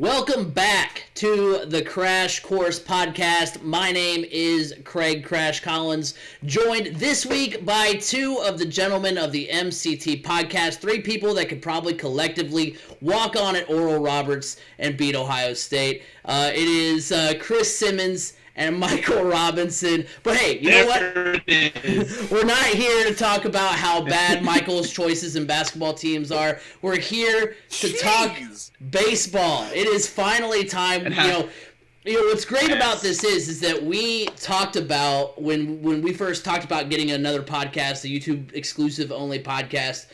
Welcome back to the Crash Course Podcast. My name is Craig Crash Collins, joined this week by two of the gentlemen of the MCT Podcast, three people that could probably collectively walk on at Oral Roberts and beat Ohio State. It is Chris Simmons and Michael Robinson. But hey, you know what? We're not here to talk about how bad Michael's choices in basketball teams are. We're here to talk baseball. It is finally time. You know what's great about this is that we talked about when we first talked about getting another podcast, the YouTube exclusive only podcast.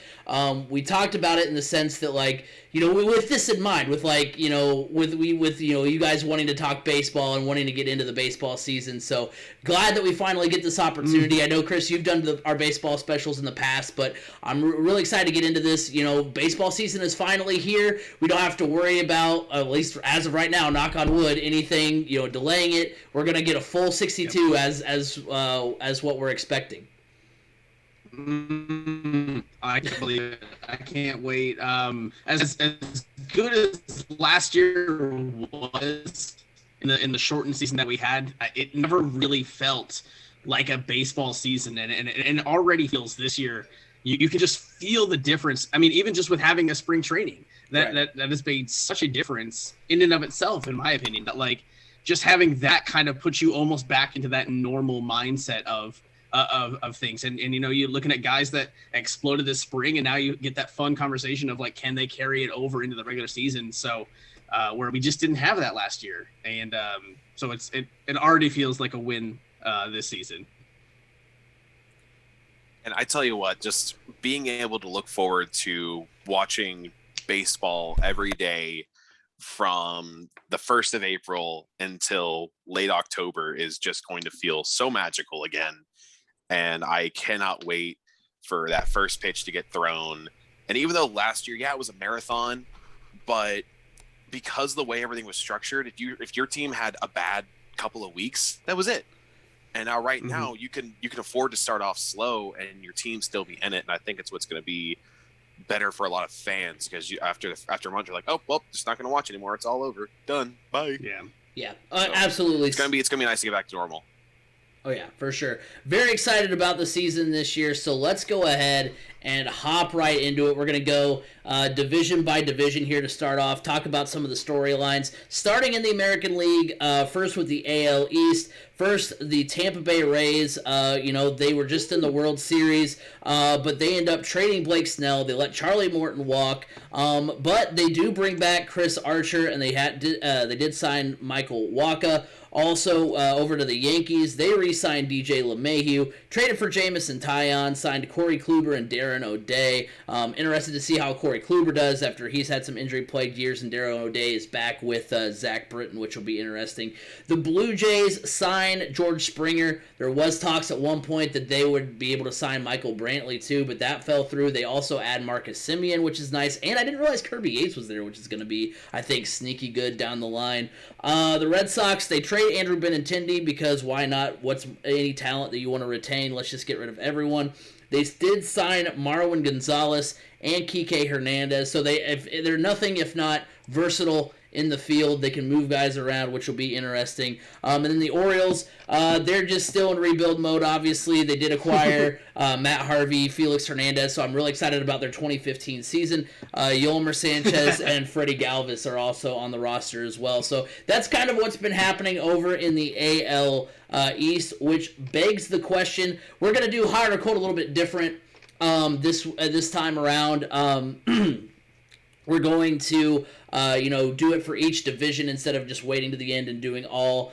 We talked about it in the sense that, like, you know, with this in mind, with like, you know, with you guys wanting to talk baseball and wanting to get into the baseball season. So glad that we finally get this opportunity. I know, Chris, you've done our baseball specials in the past, but I'm really excited to get into this. You know, baseball season is finally here. We don't have to worry about, at least as of right now, knock on wood, anything, you know, delaying it. We're gonna get a full 62 as what we're expecting. I can't believe it. I can't wait. As good as last year was in the shortened season that we had, it never really felt like a baseball season, and it already feels this year. You can just feel the difference. I mean, even just with having a spring training, that has made such a difference in and of itself, in my opinion. That, like, just having that kind of puts you almost back into that normal mindset of things, and you know, you're looking at guys that exploded this spring, and now you get that fun conversation of, like, can they carry it over into the regular season? So where we just didn't have that last year, and so it already feels like a win this season. And I tell you what, just being able to look forward to watching baseball every day from the 1st of April until late October is just going to feel so magical again. And I cannot wait for that first pitch to get thrown. And even though last year, it was a marathon, but because of the way everything was structured, if your team had a bad couple of weeks, that was it. And now now you can afford to start off slow and your team still be in it. And I think it's what's going to be better for a lot of fans, because after a month, you're like, oh, well, just not going to watch anymore. It's all over. Done. Bye. Yeah. So absolutely. It's gonna be nice to get back to normal. Oh, yeah, for sure. Very excited about the season this year, so let's go ahead and hop right into it. We're going to go division by division here to start off, talk about some of the storylines. Starting in the American League, first with the AL East. First, the Tampa Bay Rays, they were just in the World Series, but they end up trading Blake Snell. They let Charlie Morton walk, but they do bring back Chris Archer, and they did sign Michael Wacha. Also, over to the Yankees, they re-signed DJ LeMahieu, traded for Jamison Taillon, signed Corey Kluber and Darren O'Day. Interested to see how Corey Kluber does after he's had some injury-plagued years, and Darren O'Day is back with Zach Britton, which will be interesting. The Blue Jays signed George Springer. There was talks at one point that they would be able to sign Michael Brantley too, but that fell through. They also add Marcus Semien, which is nice, and I didn't realize Kirby Yates was there, which is going to be, I think, sneaky good down the line. The Red Sox, they trade Andrew Benintendi because why not? What's any talent that you want to retain? Let's just get rid of everyone. They did sign Marwin Gonzalez and Kike Hernandez, so they're nothing if not versatile in the field. They can move guys around, which will be interesting. And then the Orioles, they're just still in rebuild mode, obviously. They did acquire Matt Harvey, Felix Hernandez, so I'm really excited about their 2015 season. Yolmer Sanchez and Freddie Galvis are also on the roster as well. So that's kind of what's been happening over in the AL East, which begs the question. We're going to do hot or cold a little bit different this time around. We're going to do it for each division instead of just waiting to the end and doing all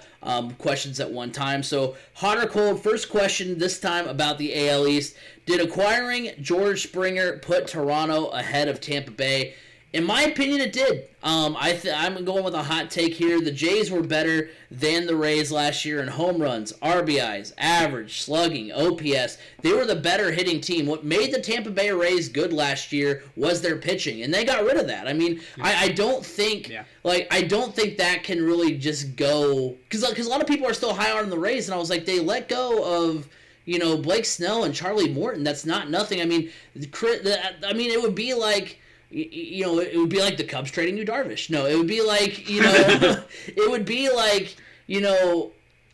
questions at one time. So, hot or cold, first question this time about the AL East. Did acquiring George Springer put Toronto ahead of Tampa Bay? In my opinion, it did. I'm going with a hot take here. The Jays were better than the Rays last year in home runs, RBIs, average, slugging, OPS. They were the better hitting team. What made the Tampa Bay Rays good last year was their pitching, and they got rid of that. I mean, I don't think that can really just go, because a lot of people are still high on the Rays, and I was like, they let go of Blake Snell and Charlie Morton. That's not nothing. I mean, it would be like, it would be like the Cubs trading Yu Darvish. No, it would be like, it would be like,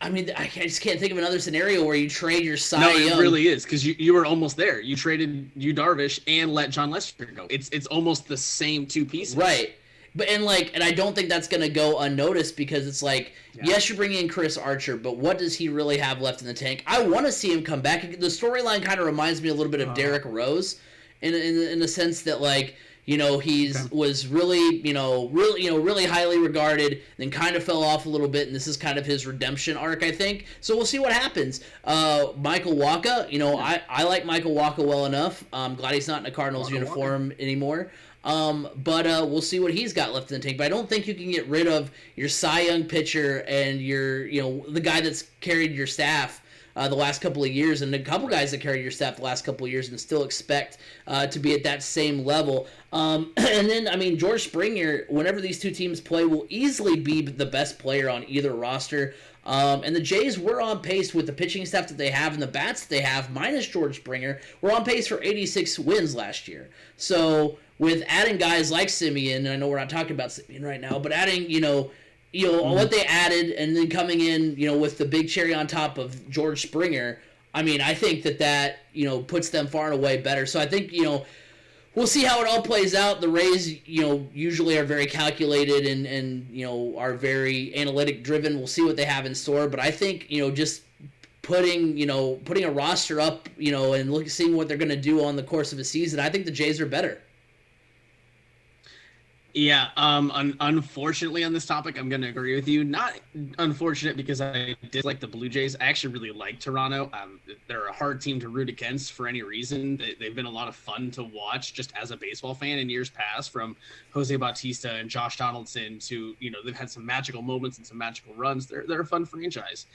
I mean, I just can't think of another scenario where you trade your Cy Young. No, it really is, because you were almost there. You traded Yu Darvish and let John Lester go. It's almost the same two pieces. Right. But and I don't think that's going to go unnoticed, because it's like, yes, you're bringing in Chris Archer, but what does he really have left in the tank? I want to see him come back. The storyline kind of reminds me a little bit of Derrick Rose in the sense that, like, was really, really highly regarded, then kind of fell off a little bit, and this is kind of his redemption arc, I think. So we'll see what happens. Michael Wacha, I like Michael Wacha well enough. I'm glad he's not in a Cardinals uniform anymore. But we'll see what he's got left in the tank. But I don't think you can get rid of your Cy Young pitcher and your, the guy that's carried your staff the last couple of years, and a couple guys that carried your staff the last couple of years, and still expect to be at that same level. And then, I mean, George Springer, whenever these two teams play, will easily be the best player on either roster. And the Jays were on pace with the pitching staff that they have and the bats that they have, minus George Springer, were on pace for 86 wins last year. So with adding guys like Semien, and I know we're not talking about Semien right now, but adding, what they added, and then coming in, with the big cherry on top of George Springer, I mean, I think that puts them far and away better. So I think, we'll see how it all plays out. The Rays, usually are very calculated and are very analytic driven. We'll see what they have in store. But I think, just putting a roster up, and seeing what they're going to do on the course of a season, I think the Jays are better. Yeah, unfortunately on this topic, I'm going to agree with you. Not unfortunate because I dislike the Blue Jays. I actually really like Toronto. They're a hard team to root against for any reason. They've been a lot of fun to watch just as a baseball fan in years past, from Jose Bautista and Josh Donaldson to, they've had some magical moments and some magical runs. They're a fun franchise.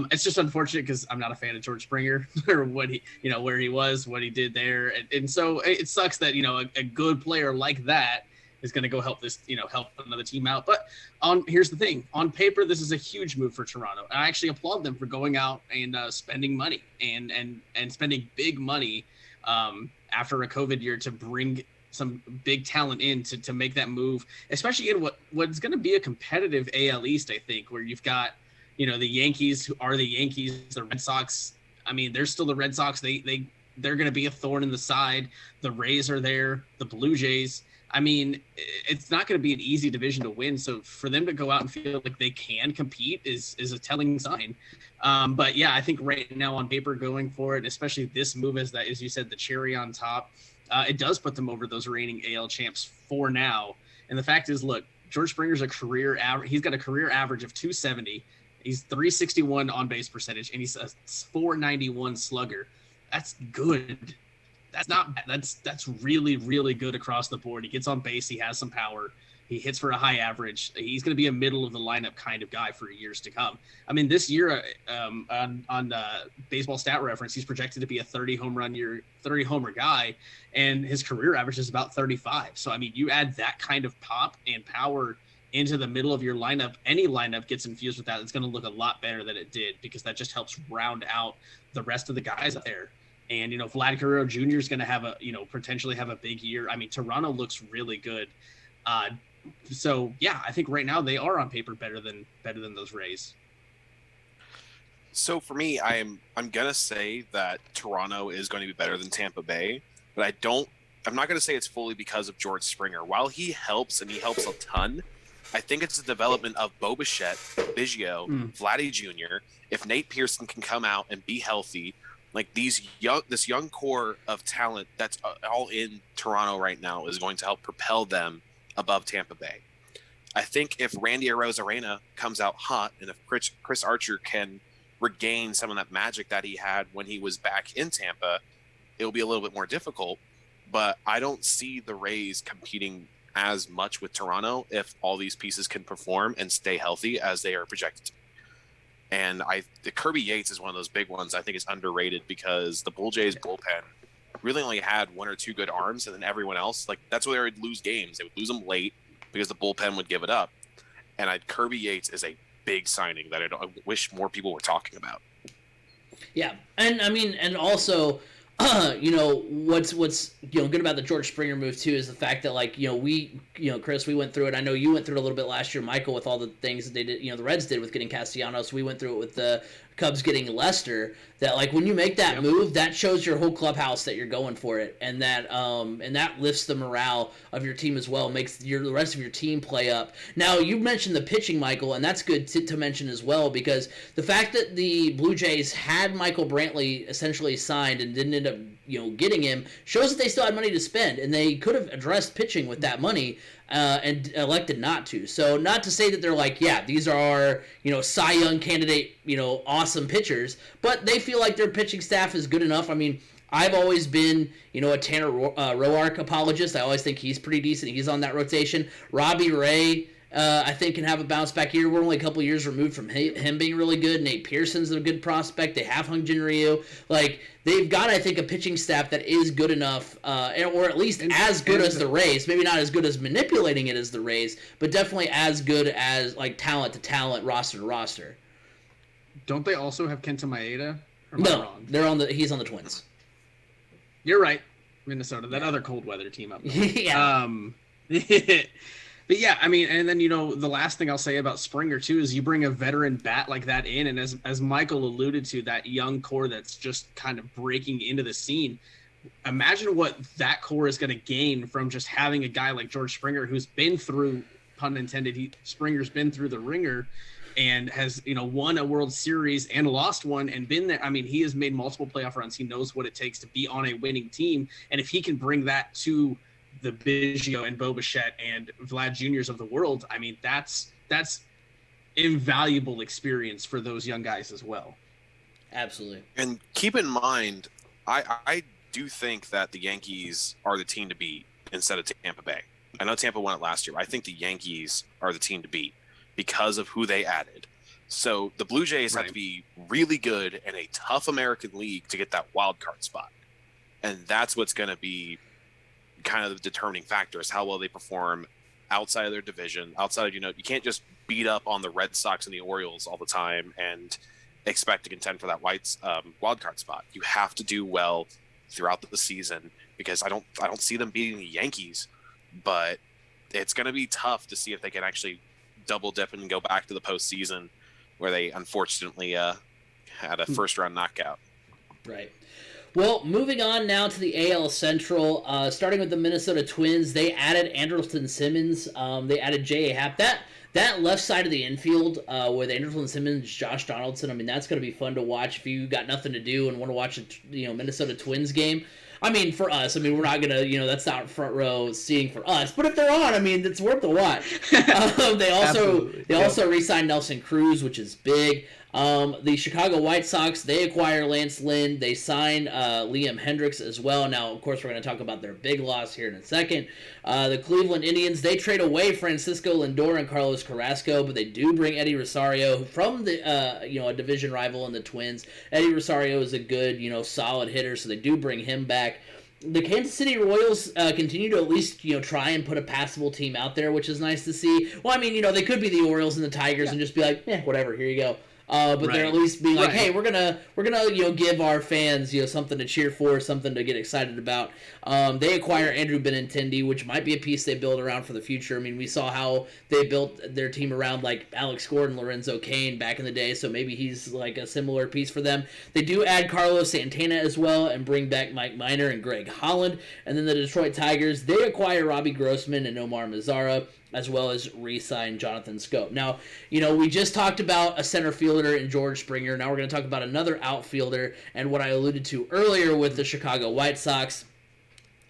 It's just unfortunate because I'm not a fan of George Springer or what he, where he was, what he did there. And so it sucks that, a good player like that is going to go help this, help another team out. But here's the thing: on paper, this is a huge move for Toronto. I actually applaud them for going out and spending money and spending big money after a COVID year to bring some big talent in to make that move, especially in what's going to be a competitive AL East, I think, where you've got, the Yankees, who are the Yankees, the Red Sox. I mean, they're still the Red Sox. They're going to be a thorn in the side. The Rays are there. The Blue Jays. I mean, it's not going to be an easy division to win. So for them to go out and feel like they can compete is a telling sign. But yeah, I think right now on paper going for it, especially this move as you said, the cherry on top, it does put them over those reigning AL champs for now. And the fact is, look, George Springer's he's got a career average of 270. He's 361 on base percentage, and he's a 491 slugger. That's good. That's really, really good across the board. He gets on base. He has some power. He hits for a high average. He's going to be a middle of the lineup kind of guy for years to come. I mean, this year on Baseball Stat Reference, he's projected to be a 30 homer guy, and his career average is about 35. So I mean, you add that kind of pop and power into the middle of your lineup, any lineup gets infused with that. It's going to look a lot better than it did, because that just helps round out the rest of the guys out there. And, Vlad Guerrero Jr. is going to potentially have a big year. I mean, Toronto looks really good. So yeah, I think right now they are on paper better than those Rays. So for me, I'm gonna say that Toronto is going to be better than Tampa Bay, but I'm not gonna say it's fully because of George Springer. While he helps, and he helps a ton, I think it's the development of Bo Bichette, Biggio, Vladdy Jr. If Nate Pearson can come out and be healthy, like this young core of talent that's all in Toronto right now is going to help propel them above Tampa Bay. I think if Randy Arozarena comes out hot, and if Chris Archer can regain some of that magic that he had when he was back in Tampa, it'll be a little bit more difficult. But I don't see the Rays competing as much with Toronto if all these pieces can perform and stay healthy as they are projected to. And the Kirby Yates is one of those big ones I think is underrated, because the Blue Jays bullpen really only had one or two good arms, and then everyone else, like, that's where they would lose games. They would lose them late because the bullpen would give it up. And Kirby Yates is a big signing that I wish more people were talking about. Yeah, and I mean, and also, what's good about the George Springer move too is the fact that like Chris, we went through it. I know you went through it a little bit last year, Michael, with all the things that they did. The Reds did with getting Castellanos. We went through it with the Cubs getting Lester. That like when you make that move, that shows your whole clubhouse that you're going for it, and that lifts the morale of your team as well, makes the rest of your team play up. Now you mentioned the pitching, Michael, and that's good to mention as well, because the fact that the Blue Jays had Michael Brantley essentially signed and didn't end up getting him shows that they still had money to spend, and they could have addressed pitching with that money. And elected not to. So not to say that they're like, yeah, these are our, Cy Young candidate, awesome pitchers, but they feel like their pitching staff is good enough. I mean, I've always been, a Tanner Roark apologist. I always think he's pretty decent. He's on that rotation. Robbie Ray, I think, can have a bounce back year. We're only a couple years removed from him being really good. Nate Pearson's a good prospect. They have Hung Jin Ryu. Like, they've got, I think, a pitching staff that is good enough, or at least as good as the Rays. Maybe not as good as manipulating it as the Rays, but definitely as good as, like, talent to talent, roster to roster. Don't they also have Kenta Maeda? No, he's on the Twins. You're right, Minnesota. That other cold weather team up there. Yeah. But yeah, I mean, and then, the last thing I'll say about Springer, too, is you bring a veteran bat like that in, and as Michael alluded to, that young core that's just kind of breaking into the scene, imagine what that core is going to gain from just having a guy like George Springer, who's been through, pun intended, Springer's been through the ringer and has, won a World Series and lost one and been there. I mean, he has made multiple playoff runs. He knows what it takes to be on a winning team, and if he can bring that to the Biggio and Bo Bichette and Vlad Juniors of the world, I mean, that's invaluable experience for those young guys as well. Absolutely. And keep in mind, I do think that the Yankees are the team to beat instead of Tampa Bay. I know Tampa won it last year, but I think the Yankees are the team to beat because of who they added. So the Blue Jays have to be really good in a tough American League to get that wild card spot. And that's what's going to be kind of the determining factor, is how well they perform outside of their division, outside of, you can't just beat up on the Red Sox and the Orioles all the time and expect to contend for that wild card spot. You have to do well throughout the season, because I don't see them beating the Yankees, but it's going to be tough to see if they can actually double dip and go back to the postseason, where they unfortunately had a first round knockout. Right. Well, moving on now to the AL Central, starting with the Minnesota Twins, they added Andrelton Simmons. They added J.A. Happ. That left side of the infield with Andrelton Simmons, Josh Donaldson, I mean, that's going to be fun to watch if you got nothing to do and want to watch a Minnesota Twins game. I mean, for us, I mean, we're not going to, that's not front row seeing for us. But if they're on, I mean, it's worth the watch. They also re-signed Nelson Cruz, which is big. The Chicago White Sox, they acquire Lance Lynn. They sign Liam Hendricks as well. Now, of course, we're going to talk about their big loss here in a second. The Cleveland Indians, they trade away Francisco Lindor and Carlos Carrasco, but they do bring Eddie Rosario from the a division rival in the Twins. Eddie Rosario is a good, solid hitter, so they do bring him back. The Kansas City Royals continue to at least, try and put a passable team out there, which is nice to see. Well, I mean, they could be the Orioles and the Tigers and just be like, whatever, here you go. But they're at least being like, hey, we're gonna give our fans something to cheer for, something to get excited about. They acquire Andrew Benintendi, which might be a piece they build around for the future. I mean, we saw how they built their team around like Alex Gordon, Lorenzo Cain back in the day, so maybe he's like a similar piece for them. They do add Carlos Santana as well and bring back Mike Minor and Greg Holland. And then the Detroit Tigers, they acquire Robbie Grossman and Omar Mazzara, as well as re-sign Jonathan Scope. Now, we just talked about a center fielder in George Springer. Now we're going to talk about another outfielder and what I alluded to earlier with the Chicago White Sox.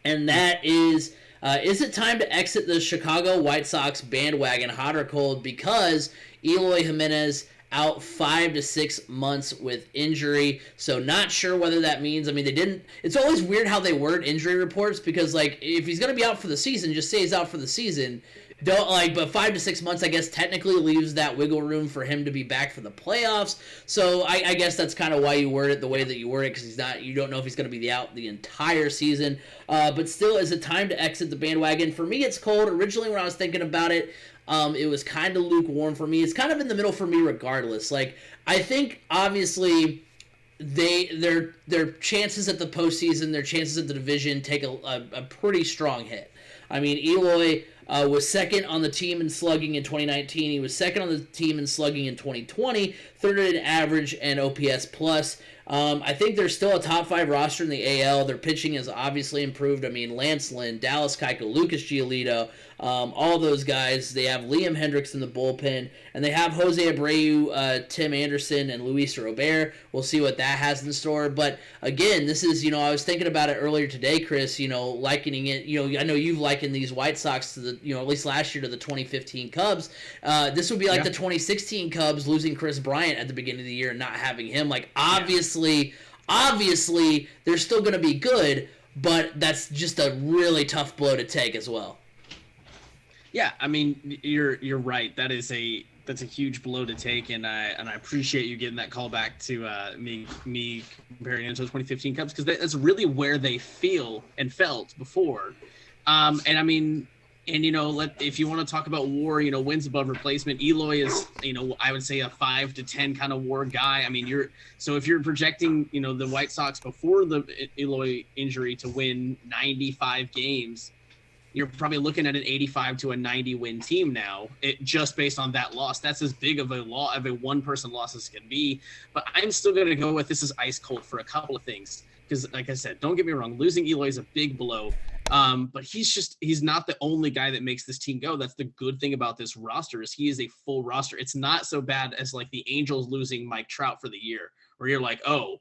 And that is it time to exit the Chicago White Sox bandwagon, hot or cold, because Eloy Jimenez out 5 to 6 months with injury. So not sure whether that means, I mean, they didn't, it's always weird how they word injury reports, because like if he's going to be out for the season, just say he's out for the season. But 5 to 6 months, I guess, technically leaves that wiggle room for him to be back for the playoffs. So I guess that's kind of why you word it the way that you word it, because you don't know if he's going to be out the entire season. But still, is it time to exit the bandwagon? For me, it's cold. Originally, when I was thinking about it, it was kind of lukewarm for me. It's kind of in the middle for me regardless. Like, I think, obviously, their chances at the postseason, their chances at the division take a pretty strong hit. I mean, Eloy was second on the team in slugging in 2019. He was second on the team in slugging in 2020, third in average and OPS plus. I think they're still a top 5 roster in the AL. Their pitching has obviously improved. I mean, Lance Lynn, Dallas Keuchel, Lucas Giolito, all those guys. They have Liam Hendricks in the bullpen, and they have Jose Abreu, Tim Anderson, and Luis Robert. We'll see what that has in store. But again, this is, I was thinking about it earlier today, Chris, likening it. I know you've likened these White Sox to the, at least last year to the 2015 Cubs. This would be like the 2016 Cubs losing Chris Bryant at the beginning of the year and not having him. Like, obviously, they're still going to be good, but that's just a really tough blow to take as well. Yeah, I mean, you're right. That's a huge blow to take, and I appreciate you getting that call back to me comparing it to the 2015 Cubs, because that's really where they feel and felt before. And I mean, and if you want to talk about WAR, wins above replacement, Eloy is I would say a 5 to 10 kind of WAR guy. I mean, if you're projecting the White Sox before the Eloy injury to win 95 games, you're probably looking at an 85 to a 90 win team now, just based on that loss. That's as big of a one-person loss as can be. But I'm still going to go with this is ice cold for a couple of things. Because, like I said, don't get me wrong, losing Eloy is a big blow. But he's not the only guy that makes this team go. That's the good thing about this roster is he is a full roster. It's not so bad as like the Angels losing Mike Trout for the year, where you're like, oh,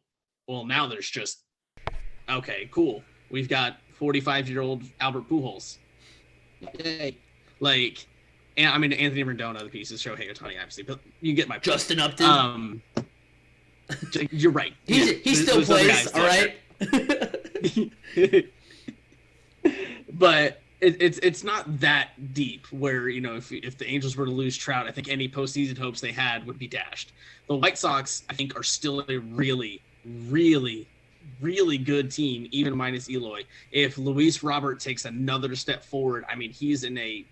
well, now there's just, okay, cool. We've got 45-year-old Albert Pujols. Yay. Like, and I mean, Anthony Rendon, the pieces, Shohei Ohtani, obviously, but you get my point. Justin Upton. You're right. He still plays, all right? But it's not that deep where, if the Angels were to lose Trout, I think any postseason hopes they had would be dashed. The White Sox, I think, are still a really, really, really good team, even minus Eloy. If Luis Robert takes another step forward, I mean, he's in a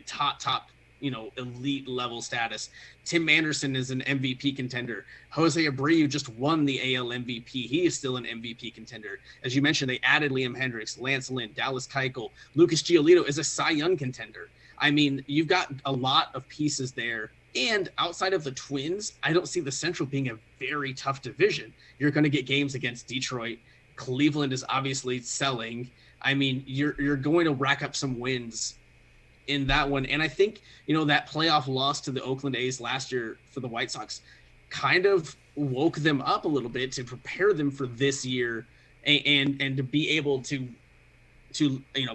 top, elite level status. Tim Anderson is an MVP contender. Jose Abreu just won the AL MVP. He is still an MVP contender. As you mentioned, they added Liam Hendricks, Lance Lynn, Dallas Keuchel. Lucas Giolito is a Cy Young contender. I mean, you've got a lot of pieces there. And outside of the Twins, I don't see the Central being a very tough division. You're going to get games against Detroit. Cleveland is obviously selling. I mean, you're going to rack up some wins in that one. And I think, that playoff loss to the Oakland A's last year for the White Sox kind of woke them up a little bit to prepare them for this year and to be able to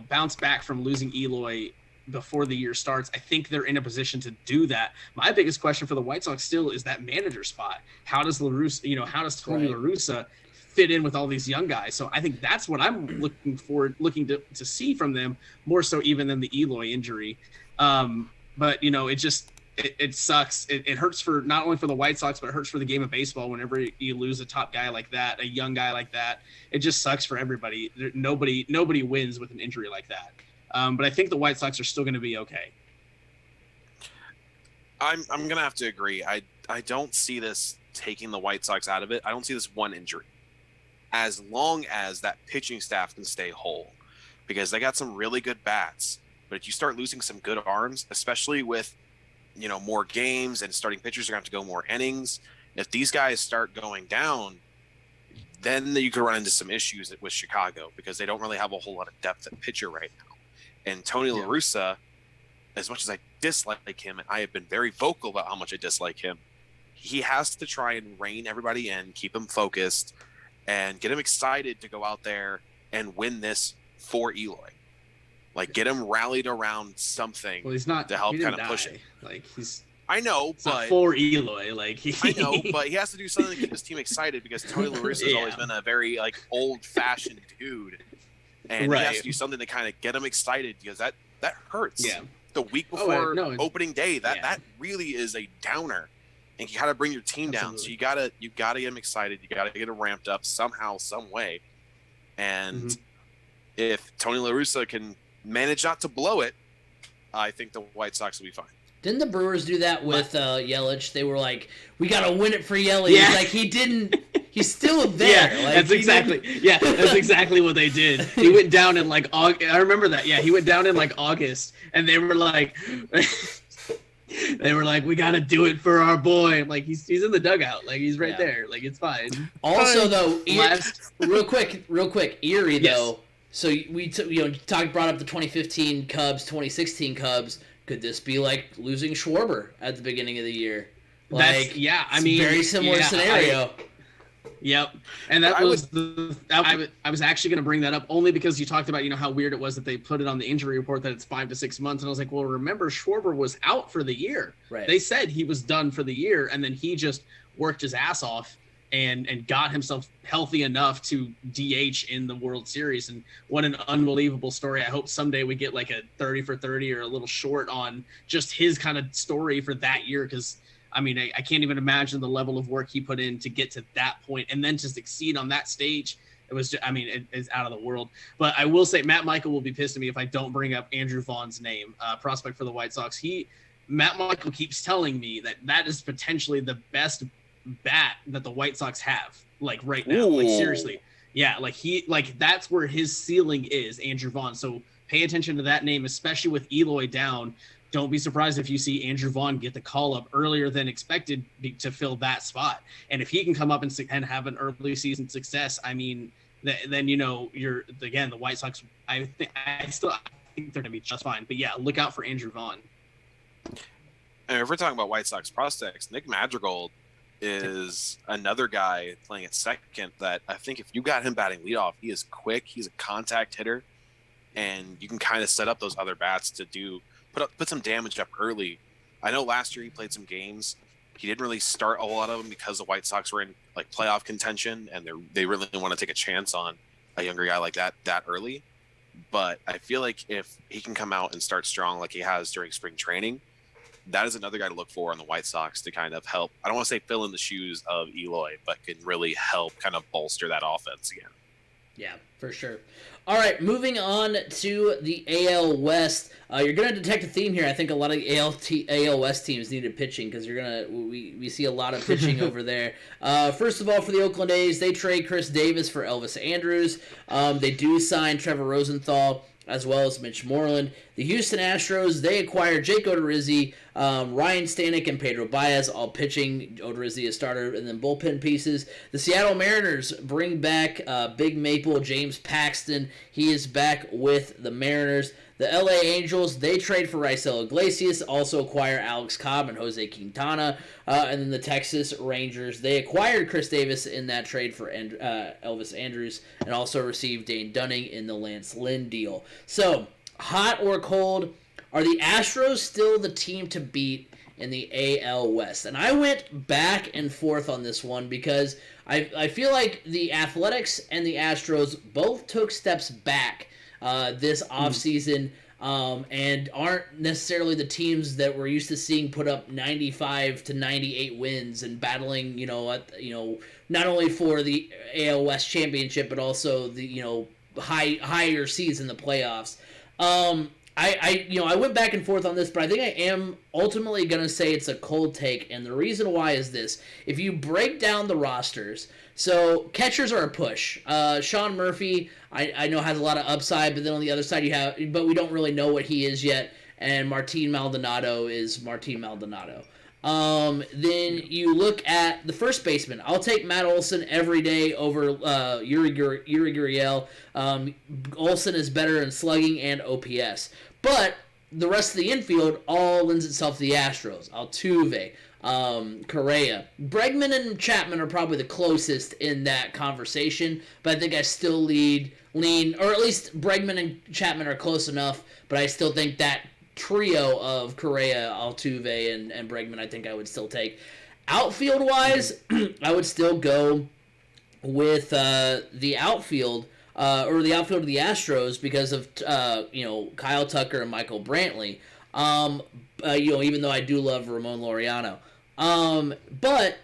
bounce back from losing Eloy before the year starts. I think they're in a position to do that. My biggest question for the White Sox still is that manager spot. How does Tony La Russa fit in with all these young guys? So I think that's what I'm looking to see from them, more so even than the Eloy injury. But it sucks. It hurts for not only for the White Sox, but it hurts for the game of baseball whenever you lose a top guy like that, a young guy like that. It just sucks for everybody. Nobody wins with an injury like that. But I think the White Sox are still going to be okay. I'm going to have to agree. I don't see this taking the White Sox out of it. I don't see this one injury. As long as that pitching staff can stay whole, because they got some really good bats. But if you start losing some good arms, especially with, more games and starting pitchers are going to have to go more innings, if these guys start going down, then you could run into some issues with Chicago because they don't really have a whole lot of depth at pitcher right now. And Tony La Russa, as much as I dislike him, and I have been very vocal about how much I dislike him, he has to try and rein everybody in, keep them focused, and get him excited to go out there and win this for Eloy. Like, get him rallied around something. Well, he's not to help kind of push it. Like, I know, but for Eloy, I know, but he has to do something to keep his team excited because Tony La Russa has always been a very old-fashioned dude, and he has to do something to kind of get him excited because that hurts. Yeah. The week before opening day, that really is a downer, and you got to bring your team down. So you gotta get them excited. You gotta get them ramped up somehow, some way, and if Tony La Russa can manage not to blow it, I think the White Sox will be fine. Didn't the Brewers do that with Yelich? They were like, "We got to win it for Yelich." Yeah. Like he didn't He's still there. Yeah, that's exactly what they did. He went down in like August. I remember that. Yeah, he went down in like August, and they were like, we got to do it for our boy. I'm like, he's in the dugout. Like, he's right there. Like, it's fine. Also, though, real quick, Erie, Yes. though. So we brought up the 2015 Cubs, 2016 Cubs. Could this be like losing Schwarber at the beginning of the year? Like, very similar scenario. Yep, and that was I was actually going to bring that up only because you talked about how weird it was that they put it on the injury report that it's 5 to 6 months, and I was like, well, remember Schwarber was out for the year. Right. They said he was done for the year, and then he just worked his ass off and got himself healthy enough to DH in the World Series. And what an unbelievable story! I hope someday we get like a 30 for 30 or a little short on just his kind of story for that year, because I mean, I can't even imagine the level of work he put in to get to that point and then to succeed on that stage. It was just, it's out of the world. But I will say Matt Michael will be pissed at me if I don't bring up Andrew Vaughn's name, prospect for the White Sox. Matt Michael keeps telling me that is potentially the best bat that the White Sox have, like right now. Ooh. Like seriously. Yeah, that's where his ceiling is, Andrew Vaughn. So pay attention to that name, especially with Eloy down. Don't be surprised if you see Andrew Vaughn get the call up earlier than expected to fill that spot. And if he can come up and have an early season success, I mean, then you're again the White Sox. I think they're gonna be just fine. But yeah, look out for Andrew Vaughn. And if we're talking about White Sox prospects, Nick Madrigal is another guy playing at second that I think if you got him batting leadoff, he is quick. He's a contact hitter, and you can kind of set up those other bats to put some damage up early. I know last year he played some games. He didn't really start a lot of them because the White Sox were in like playoff contention, and they really want to take a chance on a younger guy like that early. But I feel like if he can come out and start strong like he has during spring training, that is another guy to look for on the White Sox to kind of help. I don't want to say fill in the shoes of Eloy, but can really help kind of bolster that offense again. Yeah, for sure. All right, moving on to the AL West. You're going to detect a theme here. I think a lot of AL West teams needed pitching because we see a lot of pitching over there. First of all, for the Oakland A's, they trade Chris Davis for Elvis Andrus. They do sign Trevor Rosenthal as well as Mitch Moreland. The Houston Astros, they acquired Jake Odorizzi, Ryan Stanek, and Pedro Baez, all pitching. Odorizzi a starter, and then bullpen pieces. The Seattle Mariners bring back Big Maple James Paxton. He is back with the Mariners. The LA Angels, they trade for Raisel Iglesias, also acquire Alex Cobb and Jose Quintana. And then the Texas Rangers, they acquired Chris Davis in that trade for Elvis Andrus, and also received Dane Dunning in the Lance Lynn deal. So, hot or cold, are the Astros still the team to beat in the AL West? And I went back and forth on this one because I feel like the Athletics and the Astros both took steps back this offseason and aren't necessarily the teams that we're used to seeing put up 95 to 98 wins and battling, not only for the AL West championship, but also the, higher seeds in the playoffs. I went back and forth on this, but I think I am ultimately going to say it's a cold take, and the reason why is this. If you break down the rosters, so catchers are a push. Sean Murphy, I know has a lot of upside, but then on the other side but we don't really know what he is yet, and Martin Maldonado is Martin Maldonado. Then you look at the first baseman. I'll take Matt Olson every day over Yuri Gurriel. Olson is better in slugging and OPS. But the rest of the infield all lends itself to the Astros. Altuve, Correa. Bregman and Chapman are probably the closest in that conversation, but I think I still lean, or at least Bregman and Chapman are close enough, but I still think that trio of Correa, Altuve, and Bregman, I think I would still take. Outfield-wise, I would still go with the outfield, or the outfield of the Astros because of, Kyle Tucker and Michael Brantley, even though I do love Ramon Laureano. But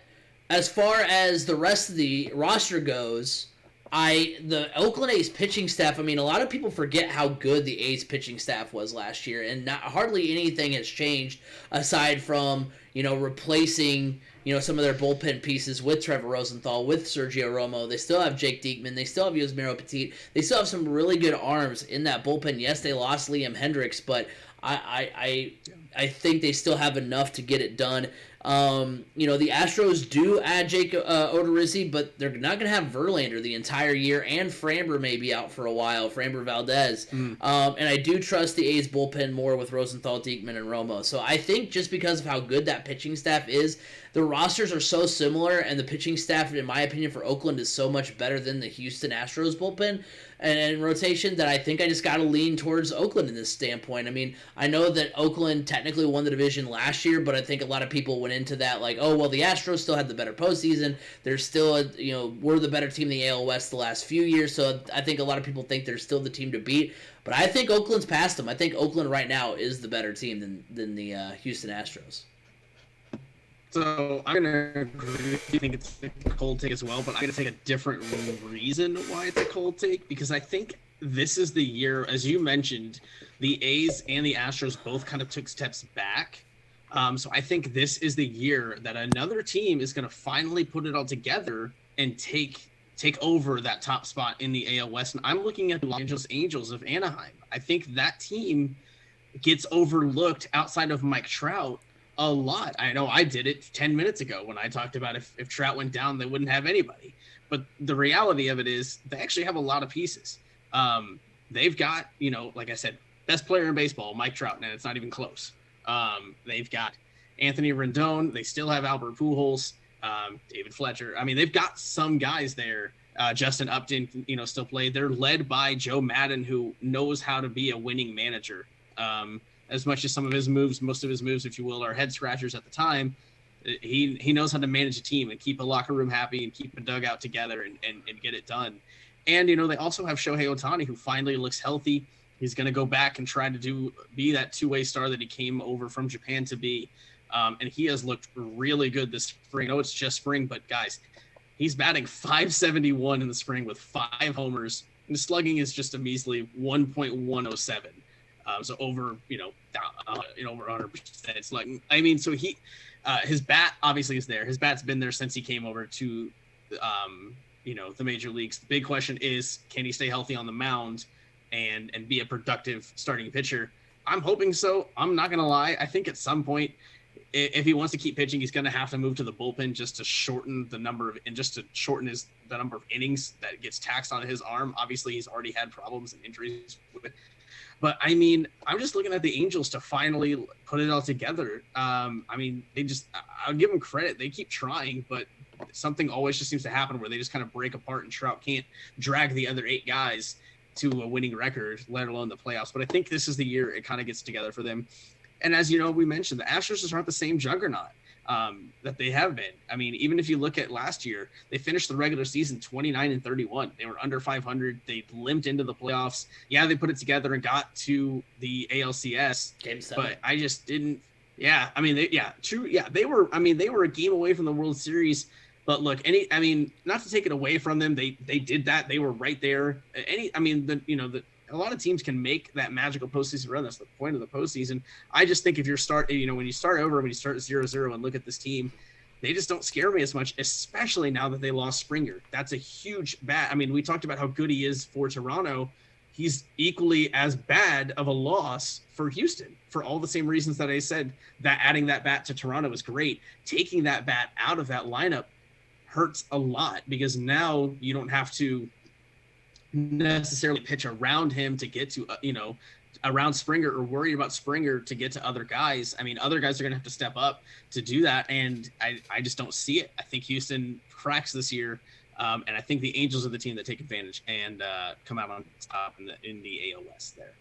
as far as the rest of the roster goes, the Oakland A's pitching staff, a lot of people forget how good the A's pitching staff was last year, and hardly anything has changed aside from, replacing some of their bullpen pieces with Trevor Rosenthal, with Sergio Romo. They still have Jake Diekman. They still have Yusmeiro Petit. They still have some really good arms in that bullpen. Yes, they lost Liam Hendricks, but I think they still have enough to get it done. The Astros do add Jake Odorizzi, but they're not going to have Verlander the entire year, and Framber may be out for a while, Framber Valdez. And I do trust the A's bullpen more with Rosenthal, Diekman, and Romo. So I think just because of how good that pitching staff is, the rosters are so similar, and the pitching staff, in my opinion, for Oakland is so much better than the Houston Astros bullpen and rotation that I think I just got to lean towards Oakland in this standpoint. I mean, I know that Oakland technically won the division last year, but I think a lot of people went into that like, oh, well, the Astros still had the better postseason. They're still, we're the better team in the AL West the last few years, so I think a lot of people think they're still the team to beat. But I think Oakland's past them. I think Oakland right now is the better team than the Houston Astros. So I'm gonna agree. I think it's a cold take as well, but I'm gonna take a different reason why it's a cold take, because I think this is the year, as you mentioned, the A's and the Astros both kind of took steps back. So I think this is the year that another team is gonna finally put it all together and take over that top spot in the AL West. And I'm looking at the Los Angeles Angels of Anaheim. I think that team gets overlooked outside of Mike Trout a lot. I know I did it 10 minutes ago when I talked about if Trout went down, they wouldn't have anybody. But the reality of it is they actually have a lot of pieces. They've got, like I said, best player in baseball, Mike Trout, and it's not even close. They've got Anthony Rendon. They still have Albert Pujols, David Fletcher. I mean, they've got some guys there. Justin Upton, still played. They're led by Joe Madden, who knows how to be a winning manager. As much as some of his moves, most of his moves, if you will, are head scratchers at the time, he knows how to manage a team and keep a locker room happy and keep a dugout together and get it done. And, they also have Shohei Ohtani, who finally looks healthy. He's going to go back and try to be that two-way star that he came over from Japan to be. And he has looked really good this spring. I know it's just spring, but guys, he's batting .571 in the spring with 5 homers. And the slugging is just a measly 1.107. So over, over 100%. It's like, I mean, so his bat obviously is there. His bat's been there since he came over to, the major leagues. The big question is, can he stay healthy on the mound and be a productive starting pitcher? I'm hoping so. I'm not going to lie. I think at some point, if he wants to keep pitching, he's going to have to move to the bullpen just to shorten the number of innings that gets taxed on his arm. Obviously, he's already had problems and injuries with it. But, I mean, I'm just looking at the Angels to finally put it all together. I'll give them credit. They keep trying, but something always just seems to happen where they just kind of break apart and Trout can't drag the other 8 guys to a winning record, let alone the playoffs. But I think this is the year it kind of gets together for them. And as you know, we mentioned, the Astros just aren't the same juggernaut that they have been. I mean, even if you look at last year, they finished the regular season 29-31. They were under 500. They limped into the playoffs. Yeah, they put it together and got to the ALCS. Game 7. But I just didn't. Yeah, I mean, they were a game away from the World Series. But look, not to take it away from them, they did that. They were right there. A lot of teams can make that magical postseason run. That's the point of the postseason. I just think if when you start 0-0 and look at this team, they just don't scare me as much, especially now that they lost Springer. That's a huge bat. I mean, we talked about how good he is for Toronto. He's equally as bad of a loss for Houston for all the same reasons that I said, that adding that bat to Toronto is great. Taking that bat out of that lineup hurts a lot because now you don't have to necessarily pitch around him to get to, around Springer or worried about Springer to get to other guys. I mean, other guys are going to have to step up to do that. And I just don't see it. I think Houston cracks this year. And I think the Angels are the team that take advantage and come out on top in the AL West there.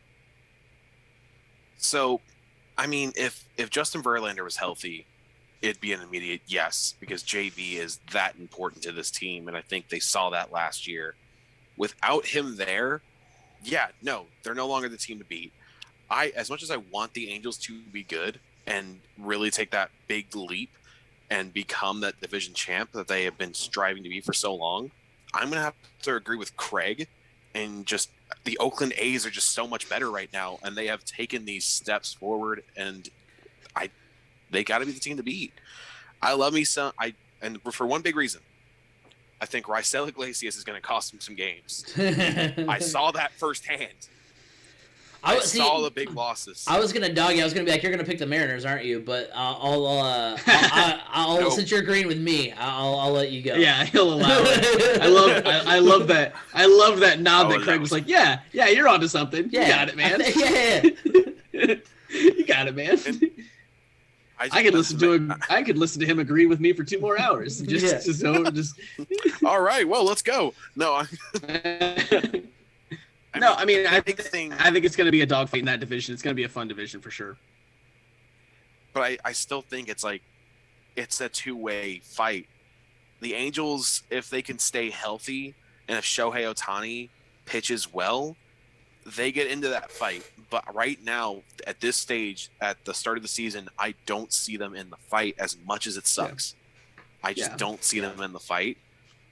So, I mean, if Justin Verlander was healthy, it'd be an immediate yes, because JV is that important to this team. And I think they saw that last year. Without him there, they're no longer the team to beat. As much as I want the Angels to be good and really take that big leap and become that division champ that they have been striving to be for so long, I'm going to have to agree with Craig, and just the Oakland A's are just so much better right now, and they have taken these steps forward, and they got to be the team to beat. I love me some. And for one big reason, I think Raisel Iglesias is going to cost him some games. I saw that firsthand. I saw the big losses. I was gonna dog you. I was gonna be like, you're gonna pick the Mariners, aren't you? But I'll nope. Since you're agreeing with me, I'll let you go. Yeah, he'll allow it. I love that. I love that nod that Craig was like, yeah, you're onto something. Yeah, you got it, man. Yeah. You got it, man. I could listen to him. I could listen to him agree with me for 2 more hours. Just. All right. Well, let's go. No. I think it's going to be a dogfight in that division. It's going to be a fun division for sure. But I still think it's a two-way fight. The Angels, if they can stay healthy and if Shohei Ohtani pitches well, they get into that fight. But right now, at this stage, at the start of the season, I don't see them in the fight as much as it sucks. Yeah. I just don't see them in the fight.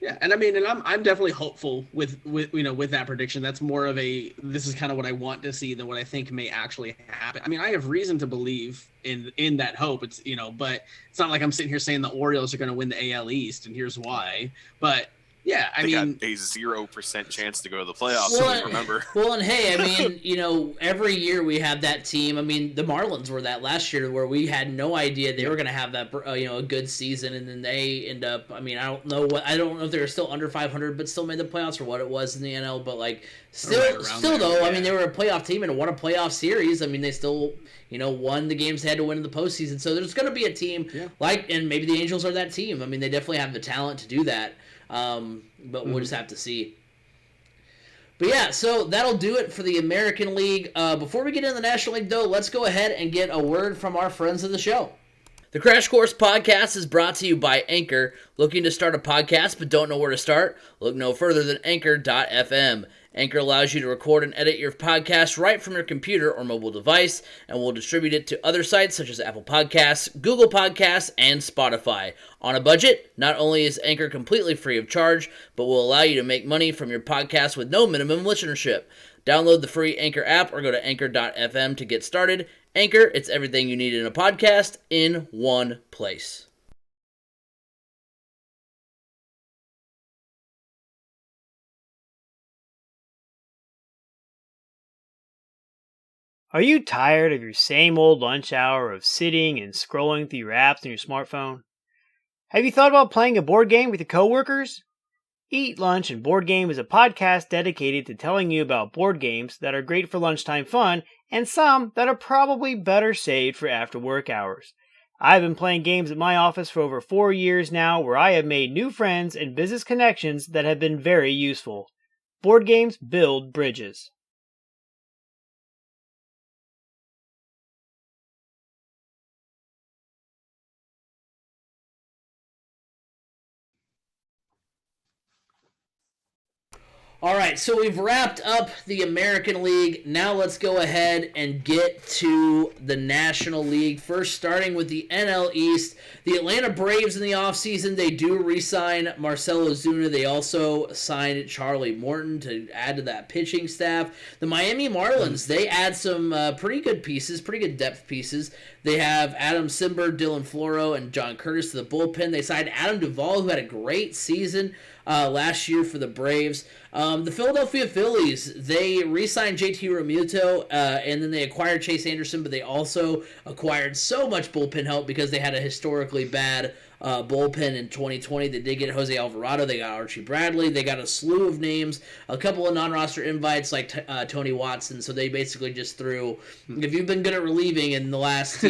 Yeah, and I'm definitely hopeful with that prediction. That's more of this is kind of what I want to see than what I think may actually happen. I mean, I have reason to believe in that hope. It's but it's not like I'm sitting here saying the Orioles are going to win the AL East, and here's why. But yeah, they got a 0% chance to go to the playoffs. Remember. Well, and hey, every year we have that team. I mean, the Marlins were that last year where we had no idea they were going to have that, a good season, and then they end up. I mean, I don't know if they were still under 500, but still made the playoffs or what it was in the NL. But still though, yeah. I mean, they were a playoff team and won a playoff series. I mean, they still. Won the games they had to win in the postseason. So there's going to be a team and maybe the Angels are that team. I mean, they definitely have the talent to do that. But we'll just have to see. But yeah, so that'll do it for the American League. Before we get into the National League, though, let's go ahead and get a word from our friends of the show. The Crash Course Podcast is brought to you by Anchor. Looking to start a podcast but don't know where to start? Look no further than Anchor.fm. Anchor allows you to record and edit your podcast right from your computer or mobile device and will distribute it to other sites such as Apple Podcasts, Google Podcasts, and Spotify. On a budget, not only is Anchor completely free of charge, but will allow you to make money from your podcast with no minimum listenership. Download the free Anchor app or go to Anchor.fm to get started. Anchor, it's everything you need in a podcast in one place. Are you tired of your same old lunch hour of sitting and scrolling through your apps on your smartphone? Have you thought about playing a board game with your coworkers? Eat Lunch and Board Game is a podcast dedicated to telling you about board games that are great for lunchtime fun and some that are probably better saved for after work hours. I've been playing games at my office for over 4 years now where I have made new friends and business connections that have been very useful. Board games build bridges. All right, so we've wrapped up the American League. Now let's go ahead and get to the National League. First, starting with the NL East. The Atlanta Braves in the offseason, they do re-sign Marcell Ozuna. They also signed Charlie Morton to add to that pitching staff. The Miami Marlins, they add some pretty good pieces, pretty good depth pieces. They have Adam Simber, Dylan Floro, and John Curtis to the bullpen. They signed Adam Duvall, who had a great season last year for the Braves. The Philadelphia Phillies, they re-signed JT Realmuto, and then they acquired Chase Anderson, but they also acquired so much bullpen help because they had a historically bad bullpen in 2020. They did get Jose Alvarado. They got Archie Bradley. They got a slew of names, a couple of non-roster invites like Tony Watson. So they basically just threw, if you've been good at relieving in the last,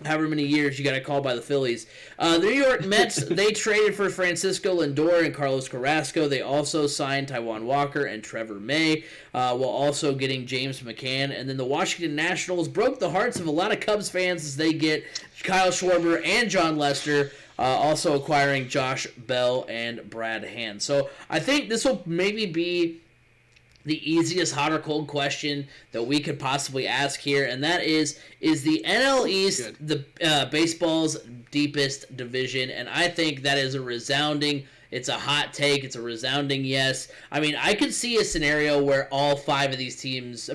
however many years, you got a call by the Phillies. The New York Mets, they traded for Francisco Lindor and Carlos Carrasco. They also signed Taijuan Walker and Trevor May, while also getting James McCann. And then the Washington Nationals broke the hearts of a lot of Cubs fans as they get Kyle Schwarber and John Lester, also acquiring Josh Bell and Brad Hand. So I think this will maybe be the easiest hot or cold question that we could possibly ask here, and that is the NL East the baseball's deepest division? And I think that is a resounding, it's a hot take, it's a resounding yes. I mean, I could see a scenario where all 5 of these teams,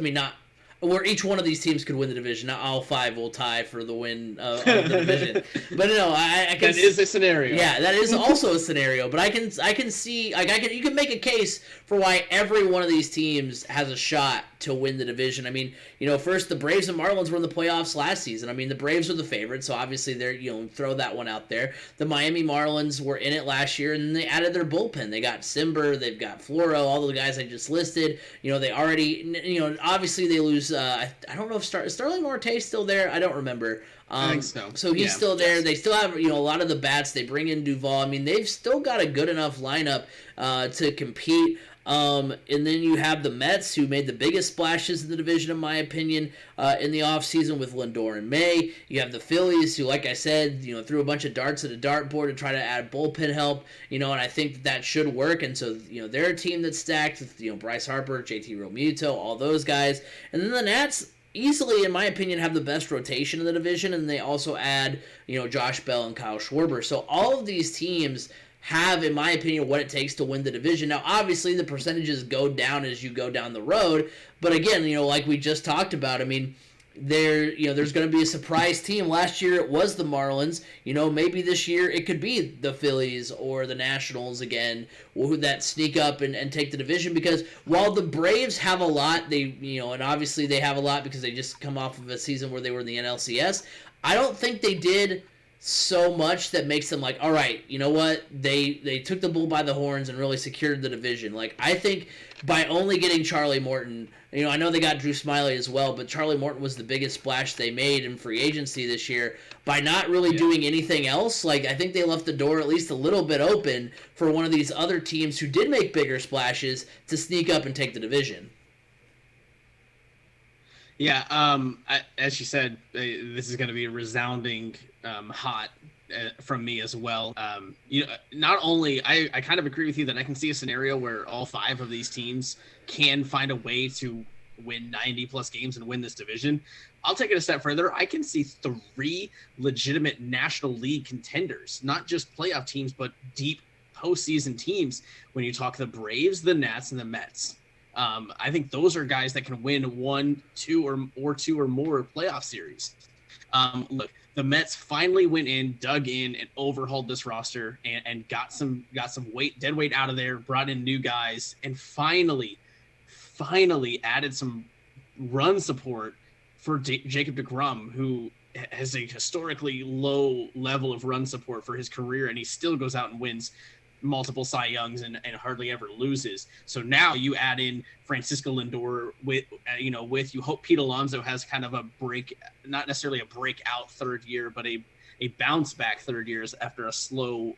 where each one of these teams could win the division. Not all 5 will tie for the win of the division. But no, I can. That is a scenario. Yeah, that is also a scenario. But I can see, like, you can make a case for why every one of these teams has a shot to win the division. I mean, first the Braves and Marlins were in the playoffs last season. I mean, the Braves are the favorites, so obviously they're, throw that one out there. The Miami Marlins were in it last year, and they added their bullpen. They got Simber, they've got Floro, all the guys I just listed. They already, obviously they lose. I don't know if Starling Marte's still there. I don't remember. I think so. So he's still there. Yes. They still have, a lot of the bats. They bring in Duvall. I mean, they've still got a good enough lineup to compete. And then you have the Mets, who made the biggest splashes in the division, in my opinion, in the offseason with Lindor and May. You have the Phillies, who, like I said, threw a bunch of darts at a dartboard to try to add bullpen help, and I think that should work. And so, they're a team that's stacked with, Bryce Harper, JT Realmuto, all those guys. And then the Nats easily, in my opinion, have the best rotation in the division, and they also add, Josh Bell and Kyle Schwarber. So all of these teams have, in my opinion, what it takes to win the division. Now, obviously, the percentages go down as you go down the road, but again, like we just talked about, I mean, there's going to be a surprise team. Last year it was the Marlins. Maybe this year it could be the Phillies or the Nationals again, that sneak up and take the division. Because while the Braves have a lot, they and obviously they have a lot because they just come off of a season where they were in the NLCS. I don't think they did so much that makes them like, all right, you know what? They took the bull by the horns and really secured the division. Like, I think by only getting Charlie Morton, I know they got Drew Smyly as well, but Charlie Morton was the biggest splash they made in free agency this year. By not really doing anything else, like, I think they left the door at least a little bit open for one of these other teams who did make bigger splashes to sneak up and take the division. Yeah, as you said, this is going to be a resounding hot from me as well. Not only I kind of agree with you that I can see a scenario where all 5 of these teams can find a way to win 90 plus games and win this division. I'll take it a step further. I can see 3 legitimate National League contenders, not just playoff teams, but deep postseason teams. When you talk the Braves, the Nats, and the Mets. I think those are guys that can win 1, 2, or 2 or more playoff series. Look, the Mets finally went in, dug in, and overhauled this roster and got some dead weight out of there, brought in new guys, and finally added some run support for Jacob deGrom, who has a historically low level of run support for his career, and he still goes out and wins multiple Cy Youngs and hardly ever loses. So now you add in Francisco Lindor with you hope Pete Alonso has kind of a break, not necessarily a breakout third year, but a bounce back third years after a slow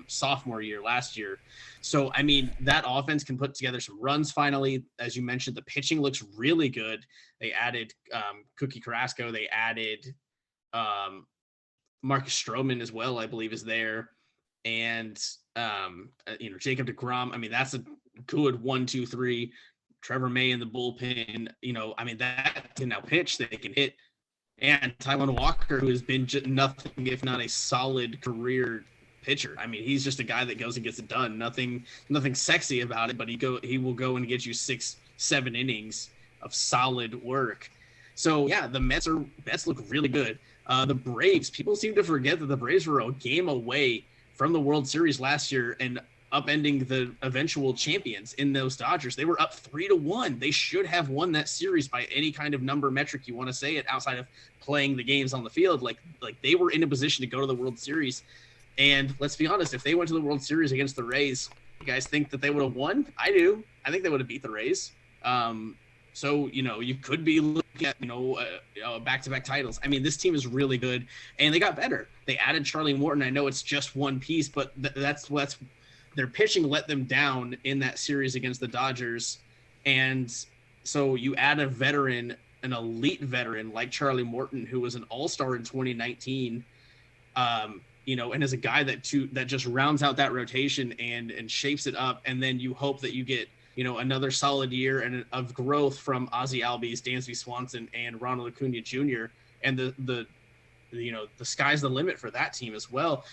sophomore year last year. So, I mean, that offense can put together some runs finally. As you mentioned, the pitching looks really good. They added Cookie Carrasco. They added Marcus Stroman as well, I believe, is there. And Jacob deGrom, I mean, that's a good 1, 2, 3. Trevor May in the bullpen, I mean, that can now pitch, they can hit. And Taijuan Walker, who has been just nothing if not a solid career pitcher. I mean, he's just a guy that goes and gets it done. Nothing sexy about it, but he will go and get you 6, 7 innings of solid work. So yeah, the Mets look really good. The Braves, people seem to forget that the Braves were a game away from the World Series last year and upending the eventual champions in those Dodgers. They were up 3-1. They should have won that series by any kind of number metric you want to say it, outside of playing the games on the field. Like they were in a position to go to the World Series. And let's be honest, if they went to the World Series against the Rays, you guys think that they would have won? I do. I think they would have beat the Rays. So, you could be looking at, back-to-back titles. I mean, this team is really good, and they got better. They added Charlie Morton. I know it's just one piece, but that's their pitching let them down in that series against the Dodgers. And so you add a veteran, an elite veteran like Charlie Morton, who was an all-star in 2019, and is a guy that just rounds out that rotation and shapes it up. And then you hope that you get another solid year of growth from Ozzie Albies, Dansby Swanson, and Ronald Acuna Jr. And the sky's the limit for that team as well.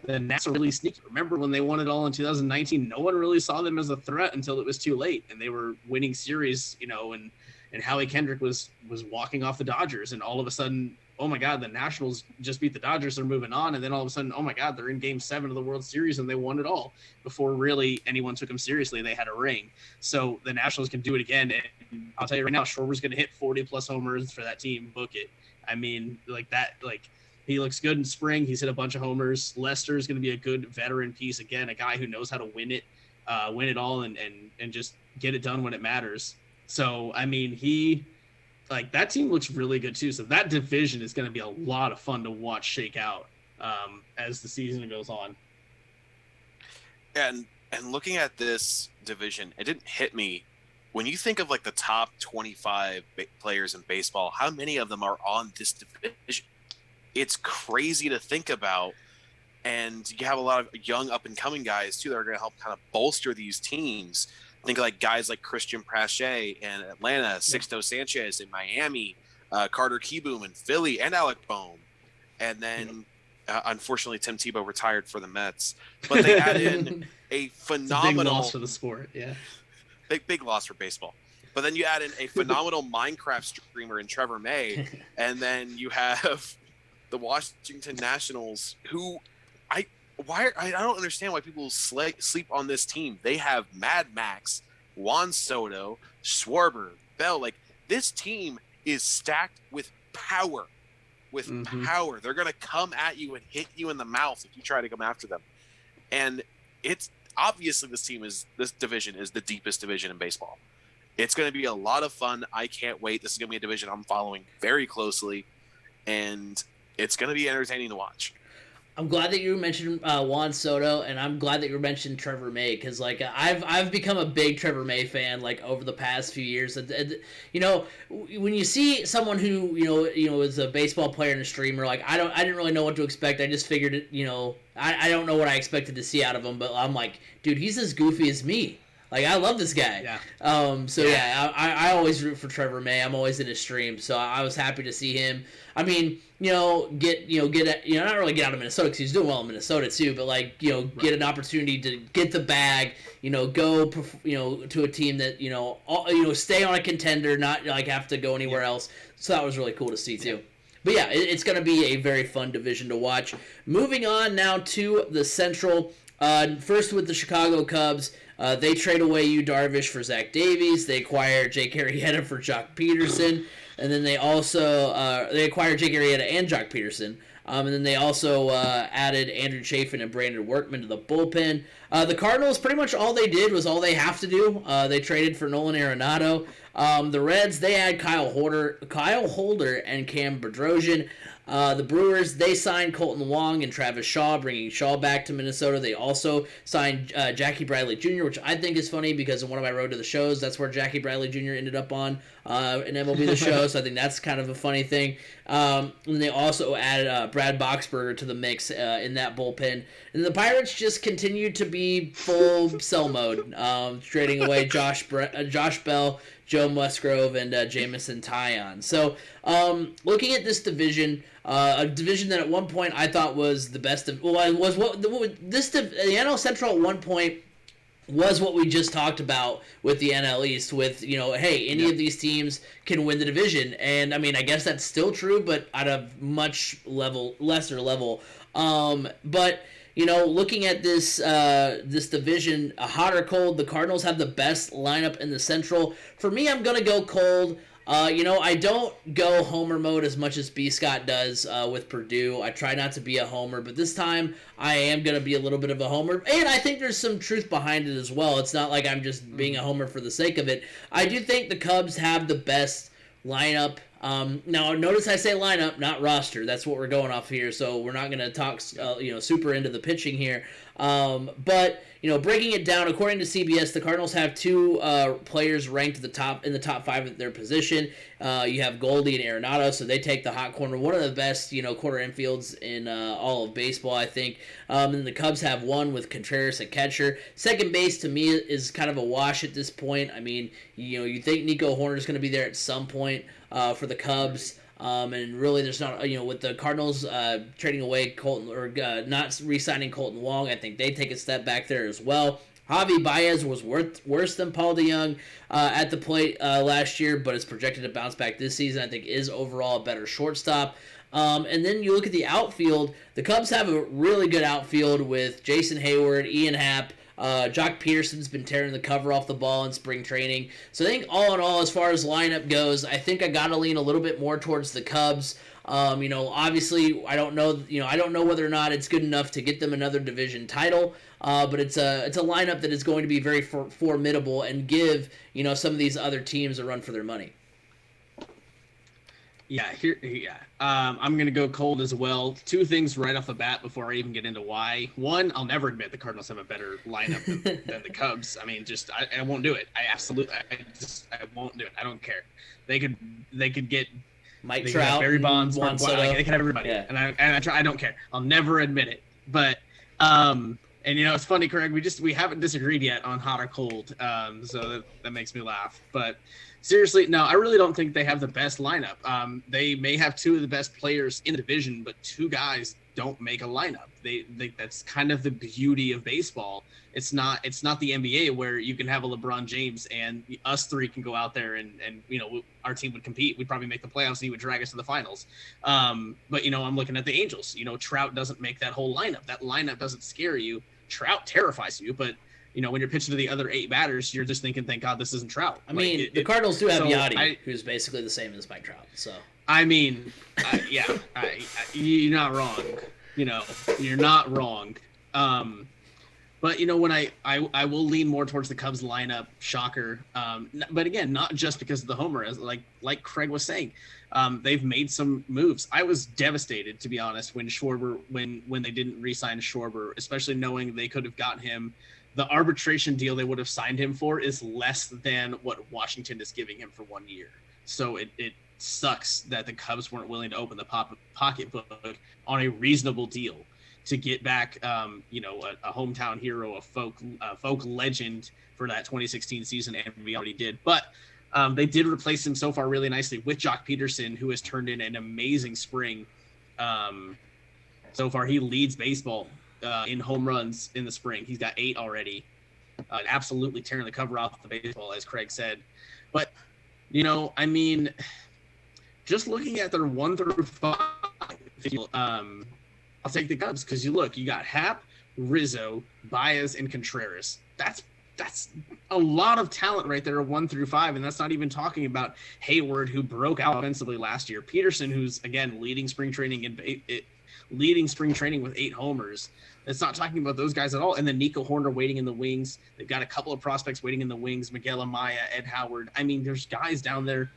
The Nats are really sneaky. Remember when they won it all in 2019? No one really saw them as a threat until it was too late, and they were winning series, and and Howie Kendrick was walking off the Dodgers, and all of a sudden, oh my God, the Nationals just beat the Dodgers, they're moving on, and then all of a sudden, oh my God, they're in Game 7 of the World Series and they won it all before really anyone took them seriously. They had a ring, so the Nationals can do it again. And I'll tell you right now, Schwarber's going to hit 40 plus homers for that team. Book it. I mean, like that, like. He looks good in spring. He's hit a bunch of homers. Lester is going to be a good veteran piece. Again, a guy who knows how to win it all and just get it done when it matters. So, I mean, that team looks really good too. So that division is going to be a lot of fun to watch shake out as the season goes on. And looking at this division, it didn't hit me. When you think of like the top 25 players in baseball, how many of them are on this division? It's crazy to think about, and you have a lot of young up-and-coming guys too that are going to help kind of bolster these teams. Think of like guys like Christian Pache in Atlanta, Sixto Sanchez in Miami, Carter Kieboom in Philly, and Alec Bohm. And then, unfortunately, Tim Tebow retired for the Mets. But they add in a phenomenal... It's a big loss for the sport, yeah. Big loss for baseball. But then you add in a phenomenal Minecraft streamer in Trevor May, and then you have... the Washington Nationals, who I don't understand why people sleep on this team. They have Mad Max, Juan Soto, Schwarber, Bell. Like, this team is stacked with power. Power. They're going to come at you and hit you in the mouth if you try to come after them. And it's obviously this division is the deepest division in baseball. It's going to be a lot of fun. I can't wait. This is going to be a division I'm following very closely. And it's going to be entertaining to watch. I'm glad that you mentioned Juan Soto, and I'm glad that you mentioned Trevor May, because like I've become a big Trevor May fan like over the past few years. And, you know, when you see someone who you know is a baseball player and a streamer, like I didn't really know what to expect. I just figured it. You know, I don't know what I expected to see out of him, but I'm like, dude, he's as goofy as me. Like, I love this guy. Yeah. I always root for Trevor May. I'm always in his stream, so I was happy to see him. I mean, not really get out of Minnesota because he's doing well in Minnesota too, but like, get an opportunity to get the bag, go, to a team that, stay on a contender, not like have to go anywhere else. So that was really cool to see too. But yeah, it's going to be a very fun division to watch. Moving on now to the Central. First with the Chicago Cubs. They trade away Yu Darvish for Zach Davies. They acquire Jake Arrieta for Jock Peterson. And then they also they acquired Jake Arrieta and Jock Peterson. And then they also added Andrew Chafin and Brandon Workman to the bullpen. The Cardinals, pretty much all they did was all they have to do. They traded for Nolan Arenado. The Reds, they had Kyle Holder and Cam Bedrosian. The Brewers, they signed Colton Wong and Travis Shaw, bringing Shaw back to Minnesota. They also signed Jackie Bradley Jr., which I think is funny because in one of my Road to the Shows, that's where Jackie Bradley Jr. ended up on in MLB The Show, so I think that's kind of a funny thing. And they also added Brad Boxberger to the mix in that bullpen. And the Pirates just continued to be full sell mode, trading away Josh Bell, Joe Musgrove, and Jamison Tyon. So, looking at this division, a division that at one point I thought was the best of. Well, the NL Central at one point was what we just talked about with the NL East. With hey, any of these teams can win the division, and I mean, I guess that's still true, but at a much lesser level. But looking at this division, hot or cold, the Cardinals have the best lineup in the Central. For me, I'm gonna go cold. I don't go homer mode as much as B. Scott does with Purdue. I try not to be a homer, but this time I am going to be a little bit of a homer. And I think there's some truth behind it as well. It's not like I'm just being a homer for the sake of it. I do think the Cubs have the best lineup. Now, notice I say lineup, not roster. That's what we're going off here, so we're not going to talk super into the pitching here. But breaking it down, according to CBS, the Cardinals have two players ranked in the top 5 at their position. You have Goldie and Arenado, so they take the hot corner. One of the best corner infields in all of baseball, I think. And the Cubs have one with Contreras at catcher. Second base to me is kind of a wash at this point. I mean, you think Nico Horner is going to be there at some point for the Cubs. And really, there's not, with the Cardinals trading away Colton or not re-signing Colton Wong, I think they take a step back there as well. Javi Baez was worse than Paul DeJong at the plate last year, but is projected to bounce back this season. I think is overall a better shortstop. And then you look at the outfield. The Cubs have a really good outfield with Jason Hayward, Ian Happ. Jock Peterson's been tearing the cover off the ball in spring training. So I think all in all, as far as lineup goes, I think I got to lean a little bit more towards the Cubs. Obviously, I don't know whether or not it's good enough to get them another division title. But it's a lineup that is going to be very formidable and give some of these other teams a run for their money. I'm gonna go cold as well. Two things right off the bat before I even get into why. One, I'll never admit the Cardinals have a better lineup than the Cubs. I mean, I won't do it. I won't do it. I don't care. They could get Mike Trout, Barry Bonds, Juan Soto. They could have everybody, yeah. and I don't care. I'll never admit it. But and it's funny, Craig. We haven't disagreed yet on hot or cold. So that makes me laugh. But seriously, no, I really don't think they have the best lineup. They may have two of the best players in the division, but two guys don't make a lineup. They that's kind of the beauty of baseball. It's not the NBA where you can have a LeBron James and us three can go out there and our team would compete. We'd probably make the playoffs and he would drag us to the finals. But I'm looking at the Angels. Trout doesn't make that whole lineup. That lineup doesn't scare you. Trout terrifies you, but when you're pitching to the other 8 batters, you're just thinking, thank God this isn't Trout. I mean, the Cardinals do have Yachty, who's basically the same as Mike Trout. So I mean, you're not wrong. You're not wrong. But when I will lean more towards the Cubs lineup, shocker. But again, not just because of the homer, as like Craig was saying, they've made some moves. I was devastated, to be honest, when Schwarber when they didn't re-sign Schwarber, especially knowing they could have gotten him. The arbitration deal they would have signed him for is less than what Washington is giving him for 1 year. So it sucks that the Cubs weren't willing to open the pocketbook on a reasonable deal to get back, a hometown hero, a folk legend for that 2016 season, and we already did. But they did replace him so far really nicely with Jock Peterson, who has turned in an amazing spring. So far, he leads baseball in home runs in the spring. He's got 8 already. Absolutely tearing the cover off the baseball, as Craig said. But, just looking at their 1 through 5, I'll take the Cubs because you got Happ, Rizzo, Baez, and Contreras. That's a lot of talent right there, 1 through 5, and that's not even talking about Hayward, who broke out offensively last year. Peterson, who's again leading spring training with 8 homers. It's not talking about those guys at all. And then Nico Horner waiting in the wings. They've got a couple of prospects waiting in the wings. Miguel Amaya, Ed Howard. I mean, there's guys down there.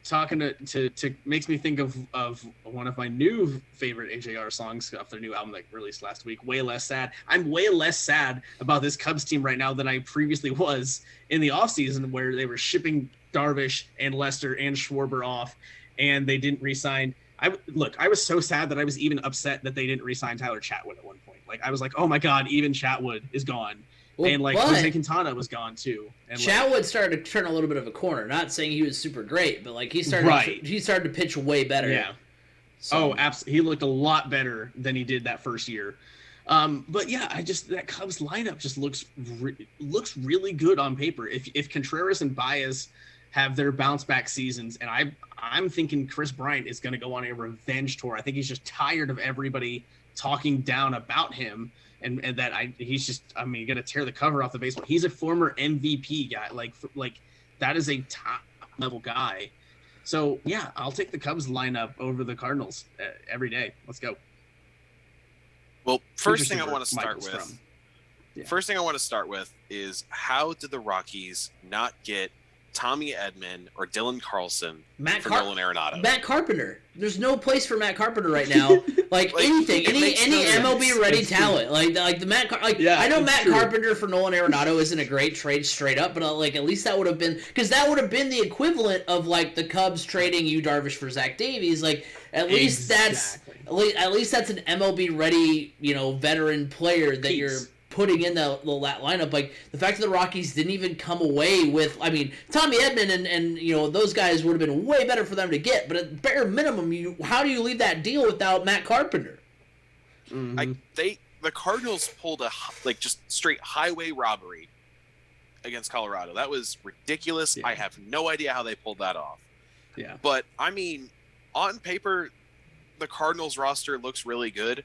Talking to makes me think of one of my new favorite AJR songs off their new album that released last week, Way Less Sad. I'm way less sad about this Cubs team right now than I previously was in the offseason, where they were shipping Darvish and Lester and Schwarber off, and they didn't re-sign. I was so sad that I was even upset that they didn't re-sign Tyler Chatwood at one point. I was like, oh my God, even Chatwood is gone. Well, and Jose Quintana was gone too. And Chatwood started to turn a little bit of a corner. Not saying he was super great, but he started to pitch way better. Yeah. So. Oh, absolutely. He looked a lot better than he did that first year. But yeah, that Cubs lineup just looks really good on paper. If Contreras and Baez have their bounce back seasons, and I'm thinking Chris Bryant is going to go on a revenge tour. I think he's just tired of everybody talking down about him. And that he's going to tear the cover off the baseball. He's a former MVP guy. Like that is a top level guy. So yeah, I'll take the Cubs lineup over the Cardinals every day. Let's go. Well, first thing I want to start with is, how did the Rockies not get Tommy Edman or Dylan Carlson for Nolan Arenado? Matt Carpenter. There's no place for Matt Carpenter right now. Anything, any MLB ready talent. I know Matt Carpenter for Nolan Arenado isn't a great trade straight up, but at least that would have been, because that would have been the equivalent of the Cubs trading Yu Darvish for Zach Davies. At least that's an MLB ready, veteran player that you're putting in the lineup. The fact that the Rockies didn't even come away with, Tommy Edman and those guys would have been way better for them to get, but at bare minimum, how do you leave that deal without Matt Carpenter? Mm-hmm. the Cardinals pulled just straight highway robbery against Colorado. That was ridiculous. Yeah. I have no idea how they pulled that off. Yeah. But I mean, on paper, the Cardinals roster looks really good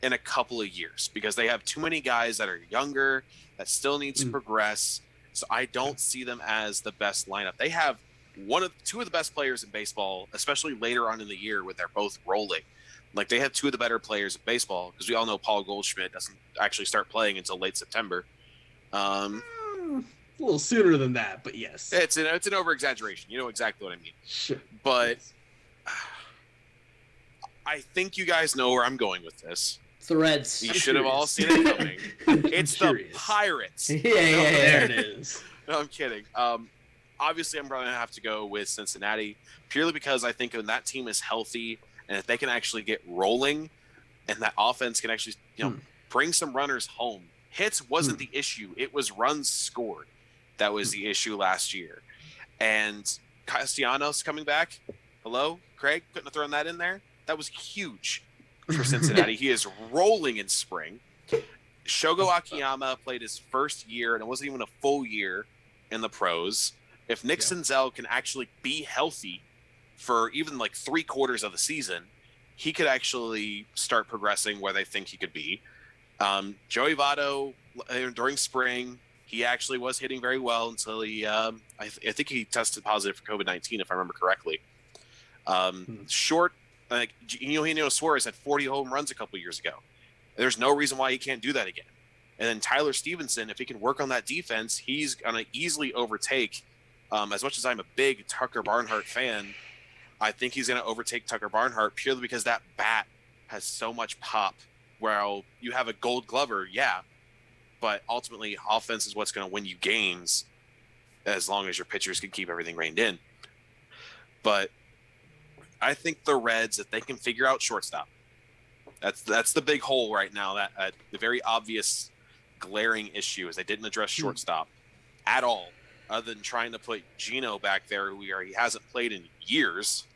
in a couple of years because they have too many guys that are younger that still need to progress. So I don't see them as the best lineup. They have two of the best players in baseball, especially later on in the year when they're both rolling. Like, they have two of the better players in baseball because we all know Paul Goldschmidt doesn't actually start playing until late September. A little sooner than that, but yes. It's an over-exaggeration. You know exactly what I mean. Sure. But I think you guys know where I'm going with this. It's the Reds. You should have all seen it coming. It's the Pirates. Yeah. There it is. No, I'm kidding. Obviously, I'm going to have to go with Cincinnati purely because I think when that team is healthy and if they can actually get rolling and that offense can actually bring some runners home. Hits wasn't the issue. It was runs scored. That was the issue last year. And Castellanos coming back. Hello, Craig? Couldn't have thrown that in there. That was huge for Cincinnati. He is rolling in spring. Shogo Akiyama played his first year, and it wasn't even a full year in the pros. If Nick Senzel can actually be healthy for even like 3/4 of the season, he could actually start progressing where they think he could be. Joey Votto, during spring, he actually was hitting very well until he, I think he tested positive for COVID-19, if I remember correctly. Short, like Eugenio Suarez had 40 home runs a couple years ago. There's no reason why he can't do that again. And then Tyler Stevenson, if he can work on that defense, he's going to easily overtake. As much as I'm a big Tucker Barnhart fan, I think he's going to overtake Tucker Barnhart purely because that bat has so much pop. Where you have a Gold Glover, but ultimately offense is what's going to win you games as long as your pitchers can keep everything reined in. But I think the Reds, if they can figure out shortstop, that's the big hole right now. That the very obvious glaring issue is they didn't address shortstop at all, other than trying to put Gino back there where he hasn't played in years.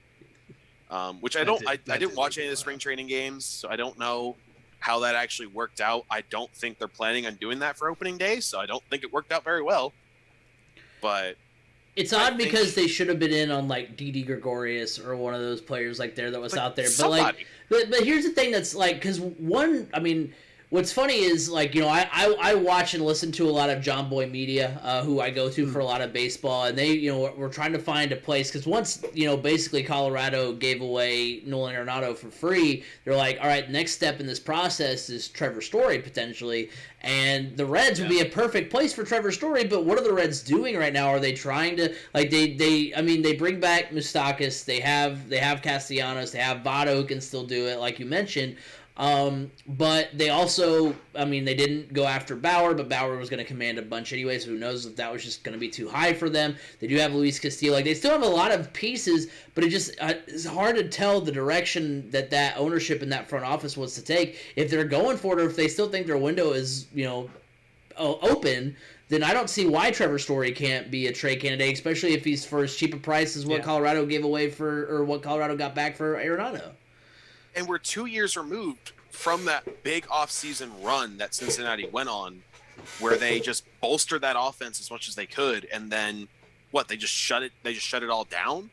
Which I didn't watch any of the spring training games, so I don't know how that actually worked out. I don't think they're planning on doing that for opening day, so I don't think it worked out very well. But it's odd because they should have been in on like Didi Gregorius or one of those players like there that was out there. But here's the thing that's like, because what's funny is, like, I watch and listen to a lot of John Boy Media, who I go to for a lot of baseball, and they, we're trying to find a place, because once, basically Colorado gave away Nolan Arenado for free, they're like, all right, the next step in this process is Trevor Story, potentially, and the Reds would be a perfect place for Trevor Story, but what are the Reds doing right now? Are they trying to, like, they bring back Moustakas, they have Castellanos, they have Votto who can still do it, like you mentioned. But they also, they didn't go after Bauer, but Bauer was going to command a bunch anyway, so who knows if that was just going to be too high for them. They do have Luis Castillo. Like, they still have a lot of pieces, but it just it's hard to tell the direction that ownership in that front office wants to take. If they're going for it, or if they still think their window is, open, then I don't see why Trevor Story can't be a trade candidate, especially if he's for as cheap a price as what Colorado gave away or what Colorado got back for Arenado. And we're 2 years removed from that big offseason run that Cincinnati went on, where they just bolstered that offense as much as they could, and then they just shut it all down.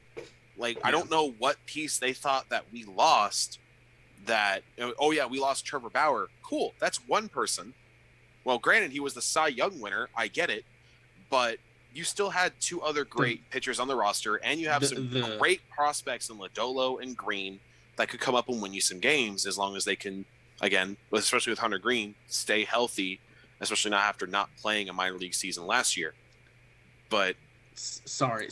Like, I don't know what piece they thought that we lost. We lost Trevor Bauer. Cool, that's one person. Well, granted, he was the Cy Young winner. I get it, but you still had two other great pitchers on the roster, and you have some great prospects in Lodolo and Green that could come up and win you some games as long as they can, again, especially with Hunter Green, stay healthy, especially not after not playing a minor league season last year. But sorry.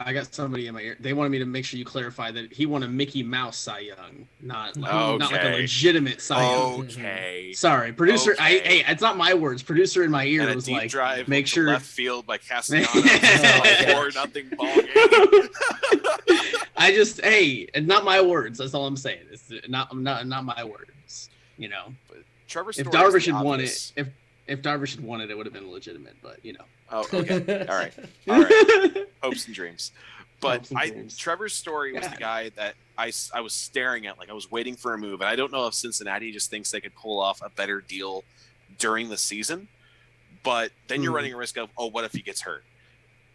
I got somebody in my ear. They wanted me to make sure you clarify that he won a Mickey Mouse Cy Young, not like a legitimate Cy Young. Okay. Sorry, producer. Okay. It's not my words. Producer in my ear was like, drive make sure left field by Castellanos. 4-0 ball game. It's not my words. That's all I'm saying. It's not my words. But Trevor Story, if Darvish had won it, if Darvish had won it, it would have been legitimate. But Oh, okay. All right. Hopes and dreams. But Trevor Story was the guy that I was staring at, like I was waiting for a move. And I don't know if Cincinnati just thinks they could pull off a better deal during the season. But then you're running a risk of, what if he gets hurt?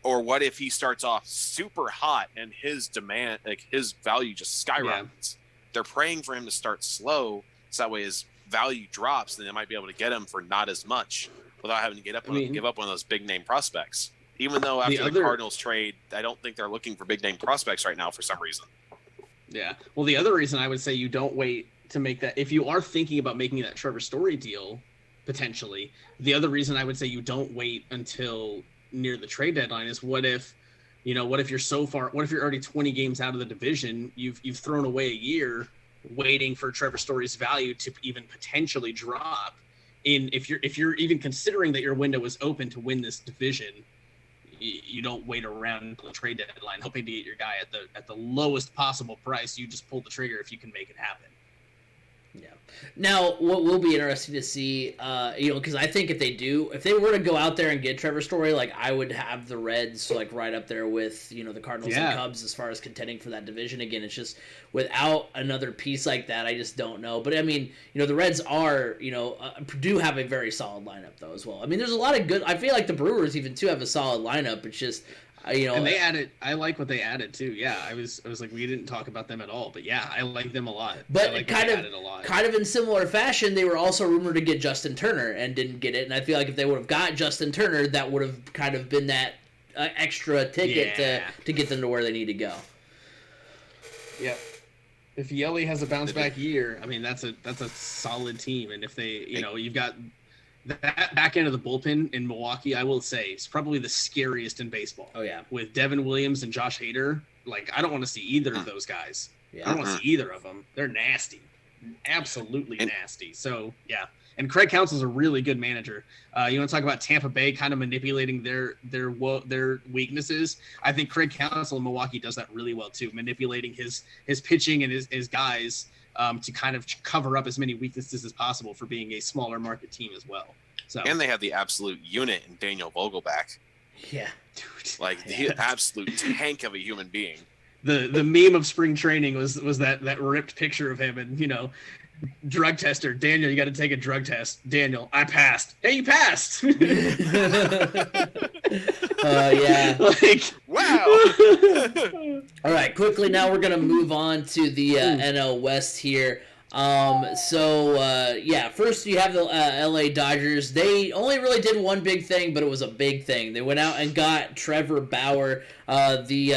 Or what if he starts off super hot and his demand, like his value just skyrockets? Yeah. They're praying for him to start slow, so that way his value drops, and they might be able to get him for not as much without having to give up one of those big name prospects. Even though after the Cardinals trade, I don't think they're looking for big name prospects right now for some reason. Yeah. Well, the other reason I would say you don't wait to make that, if you are thinking about making that Trevor Story deal, potentially, the other reason I would say you don't wait until near the trade deadline is what if you're already 20 games out of the division, you've thrown away a year waiting for Trevor Story's value to even potentially drop. If you're even considering that your window is open to win this division, you don't wait around until the trade deadline hoping to get your guy at the lowest possible price. You just pull the trigger if you can make it happen. Yeah. Now, what will be interesting to see, because I think if they were to go out there and get Trevor Story, like I would have the Reds like right up there with the Cardinals and Cubs as far as contending for that division again. It's just without another piece like that, I just don't know. But I mean, the Reds are do have a very solid lineup though as well. I mean, there's a lot of good. I feel like the Brewers even too have a solid lineup. It's just. And they added. I like what they added too. Yeah, I was like, we didn't talk about them at all, but yeah, I like them a lot. But like kind of in similar fashion, they were also rumored to get Justin Turner and didn't get it. And I feel like if they would have got Justin Turner, that would have kind of been that extra ticket to get them to where they need to go. Yeah. If Yelly has a bounce back year, I mean that's a solid team. And if they, you've got. That back end of the bullpen in Milwaukee, I will say, is probably the scariest in baseball. Oh, yeah. With Devin Williams and Josh Hader, like, I don't want to see either of those guys. Yeah. I don't want to see either of them. They're nasty. Absolutely nasty. So, yeah. And Craig Counsell's a really good manager. You want to talk about Tampa Bay kind of manipulating their weaknesses? I think Craig Counsell in Milwaukee does that really well, too, manipulating his pitching and his guys to kind of cover up as many weaknesses as possible for being a smaller market team as well. So, and they have the absolute unit in Daniel Vogelback. Yeah. Dude. Like the absolute tank of a human being. The meme of spring training was that ripped picture of him and, drug tester. Daniel, you got to take a drug test. Daniel, I passed. Hey, you passed. Yeah. Like, wow. All right, quickly now we're going to move on to the NL West here. First you have the LA Dodgers. They only really did one big thing, but it was a big thing. They went out and got Trevor Bauer, the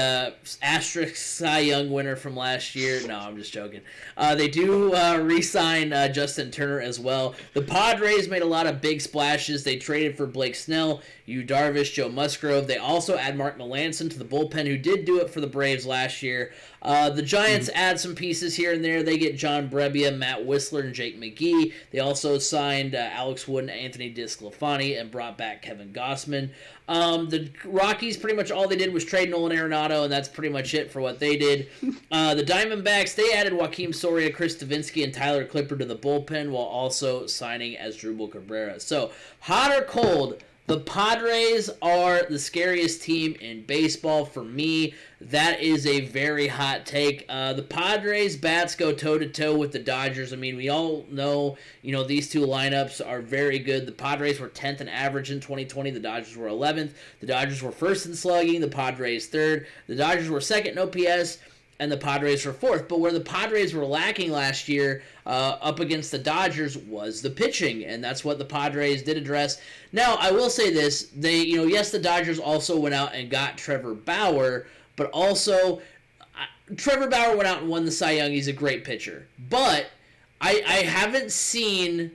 asterisk Cy Young winner from last year. No, I'm just joking. They do re-sign Justin Turner as well. The Padres made a lot of big splashes. They traded for Blake Snell, Yu Darvish, Joe Musgrove. They also add Mark Melancon to the bullpen, who did do it for the Braves last year. The Giants add some pieces here and there. They get John Brebbia, Matt Whistler, and Jake McGee. They also signed Alex Wood and Anthony DeSclafani and brought back Kevin Gossman. The Rockies, pretty much all they did was trade Nolan Arenado, and that's pretty much it for what they did. The Diamondbacks, they added Joaquim Soria, Chris Davinsky, and Tyler Clippard to the bullpen while also signing Asdrubal Cabrera. So, hot or cold, the Padres are the scariest team in baseball for me. That is a very hot take. The Padres bats go toe-to-toe with the Dodgers. I mean, we all know, these two lineups are very good. The Padres were 10th in average in 2020. The Dodgers were 11th. The Dodgers were first in slugging. The Padres third. The Dodgers were second in OPS. And the Padres were fourth. But where the Padres were lacking last year up against the Dodgers was the pitching, and that's what the Padres did address. Now, I will say this. Yes, the Dodgers also went out and got Trevor Bauer, but also Trevor Bauer went out and won the Cy Young. He's a great pitcher. But I haven't seen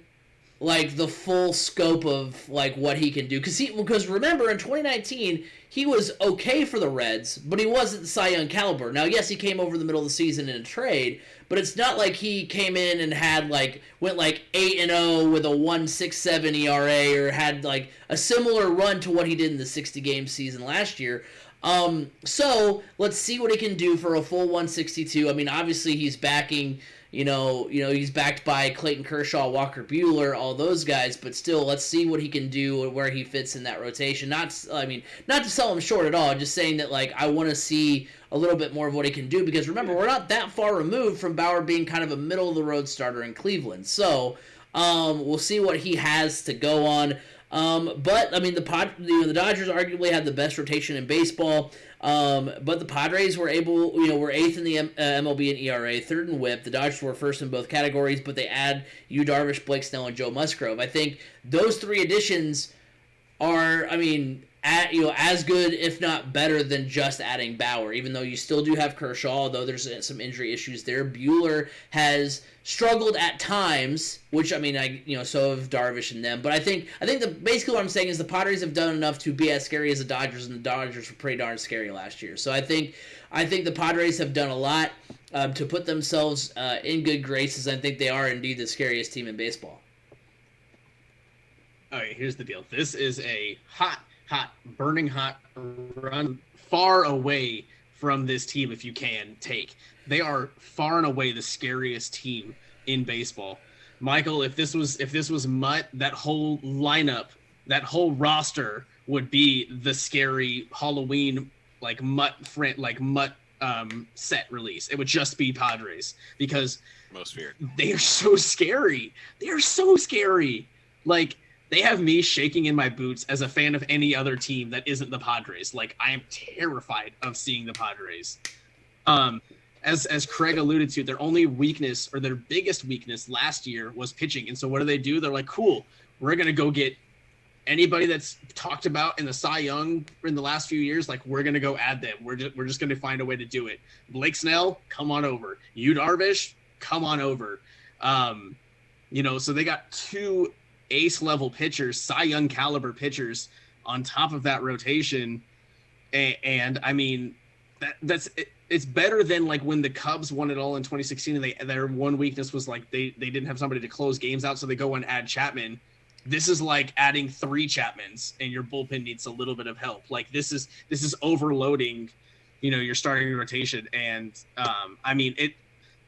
the full scope of what he can do. Because remember, in 2019, he was okay for the Reds, but he wasn't Cy Young caliber. Now, yes, he came over the middle of the season in a trade, but it's not like he came in and had went 8-0 with a 1.67 ERA or had a similar run to what he did in the 60-game season last year. So let's see what he can do for a full 162. I mean, obviously he's backing, he's backed by Clayton Kershaw, Walker Buehler, all those guys, but still, let's see what he can do and where he fits in that rotation. Not to sell him short at all, just saying that, like, I want to see a little bit more of what he can do, because remember, we're not that far removed from Bauer being kind of a middle-of-the-road starter in Cleveland. So, we'll see what he has to go on. But I mean, the Dodgers arguably had the best rotation in baseball. But the Padres were were 8th in the MLB in ERA, 3rd in WHIP. The Dodgers were 1st in both categories, but they add Yu Darvish, Blake Snell, and Joe Musgrove. I think those 3 additions are, as good, if not better, than just adding Bauer, even though you still do have Kershaw, although there's some injury issues there. Buehler has struggled at times, which, so have Darvish and them. But I think basically what I'm saying is the Padres have done enough to be as scary as the Dodgers, and the Dodgers were pretty darn scary last year. So I think the Padres have done a lot to put themselves in good graces. I think they are indeed the scariest team in baseball. All right, here's the deal. This is a burning hot run far away from this team if you can take. They are far and away the scariest team in baseball. Michael, if this was Mutt, that whole lineup, that whole roster would be the scary Halloween Mutt set release. It would just be Padres, because most feared. They are so scary. They are so scary. They have me shaking in my boots as a fan of any other team that isn't the Padres. I am terrified of seeing the Padres. As Craig alluded to, their only weakness, or their biggest weakness last year, was pitching. And so what do? They're like, cool, we're going to go get anybody that's talked about in the Cy Young in the last few years. We're going to go add them. We're just going to find a way to do it. Blake Snell, come on over. Yu Darvish, come on over. So they got 2 ace level pitchers, Cy Young caliber pitchers on top of that rotation. And it's better than when the Cubs won it all in 2016 and their one weakness was they didn't have somebody to close games out, so they go and add Chapman. This is like adding 3 Chapmans and your bullpen needs a little bit of help. This is overloading, your starting rotation. And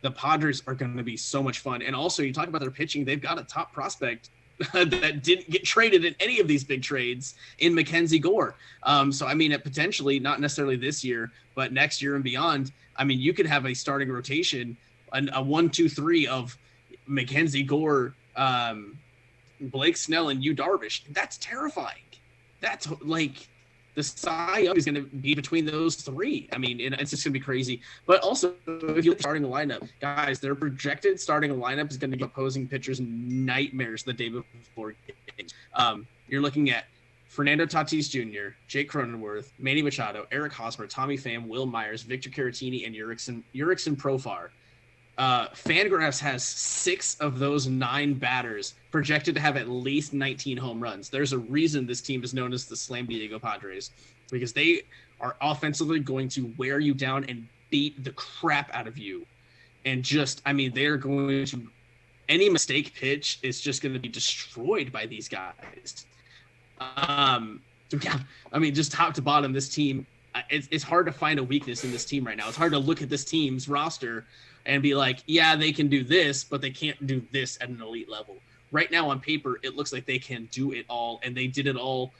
the Padres are going to be so much fun. And also, you talk about their pitching, they've got a top prospect that didn't get traded in any of these big trades in Mackenzie Gore. Potentially, not necessarily this year, but next year and beyond, you could have a starting rotation, a 1-2-3 of Mackenzie Gore, Blake Snell, and Yu Darvish. That's terrifying. That's the Cy Young is going to be between those 3. It's just going to be crazy. But also, if you look at starting a lineup, guys, their projected starting lineup is going to give opposing pitchers nightmares the day before games. You're looking at Fernando Tatis Jr., Jake Cronenworth, Manny Machado, Eric Hosmer, Tommy Pham, Will Myers, Victor Caratini, and Jurickson Profar. Fangraphs has 6 of those 9 batters projected to have at least 19 home runs. There's a reason this team is known as the Slam Diego Padres, because they are offensively going to wear you down and beat the crap out of you. And they're going to, any mistake pitch is just going to be destroyed by these guys. Just top to bottom, this team, it's hard to find a weakness in this team right now. It's hard to look at this team's roster and be like, yeah, they can do this, but they can't do this at an elite level. Right now on paper, it looks like they can do it all, and they did it all.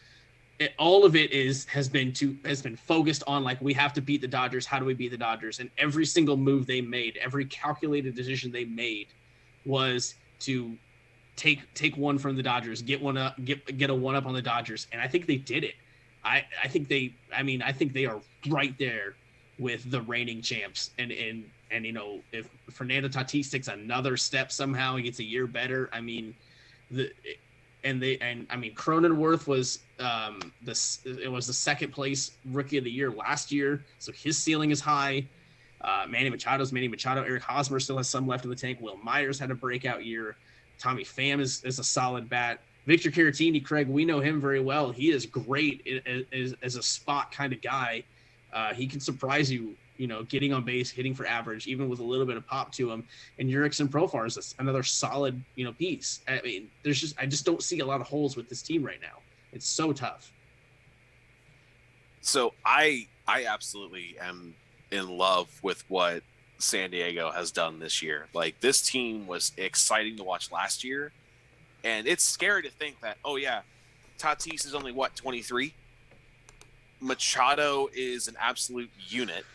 All of it has been focused on we have to beat the Dodgers. How do we beat the Dodgers? And every single move they made, every calculated decision they made, was to take one from the Dodgers, get a one up on the Dodgers, and I think they did it. I think they are right there with the reigning champs, and if Fernando Tatis takes another step somehow, he gets a year better. Cronenworth was the second place rookie of the year last year, so his ceiling is high. Manny Machado. Eric Hosmer still has some left in the tank. Will Myers had a breakout year. Tommy Pham is a solid bat. Victor Caratini, Craig, we know him very well. He is great as a spot kind of guy. He can surprise you, getting on base, hitting for average, even with a little bit of pop to him. And Jurickson Profar is another solid, piece. I just don't see a lot of holes with this team right now. It's so tough. So I I absolutely am in love with what San Diego has done this year. Like, this team was exciting to watch last year, and it's scary to think that, oh yeah, Tatis is only 23. Machado is an absolute unit,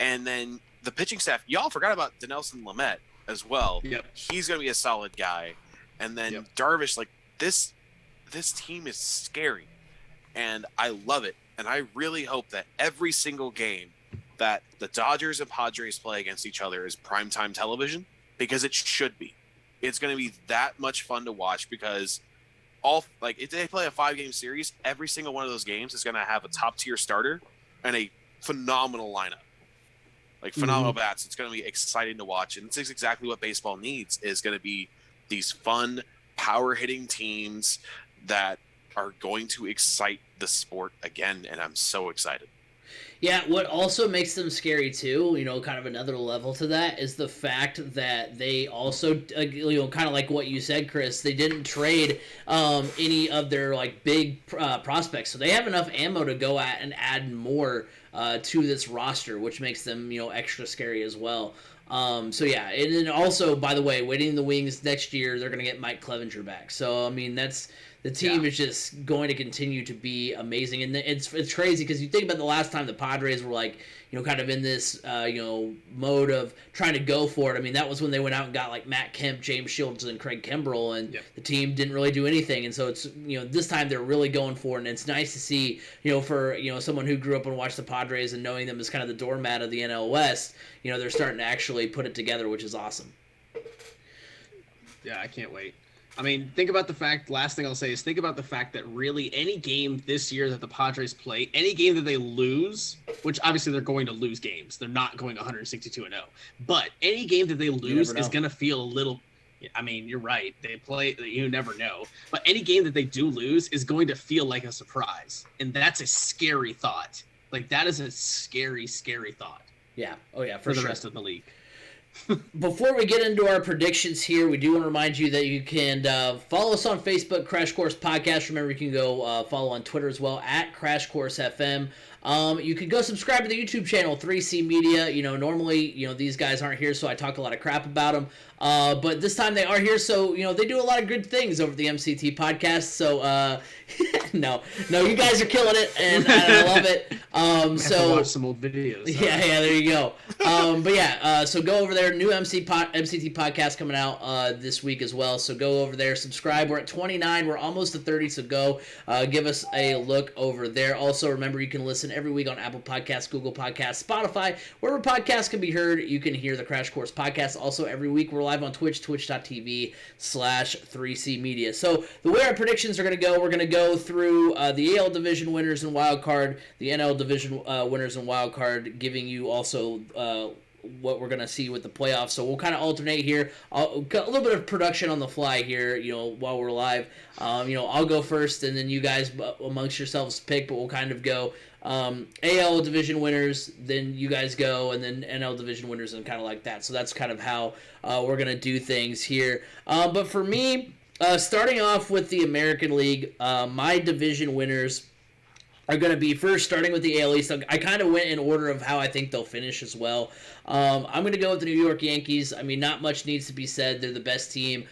and then the pitching staff. Y'all forgot about Dinelson Lamet as well. Yep. He's going to be a solid guy, and then Darvish. Like, this team is scary, and I love it. And I really hope that every single game that the Dodgers and Padres play against each other is primetime television, because it should be. It's going to be that much fun to watch, because if they play a 5-game series, every single one of those games is going to have a top-tier starter and a phenomenal lineup. Like, phenomenal bats. It's going to be exciting to watch. And it's exactly what baseball needs, is going to be these fun, power-hitting teams that are going to excite the sport again, and I'm so excited. Yeah, what also makes them scary too, kind of another level to that, is the fact that they also, kind of like what you said, Chris, they didn't trade any of their big prospects, so they have enough ammo to go at and add more to this roster, which makes them extra scary as well. So yeah, and then also, by the way, waiting in the wings next year, they're going to get Mike Clevenger back. So I mean, the team is just going to continue to be amazing, and it's crazy because you think about the last time the Padres were kind of in this mode of trying to go for it. I mean, that was when they went out and got Matt Kemp, James Shields, and Craig Kimbrell, and the team didn't really do anything. And so it's this time they're really going for it, and it's nice to see for someone who grew up and watched the Padres and knowing them as kind of the doormat of the NL West, they're starting to actually put it together, which is awesome. Yeah, I can't wait. I mean, last thing I'll say is think about the fact that really any game this year that the Padres play, any game that they lose, which obviously they're going to lose games. They're not going 162-0. But any game that they lose is going to feel a little, I mean, you're right. They play, you never know. But any game that they do lose is going to feel like a surprise. And that's a scary thought. That is a scary, scary thought. Yeah. Oh, yeah, for the rest of the league. Before we get into our predictions here, we do want to remind you that you can follow us on Facebook, Crash Course Podcast. Remember, you can go follow on Twitter as well, at Crash Course FM. You can go subscribe to the YouTube channel, 3C Media. Normally, these guys aren't here, so I talk a lot of crap about them. But this time they are here, so, they do a lot of good things over the MCT Podcast. So, no, you guys are killing it, and I love it. So watch some old videos. Yeah, there you go. But yeah, so go over there. New MCT Podcast coming out this week as well. So go over there, subscribe. We're at 29. We're almost to 30, so go give us a look over there. Also, remember, you can listen every week on Apple Podcasts, Google Podcasts, Spotify. Wherever podcasts can be heard, you can hear the Crash Course Podcast. Also, every week we're live on Twitch, twitch.tv/3C Media. So the way our predictions are going to go, we're going to go through the AL Division winners and wild card, the NL Division winners and wild card, giving you also what we're going to see with the playoffs. So we'll kind of alternate here. A little bit of production on the fly here, while we're live. I'll go first, and then you guys amongst yourselves pick, but we'll kind of go AL Division winners, then you guys go, and then NL Division winners, and kind of like that. So that's kind of how we're going to do things here. But for me, starting off with the American League, my division winners are going to be first, starting with the AL East. I kind of went in order of how I think they'll finish as well. I'm going to go with the New York Yankees. I mean, not much needs to be said. They're the best team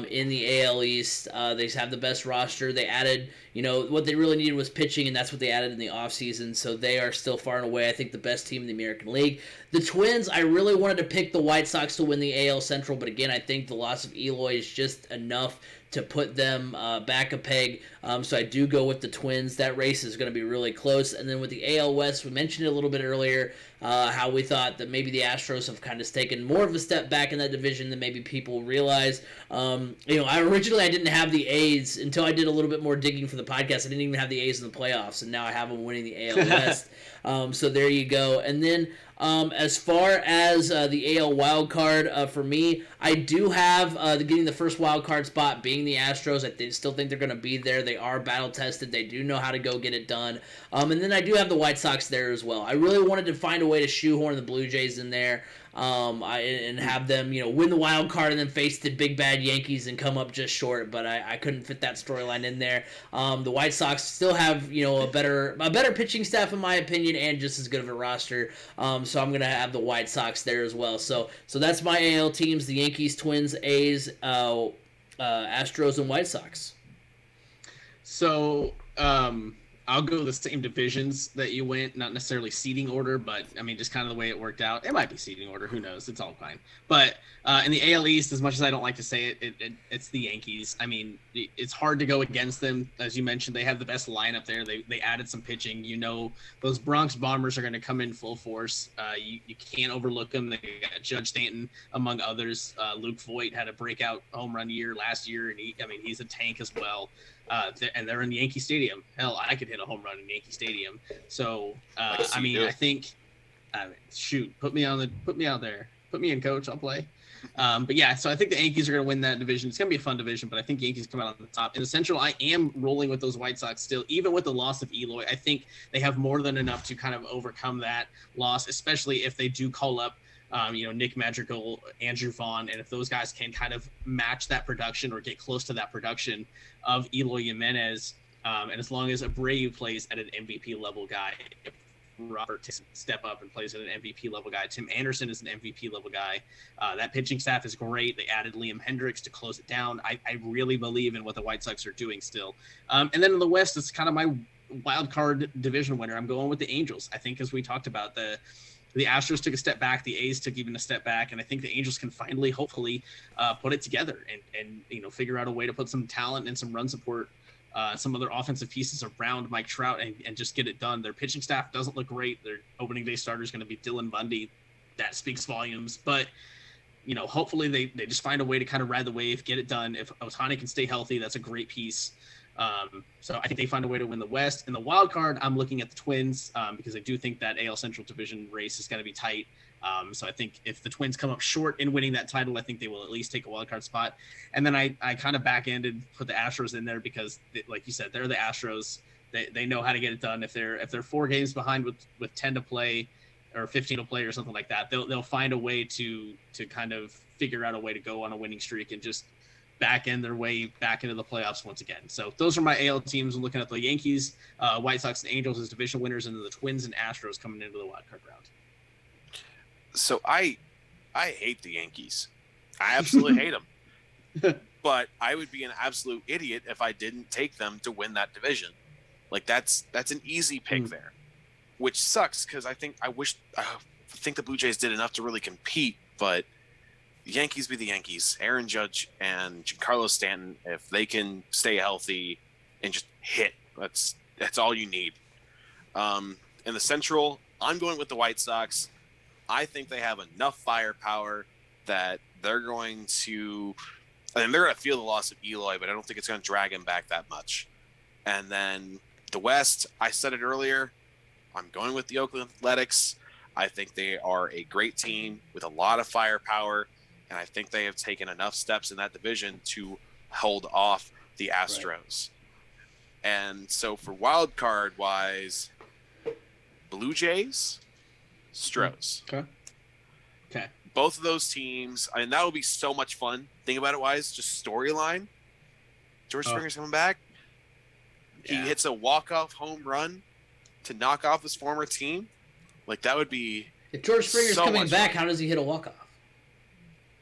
in the AL East. They have the best roster. They added, what they really needed was pitching, and that's what they added in the offseason. So they are still far and away, I think, the best team in the American League. The Twins, I really wanted to pick the White Sox to win the AL Central, but again, I think the loss of Eloy is just enough to put them back a peg. So I do go with the Twins. That race is going to be really close. And then with the AL West, we mentioned it a little bit earlier, how we thought that maybe the Astros have kind of taken more of a step back in that division than maybe people realize. I didn't have the A's until I did a little bit more digging for the podcast. I didn't even have the A's in the playoffs, and now I have them winning the AL West. So there you go. And then as far as the AL wild card, for me, I do have getting the first wild card spot being the Astros. I still think they're going to be there. They are battle tested. They do know how to go get it done. And then I do have the White Sox there as well. I really wanted to find a way to shoehorn the Blue Jays in there. and have them, win the wild card and then face the big bad Yankees and come up just short. But I couldn't fit that storyline in there. The White Sox still have, a better pitching staff in my opinion, and just as good of a roster. So I'm gonna have the White Sox there as well. So that's my AL teams: the Yankees, Twins, A's, Astros, and White Sox. So I'll go the same divisions that you went, not necessarily seeding order, but I mean, just kind of the way it worked out. It might be seeding order, who knows? It's all fine. But in the AL East, as much as I don't like to say it, it's the Yankees. I mean, it's hard to go against them. As you mentioned, they have the best lineup there. They added some pitching. Those Bronx Bombers are going to come in full force. You can't overlook them. They got Judge Stanton, among others. Luke Voigt had a breakout home run year last year, and he's a tank as well. And they're in Yankee Stadium. Hell, I could hit a home run in Yankee Stadium. So, I think, shoot, put me out there. Put me in, coach. I'll play. But yeah, so I think the Yankees are going to win that division. It's going to be a fun division, but I think Yankees come out on the top. In the Central, I am rolling with those White Sox still, even with the loss of Eloy. I think they have more than enough to kind of overcome that loss, especially if they do call up Nick Madrigal, Andrew Vaughn, and if those guys can kind of match that production or get close to that production of Eloy Jimenez, and as long as Abreu plays at an MVP level guy, if Robert takes a step up and plays at an MVP level guy, Tim Anderson is an MVP level guy. That pitching staff is great. They added Liam Hendricks to close it down. I really believe in what the White Sox are doing still. And then in the West, it's kind of my wild card division winner. I'm going with the Angels. I think, as we talked about, the Astros took a step back, the A's took even a step back, and I think the Angels can finally, hopefully, put it together and figure out a way to put some talent and some run support, some other offensive pieces around Mike Trout and just get it done. Their pitching staff doesn't look great. Their opening day starter is going to be Dylan Bundy. That speaks volumes, but hopefully they just find a way to kind of ride the wave, get it done. If Ohtani can stay healthy, that's a great piece. So I think they find a way to win the West. In the wild card, I'm looking at the Twins because I do think that AL Central Division race is going to be tight. So I think if the Twins come up short in winning that title, I think they will at least take a wild card spot. And then I kind of back-ended, put the Astros in there because, like you said, they're the Astros. They know how to get it done. If they're 4 games behind with 10 to play or 15 to play or something like that, they'll find a way to kind of figure out a way to go on a winning streak and just back end their way back into the playoffs once again. So those are my AL teams. I'm looking at the Yankees, White Sox, and Angels as division winners, and then the Twins and Astros coming into the wild card round. So I hate the Yankees. I absolutely hate them. But I would be an absolute idiot if I didn't take them to win that division. Like that's an easy pick there, which sucks because I think the Blue Jays did enough to really compete, but the Yankees be the Yankees. Aaron Judge and Giancarlo Stanton, if they can stay healthy and just hit, that's all you need. In the Central, I'm going with the White Sox. I think they have enough firepower that they're going to feel the loss of Eloy, but I don't think it's going to drag him back that much. And then the West, I said it earlier, I'm going with the Oakland Athletics. I think they are a great team with a lot of firepower, and I think they have taken enough steps in that division to hold off the Astros. Right. And so for wild card wise, Blue Jays, Stros. Okay. Both of those teams, I mean, that would be so much fun. Think about it wise, just storyline. George Springer's coming back. Yeah. He hits a walk-off home run to knock off his former team. Like, that would be if George Springer's so coming back, fun. how does he hit a walk-off?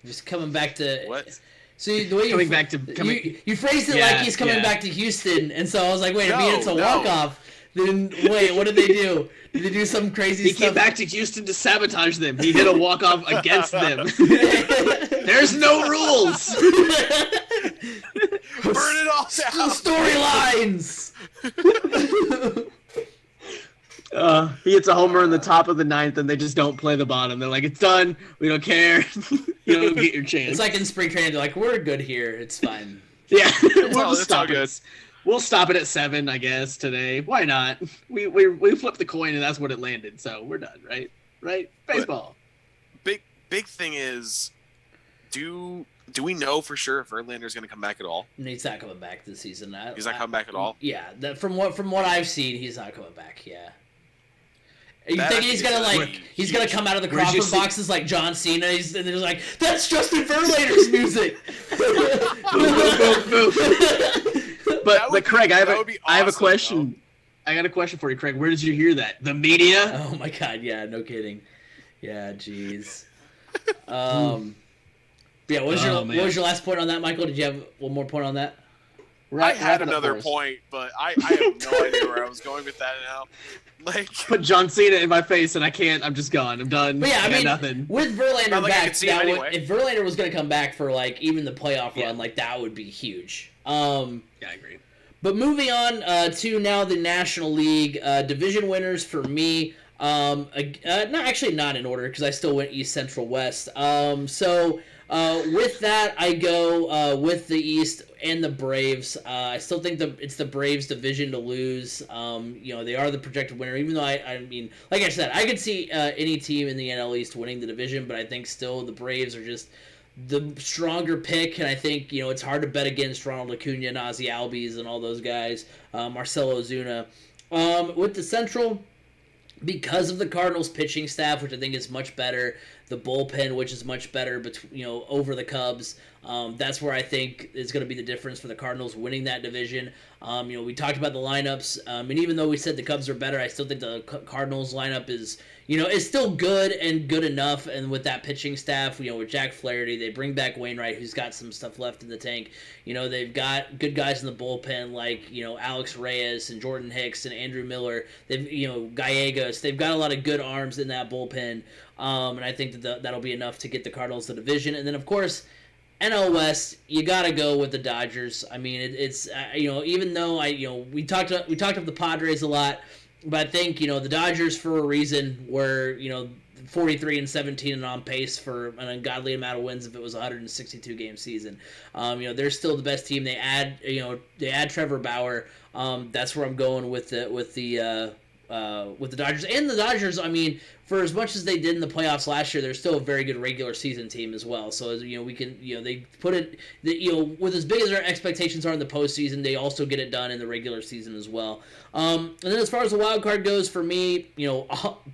Just coming back to what? See the way you phrased it like he's coming back to Houston, and so I was like, wait, if he hits a walk-off, then wait, what did they do? Did they do some crazy stuff? He came back to Houston to sabotage them. He hit a walk-off against them. There's no rules. Burn it all down. Storylines. He hits a homer in the top of the 9th, and they just don't play the bottom. They're like, it's done. We don't care. You don't get your chance. It's like in spring training. They're like, we're good here. It's fine. Yeah, we'll stop it. We'll stop it at 7, I guess, today. Why not? We flipped the coin, and that's what it landed. So we're done, right? Right? Baseball. Big thing is, do we know for sure if Verlander's going to come back at all? He's not coming back this season. He's not coming back at all? Yeah, from what I've seen, he's not coming back, yeah. You That think he's gonna he's gonna come out of the Crawford boxes like John Cena? And they're like, that's Justin Verlander's music. But Craig, I have a question. I got a question for you, Craig. Where did you hear that? The media? Oh my God! Yeah, no kidding. Yeah, jeez. Yeah, what was your last point on that, Michael? Did you have one more point on that? I had another point, but I have no idea where I was going with that now. Like, put John Cena in my face and I can't. I'm just gone. I'm done. But yeah, I mean, nothing. with Verlander back, if Verlander was going to come back for like even the playoff run, like that would be huge. Yeah, I agree. But moving on to now the National League division winners for me. Not in order because I still went East, Central, West. So with that, I go with the East and the Braves. I still think it's the Braves' division to lose. They are the projected winner, even though I mean, like I said, I could see any team in the NL East winning the division, but I think still the Braves are just the stronger pick, and I think it's hard to bet against Ronald Acuna and Ozzie Albies and all those guys, Marcell Ozuna. With the Central, because of the Cardinals' pitching staff, which I think is much better, the bullpen, which is much better, over the Cubs. That's where I think is going to be the difference for the Cardinals winning that division. We talked about the lineups, and even though we said the Cubs are better, I still think the Cardinals lineup is still good and good enough. And with that pitching staff, with Jack Flaherty, they bring back Wainwright, who's got some stuff left in the tank. They've got good guys in the bullpen like Alex Reyes and Jordan Hicks and Andrew Miller. They've Gallegos. They've got a lot of good arms in that bullpen, and I think that'll be enough to get the Cardinals the division. And then of course, NL West, you gotta go with the Dodgers. I mean, it's even though we talked up the Padres a lot, but I think the Dodgers for a reason were 43-17 and on pace for an ungodly amount of wins if it was a 162 game season. They're still the best team. They add Trevor Bauer. That's where I'm going with the Dodgers. And the Dodgers, I mean, for as much as they did in the playoffs last year, they're still a very good regular season team as well. So we can they put it with as big as their expectations are in the postseason, they also get it done in the regular season as well. And then as far as the wild card goes, for me,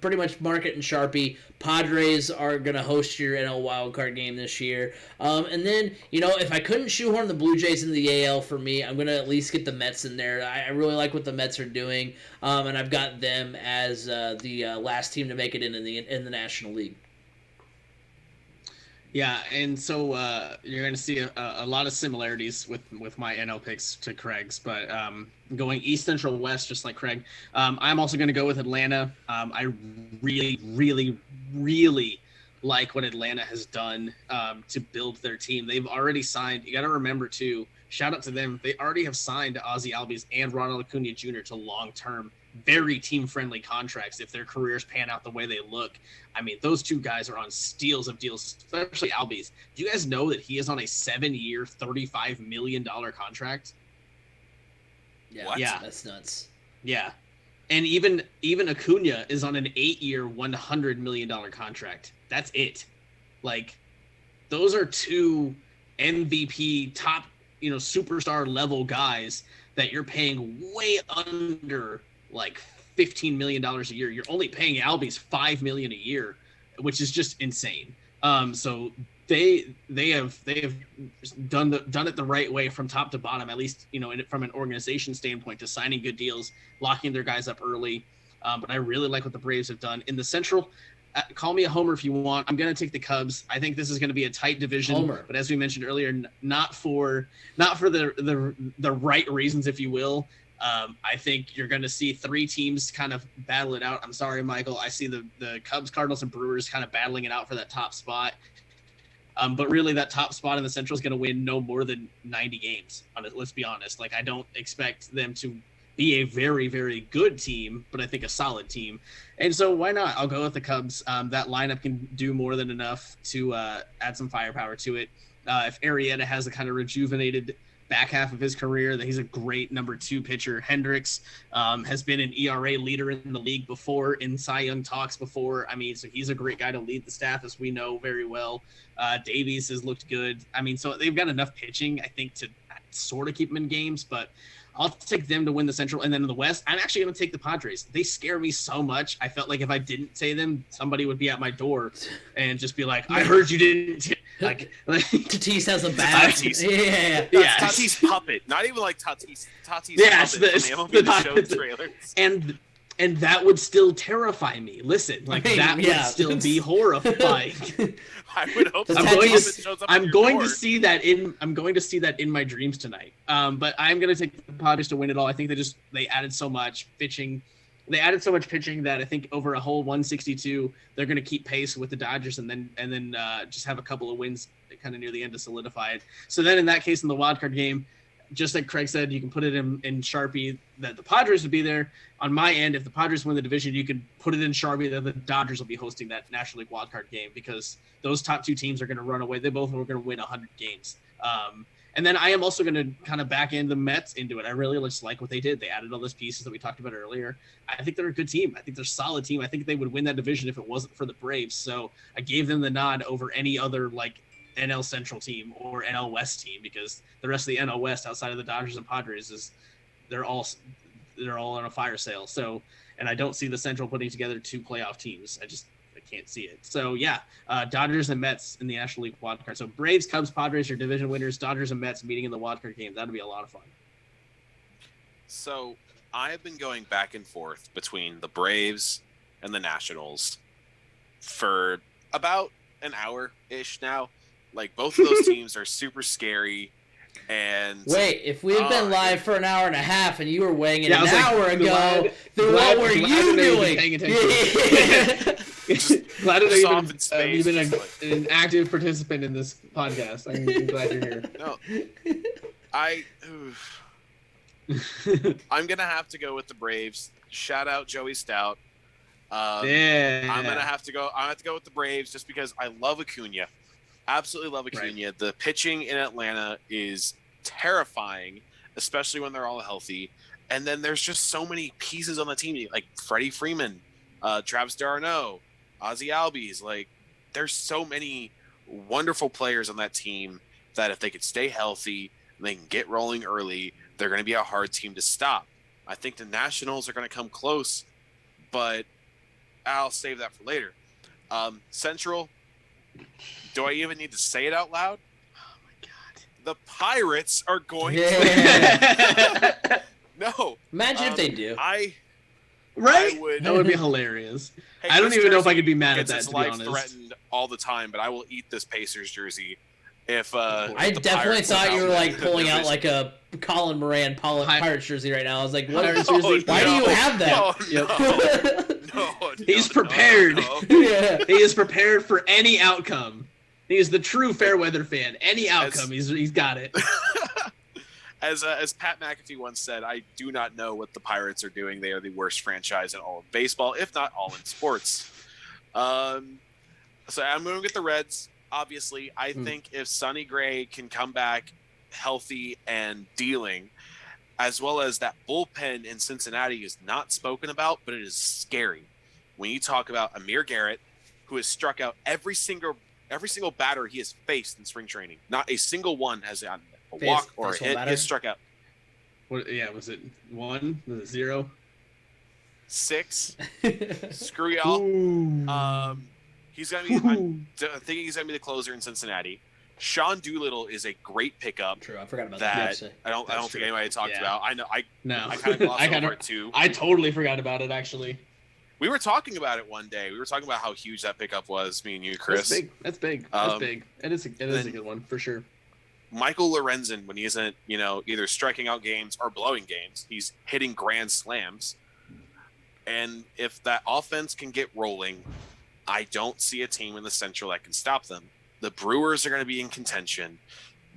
pretty much market and Sharpie. Padres are going to host your NL wild card game this year. And then, if I couldn't shoehorn the Blue Jays into the AL for me, I'm going to at least get the Mets in there. I really like what the Mets are doing, and I've got them as the last team to make it in the National League. Yeah, and so you're going to see a lot of similarities with my NL picks to Craig's, but going East, Central, West, just like Craig. I'm also going to go with Atlanta. I really, really, really like what Atlanta has done to build their team. They've already signed. You got to remember, too, shout out to them. They already have signed Ozzie Albies and Ronald Acuna Jr. to long-term, very team-friendly contracts if their careers pan out the way they look. I mean, those two guys are on steals of deals, especially Albies. Do you guys know that he is on a 7-year, $35 million contract? Yeah, what? Yeah, that's nuts. Yeah, and even Acuna is on an 8-year, $100 million contract. That's it. Like, those are two MVP top, superstar level guys that you're paying way under like $15 million a year. You're only paying Albies $5 million a year, which is just insane. So they have done it the right way from top to bottom, at least from an organization standpoint, to signing good deals, locking their guys up early. But I really like what the Braves have done in the Central. Call me a homer if you want. I'm going to take the Cubs. I think this is going to be a tight division, Homer. But as we mentioned earlier, not for the right reasons, if you will. I think you're going to see three teams kind of battle it out. I'm sorry, Michael. I see the Cubs, Cardinals, and Brewers kind of battling it out for that top spot. But really, that top spot in the Central is going to win no more than 90 games. Let's be honest. Like, I don't expect them to be a very, very good team, but I think a solid team. And so why not? I'll go with the Cubs. That lineup can do more than enough to add some firepower to it. If Arrieta has a kind of rejuvenated back half of his career, that he's a great number 2 pitcher. Hendricks has been an ERA leader in the league before, in Cy Young talks before. I mean, so he's a great guy to lead the staff, as we know very well. Davies has looked good. I mean, so they've got enough pitching, I think, to sort of keep them in games, but I'll take them to win the Central. And then in the West, I'm actually going to take the Padres. They scare me so much. I felt like if I didn't say them, somebody would be at my door and just be like, I heard you didn't. Tatis has a bat. Tatis. Yeah. Tatis puppet. Not even like Tatis. Tatis Yes, puppet from the MLB show trailers. And that would still terrify me. Listen, like that would still be horrifying. I would hope I'm going to see that in my dreams tonight. But I'm going to take the Padres to win it all. I think they added so much pitching. They added so much pitching that I think over a whole 162, they're going to keep pace with the Dodgers and then just have a couple of wins kind of near the end to solidify it. So then in that case, in the wild card game, just like Craig said, you can put it in Sharpie that the Padres would be there. On my end, if the Padres win the division, you can put it in Sharpie that the Dodgers will be hosting that National League wildcard game because those top two teams are going to run away. They both are going to win 100 games. And then I am also going to kind of back in the Mets into it. I really just like what they did. They added all those pieces that we talked about earlier. I think they're a good team. I think they're a solid team. I think they would win that division if it wasn't for the Braves. So I gave them the nod over any other like NL Central team or NL West team because the rest of the NL West outside of the Dodgers and Padres they're all on a fire sale. So, and I don't see the Central putting together two playoff teams. I can't see it. So yeah, Dodgers and Mets in the National League wildcard. So Braves, Cubs, Padres, your division winners. Dodgers and Mets meeting in the wildcard game. That'll be a lot of fun. So I have been going back and forth between the Braves and the Nationals for about an hour-ish now. Like both of those teams are super scary. And wait, if we had been live for an hour and a half and you were weighing in an hour ago, glad what were you doing? Paying attention. Glad that you've been an active participant in this podcast. I'm glad you're here. No, I'm gonna have to go with the Braves. Shout out Joey Stout. I'm gonna have to go. I have to go with the Braves just because I love Acuna. Absolutely love Acuna. Right. The pitching in Atlanta is terrifying, especially when they're all healthy. And then there's just so many pieces on the team, like Freddie Freeman, Travis d'Arnaud, Ozzie Albies. Like, there's so many wonderful players on that team that if they could stay healthy and they can get rolling early, they're going to be a hard team to stop. I think the Nationals are going to come close, but I'll save that for later. Central. Do I even need to say it out loud? Oh my God! The Pirates are going to. No. Imagine if they do. That would be hilarious. Hey, I don't even know if I could be mad at that. Its to be life honest, threatened all the time, but I will eat this Pacers jersey if. I definitely thought you were like pulling out like a Colin Moran Pirates jersey right now. I was like, what? Why do you have that? He's prepared. Yeah. He is prepared for any outcome. He is the true Fairweather fan. Any outcome, he's got it. As Pat McAfee once said, I do not know what the Pirates are doing. They are the worst franchise in all of baseball, if not all in sports. So I'm going with the Reds. Obviously, I think if Sonny Gray can come back healthy and dealing, as well as that bullpen in Cincinnati is not spoken about, but it is scary. When you talk about Amir Garrett, who has struck out every single batter he has faced in spring training, not a single one has gotten a walk or a hit. He has struck out. What? Yeah, was it 1? Was it 0? 6. Screw y'all. He's gonna be. I'm thinking he's gonna be the closer in Cincinnati. Sean Doolittle is a great pickup. True, I forgot about that. I don't think anybody talked about. I know. I kind of glossed over it too. I totally forgot about it actually. We were talking about it one day. We were talking about how huge that pickup was. Me and you, Chris. That's big. That's big. It is a good one for sure. Michael Lorenzen, when he isn't, either striking out games or blowing games, he's hitting grand slams. And if that offense can get rolling, I don't see a team in the Central that can stop them. The Brewers are going to be in contention.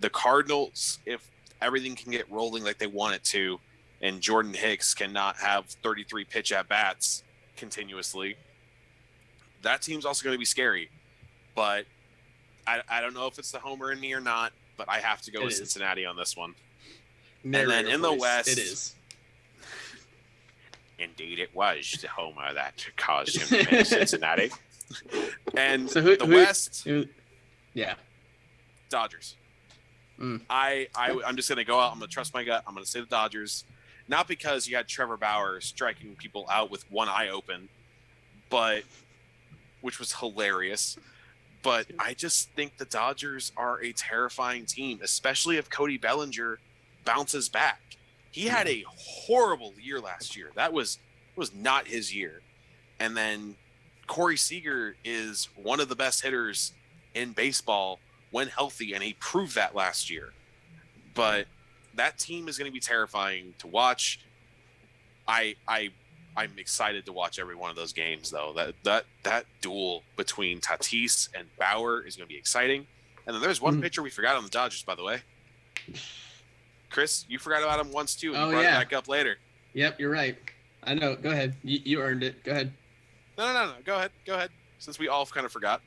The Cardinals, if everything can get rolling like they want it to, and Jordan Hicks cannot have 33 pitch at-bats continuously, that team's also going to be scary. But I don't know if it's the homer in me or not, but I have to go with Cincinnati on this one. And then in the West, it is. Indeed, it was the homer that caused him to pick Cincinnati. And so the West, yeah, Dodgers. I'm just going to go out. I'm going to trust my gut. I'm going to say the Dodgers. Not because you had Trevor Bauer striking people out with one eye open, which was hilarious. But I just think the Dodgers are a terrifying team, especially if Cody Bellinger bounces back. He had a horrible year last year. That was not his year. And then Corey Seager is one of the best hitters in baseball when healthy, and he proved that last year. But that team is going to be terrifying to watch. I'm excited to watch every one of those games, though. That duel between Tatis and Bauer is going to be exciting. And then there's one pitcher we forgot on the Dodgers, by the way. Chris, you forgot about him once too. And you brought it back up later. Yep, you're right. I know. Go ahead. You earned it. Go ahead. No. Go ahead. Since we all kind of forgot.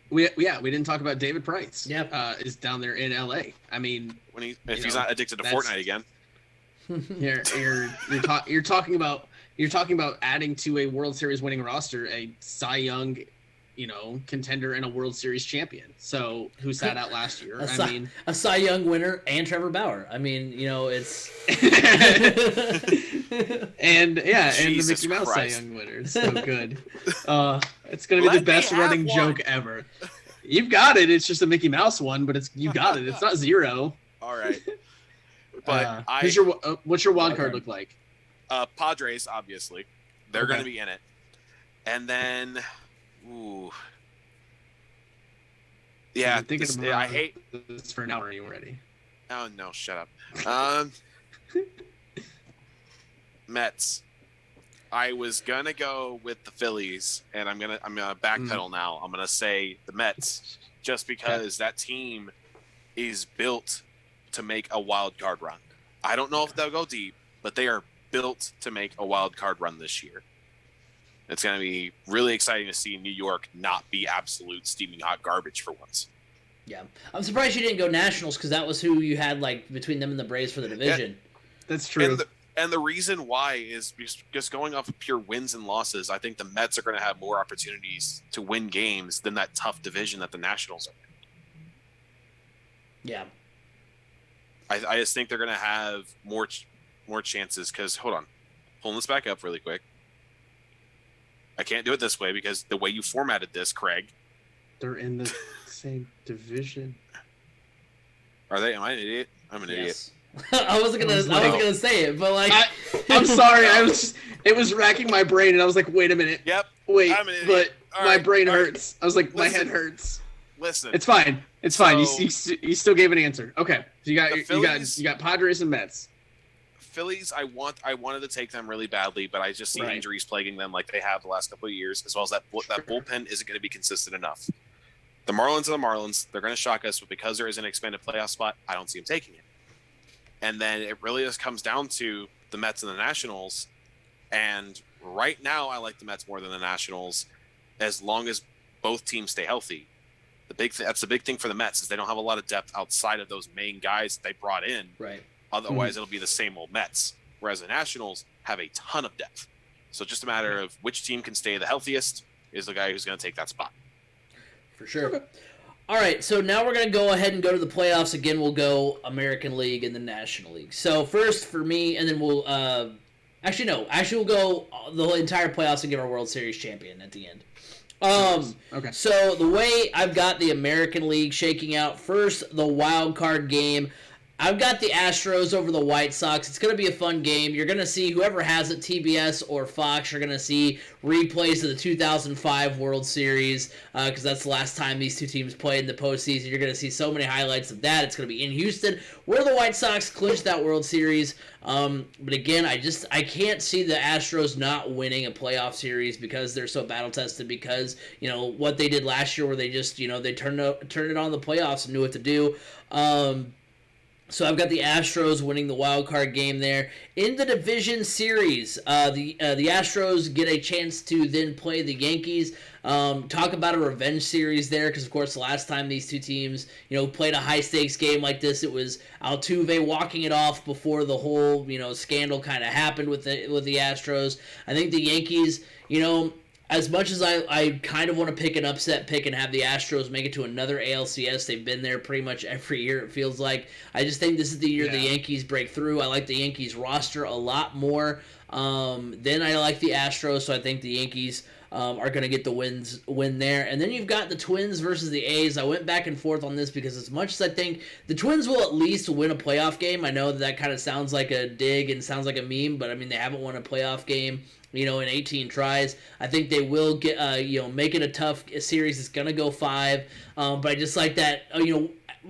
We didn't talk about David Price. Yeah. Is down there in LA. I mean, if he's not addicted to Fortnite again. You're talking about adding to a World Series winning roster a Cy Young, contender and a World Series champion. So who sat out last year? A Cy Young winner and Trevor Bauer. I mean, it's and the Mickey Mouse Cy Young winner. It's so good. It's gonna be the best running joke ever. You've got it. It's just a Mickey Mouse one, but you got it. It's not zero. All right. But what's your wild card look like? Padres, obviously. They're going to be in it. And then, yeah, I hate this for an hour. Are you ready? Oh no, shut up. Mets. I was gonna go with the Phillies, and I'm gonna backpedal now. I'm gonna say the Mets, just because that team is built to make a wild card run. I don't know if they'll go deep, but they are built to make a wild card run this year. It's going to be really exciting to see New York not be absolute steaming hot garbage for once. Yeah. I'm surprised you didn't go Nationals, because that was who you had between them and the Braves for the division. Yeah, that's true. And the reason why is just going off of pure wins and losses. I think the Mets are going to have more opportunities to win games than that tough division that the Nationals are in. Yeah. I just think they're going to have more chances because, pulling this back up really quick. I can't do it this way because the way you formatted this, Craig. They're in the same division. Are they? Am I an idiot? I'm an idiot. I wasn't gonna say it, but I'm sorry. It was racking my brain, and I was like, wait a minute. Yep. Wait, I'm an idiot. But my brain hurts. I was like, my head hurts. Listen. It's fine. It's fine. You still gave an answer. Okay. So you got Padres and Mets. Phillies, I wanted to take them really badly, but I just see injuries plaguing them like they have the last couple of years, as well as that bullpen isn't going to be consistent enough. The Marlins are the Marlins. They're going to shock us, but because there is an expanded playoff spot, I don't see them taking it. And then it really just comes down to the Mets and the Nationals. And right now, I like the Mets more than the Nationals, as long as both teams stay healthy. That's the big thing for the Mets is they don't have a lot of depth outside of those main guys they brought in. Right. Otherwise, it'll be the same old Mets. Whereas the Nationals have a ton of depth. So just a matter of which team can stay the healthiest is the guy who's going to take that spot. For sure. Okay. All right, so now we're going to go ahead and go to the playoffs. Again, we'll go American League and the National League. So first for me, and then we'll we'll go the entire playoffs and give our World Series champion at the end. Okay. So the way I've got the American League shaking out, first the wild card game. I've got the Astros over the White Sox. It's going to be a fun game. You're going to see whoever has it, TBS or Fox, you're going to see replays of the 2005 World Series because that's the last time these two teams played in the postseason. You're going to see so many highlights of that. It's going to be in Houston where the White Sox clinched that World Series. But again, I can't see the Astros not winning a playoff series because they're so battle-tested because, what they did last year where they just, they turned it on the playoffs and knew what to do. So I've got the Astros winning the wild card game there. In the division series, the Astros get a chance to then play the Yankees. Talk about a revenge series there because, of course, the last time these two teams, played a high-stakes game like this, it was Altuve walking it off before the whole, scandal kind of happened with the Astros. I think the Yankees, as much as I kind of want to pick an upset pick and have the Astros make it to another ALCS, they've been there pretty much every year, it feels like. I just think this is the year the Yankees break through. I like the Yankees roster a lot more than I like the Astros, so I think the Yankees are going to get the win there. And then you've got the Twins versus the A's. I went back and forth on this because as much as I think the Twins will at least win a playoff game, I know that kind of sounds like a dig and sounds like a meme, but I mean, they haven't won a playoff game, in 18 tries. I think they will get, make it a tough series. It's going to go 5. But I just like that,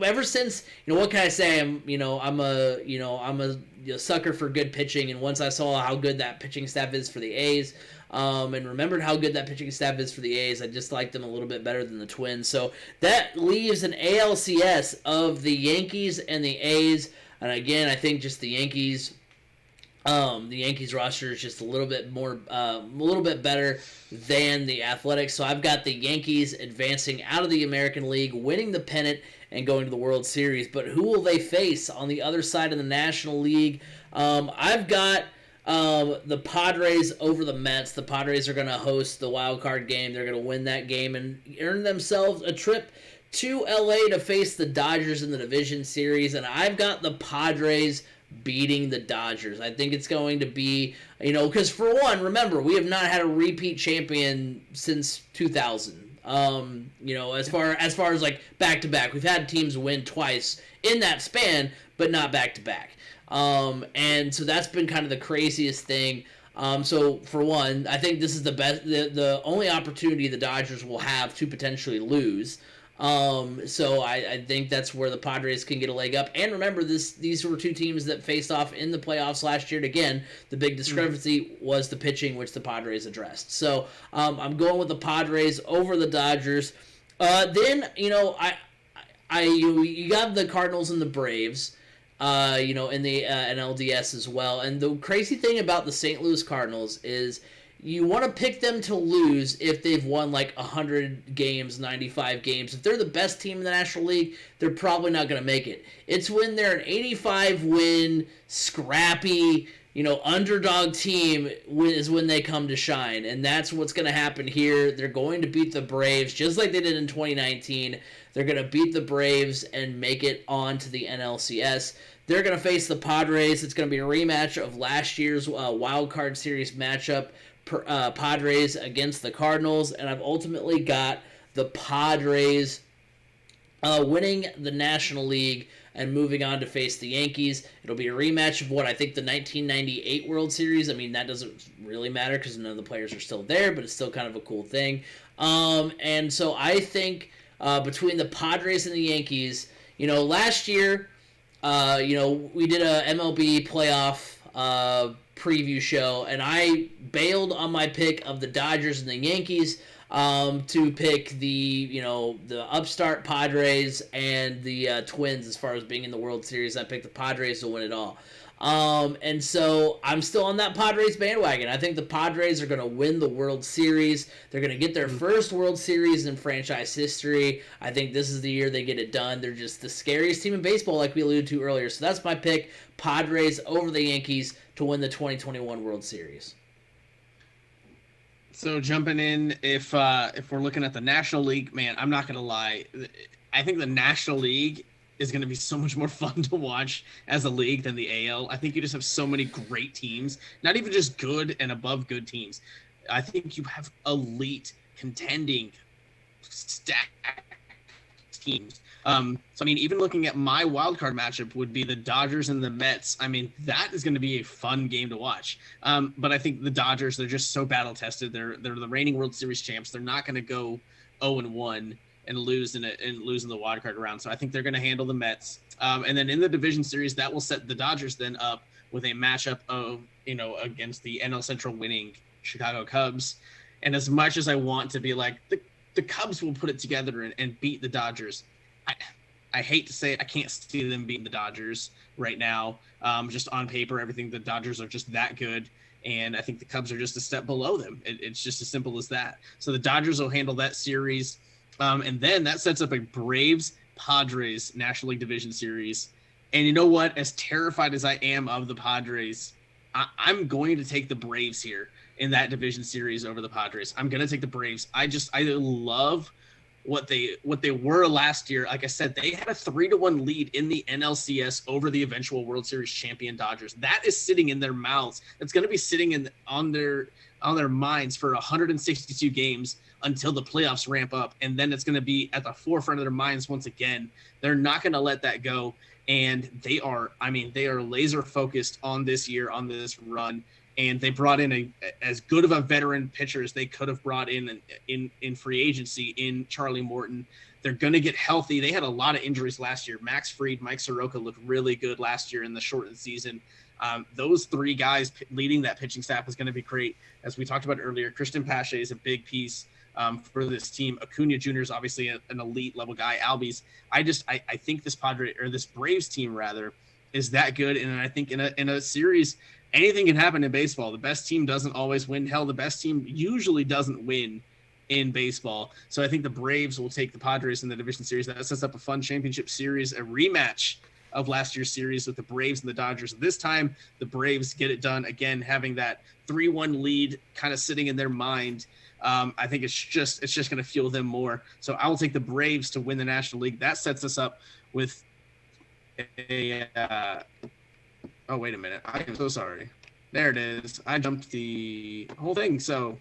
ever since, what can I say? I'm a sucker for good pitching. And once I saw how good that pitching staff is for the A's, and remembered how good that pitching staff is for the A's, I just like them a little bit better than the Twins. So that leaves an ALCS of the Yankees and the A's. And again, I think just the Yankees roster is just a little bit better than the Athletics. So I've got the Yankees advancing out of the American League, winning the pennant, and going to the World Series. But who will they face on the other side of the National League? I've got the Padres over the Mets. The Padres are going to host the wild card game. They're going to win that game and earn themselves a trip to LA to face the Dodgers in the division series. And I've got the Padres beating the Dodgers. I think it's going to be, because for one, remember, we have not had a repeat champion since 2000. As far as like back to back, we've had teams win twice in that span, but not back to back. And so that's been kind of the craziest thing. So for one, I think this is the best, the only opportunity the Dodgers will have to potentially lose. So I think that's where the Padres can get a leg up. And remember, these were two teams that faced off in the playoffs last year. And again, the big discrepancy was the pitching, which the Padres addressed. So I'm going with the Padres over the Dodgers. Then you got the Cardinals and the Braves. In the NLDS as well. And the crazy thing about the St. Louis Cardinals is you want to pick them to lose if they've won like 100 games, 95 games. If they're the best team in the National League, they're probably not going to make it. It's when they're an 85-win, scrappy, underdog team is when they come to shine. And that's what's going to happen here. They're going to beat the Braves just like they did in 2019. They're going to beat the Braves and make it on to the NLCS. They're going to face the Padres. It's going to be a rematch of last year's wild card series matchup, Padres against the Cardinals. And I've ultimately got the Padres winning the National League and moving on to face the Yankees. It'll be a rematch of what I think the 1998 World Series. I mean, that doesn't really matter because none of the players are still there, but it's still kind of a cool thing. And so I think between the Padres and the Yankees, last year, we did a MLB playoff preview show, and I bailed on my pick of the Dodgers and the Yankees to pick the upstart Padres and the Twins as far as being in the World Series. I picked the Padres to win it all. And so I'm still on that Padres bandwagon. I think the Padres are going to win the World Series. They're going to get their first World Series in franchise history. I think this is the year they get it done. They're just the scariest team in baseball, like we alluded to earlier. So that's my pick, Padres over the Yankees to win the 2021 World Series. So jumping in, if we're looking at the National League, man, I'm not going to lie. I think the National League is going to be so much more fun to watch as a league than the AL. I think you just have so many great teams, not even just good and above good teams. I think you have elite contending stacked teams. So, I mean, even looking at my wild card matchup would be the Dodgers and the Mets. I mean, that is going to be a fun game to watch. But I think the Dodgers, they're just so battle tested. They're the reigning World Series champs. They're not going to go 0-1 and lose in the wild card round. So I think they're going to handle the Mets. And then in the division series, that will set the Dodgers then up with a matchup of, against the NL Central winning Chicago Cubs. And as much as I want to be like, the Cubs will put it together and beat the Dodgers, I hate to say it, I can't see them beating the Dodgers right now. Just on paper, everything, the Dodgers are just that good. And I think the Cubs are just a step below them. It's just as simple as that. So the Dodgers will handle that series. And then that sets up a Braves-Padres National League Division Series. And you know what? As terrified as I am of the Padres, I'm going to take the Braves here. in that division series over the Padres. I'm gonna take the Braves. I love what they were last year. Like I said, they had a 3-1 lead in the NLCS over the eventual World Series champion Dodgers. That is sitting in their mouths. That's going to be sitting on their minds for 162 games until the playoffs ramp up, and then it's going to be at the forefront of their minds once again. They're not going to let that go, and they are laser focused on this year, on this run. And they brought in as good of a veteran pitcher as they could have brought in free agency in Charlie Morton. They're going to get healthy. They had a lot of injuries last year. Max Fried, Mike Soroka looked really good last year in the shortened season. Those three guys leading that pitching staff is going to be great. As we talked about earlier, Christian Pache is a big piece for this team. Acuna Jr. is obviously an elite level guy. Albies. I think this Braves team rather is that good. And I think in a series, anything can happen in baseball. The best team doesn't always win. Hell, the best team usually doesn't win in baseball. So I think the Braves will take the Padres in the division series. That sets up a fun championship series, a rematch of last year's series with the Braves and the Dodgers. This time, the Braves get it done again, having that 3-1 lead kind of sitting in their mind. I think it's just going to fuel them more. So I will take the Braves to win the National League. That sets us up with oh, wait a minute. I am so sorry. There it is. I jumped the whole thing. So,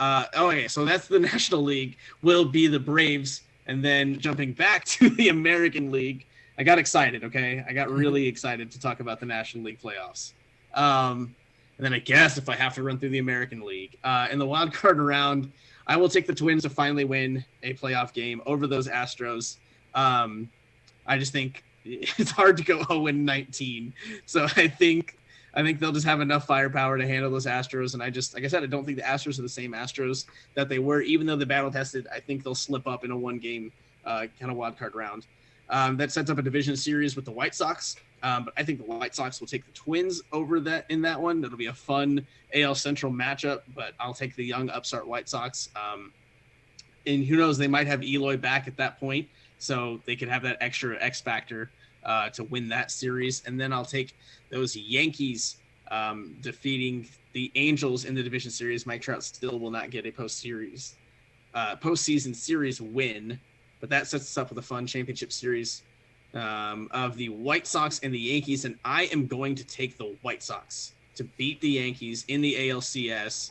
okay. So that's the National League will be the Braves. And then jumping back to the American League, I got excited. Okay. I got really excited to talk about the National League playoffs. And then I guess if I have to run through the American League, in the wild card round, I will take the Twins to finally win a playoff game over those Astros. I just think it's hard to go 0-19. So I think they'll just have enough firepower to handle those Astros. And like I said, I don't think the Astros are the same Astros that they were, even though the battle tested. I think they'll slip up in a 1-game kind of wild card round. That sets up a division series with the White Sox. But I think the White Sox will take the Twins over in that one. That'll be a fun AL Central matchup, but I'll take the young upstart White Sox. And who knows, they might have Eloy back at that point, so they could have that extra X factor to win that series. And then I'll take those Yankees defeating the Angels in the division series. Mike Trout still will not get a postseason series win, but that sets us up with a fun championship series of the White Sox and the Yankees. And I am going to take the White Sox to beat the Yankees in the ALCS.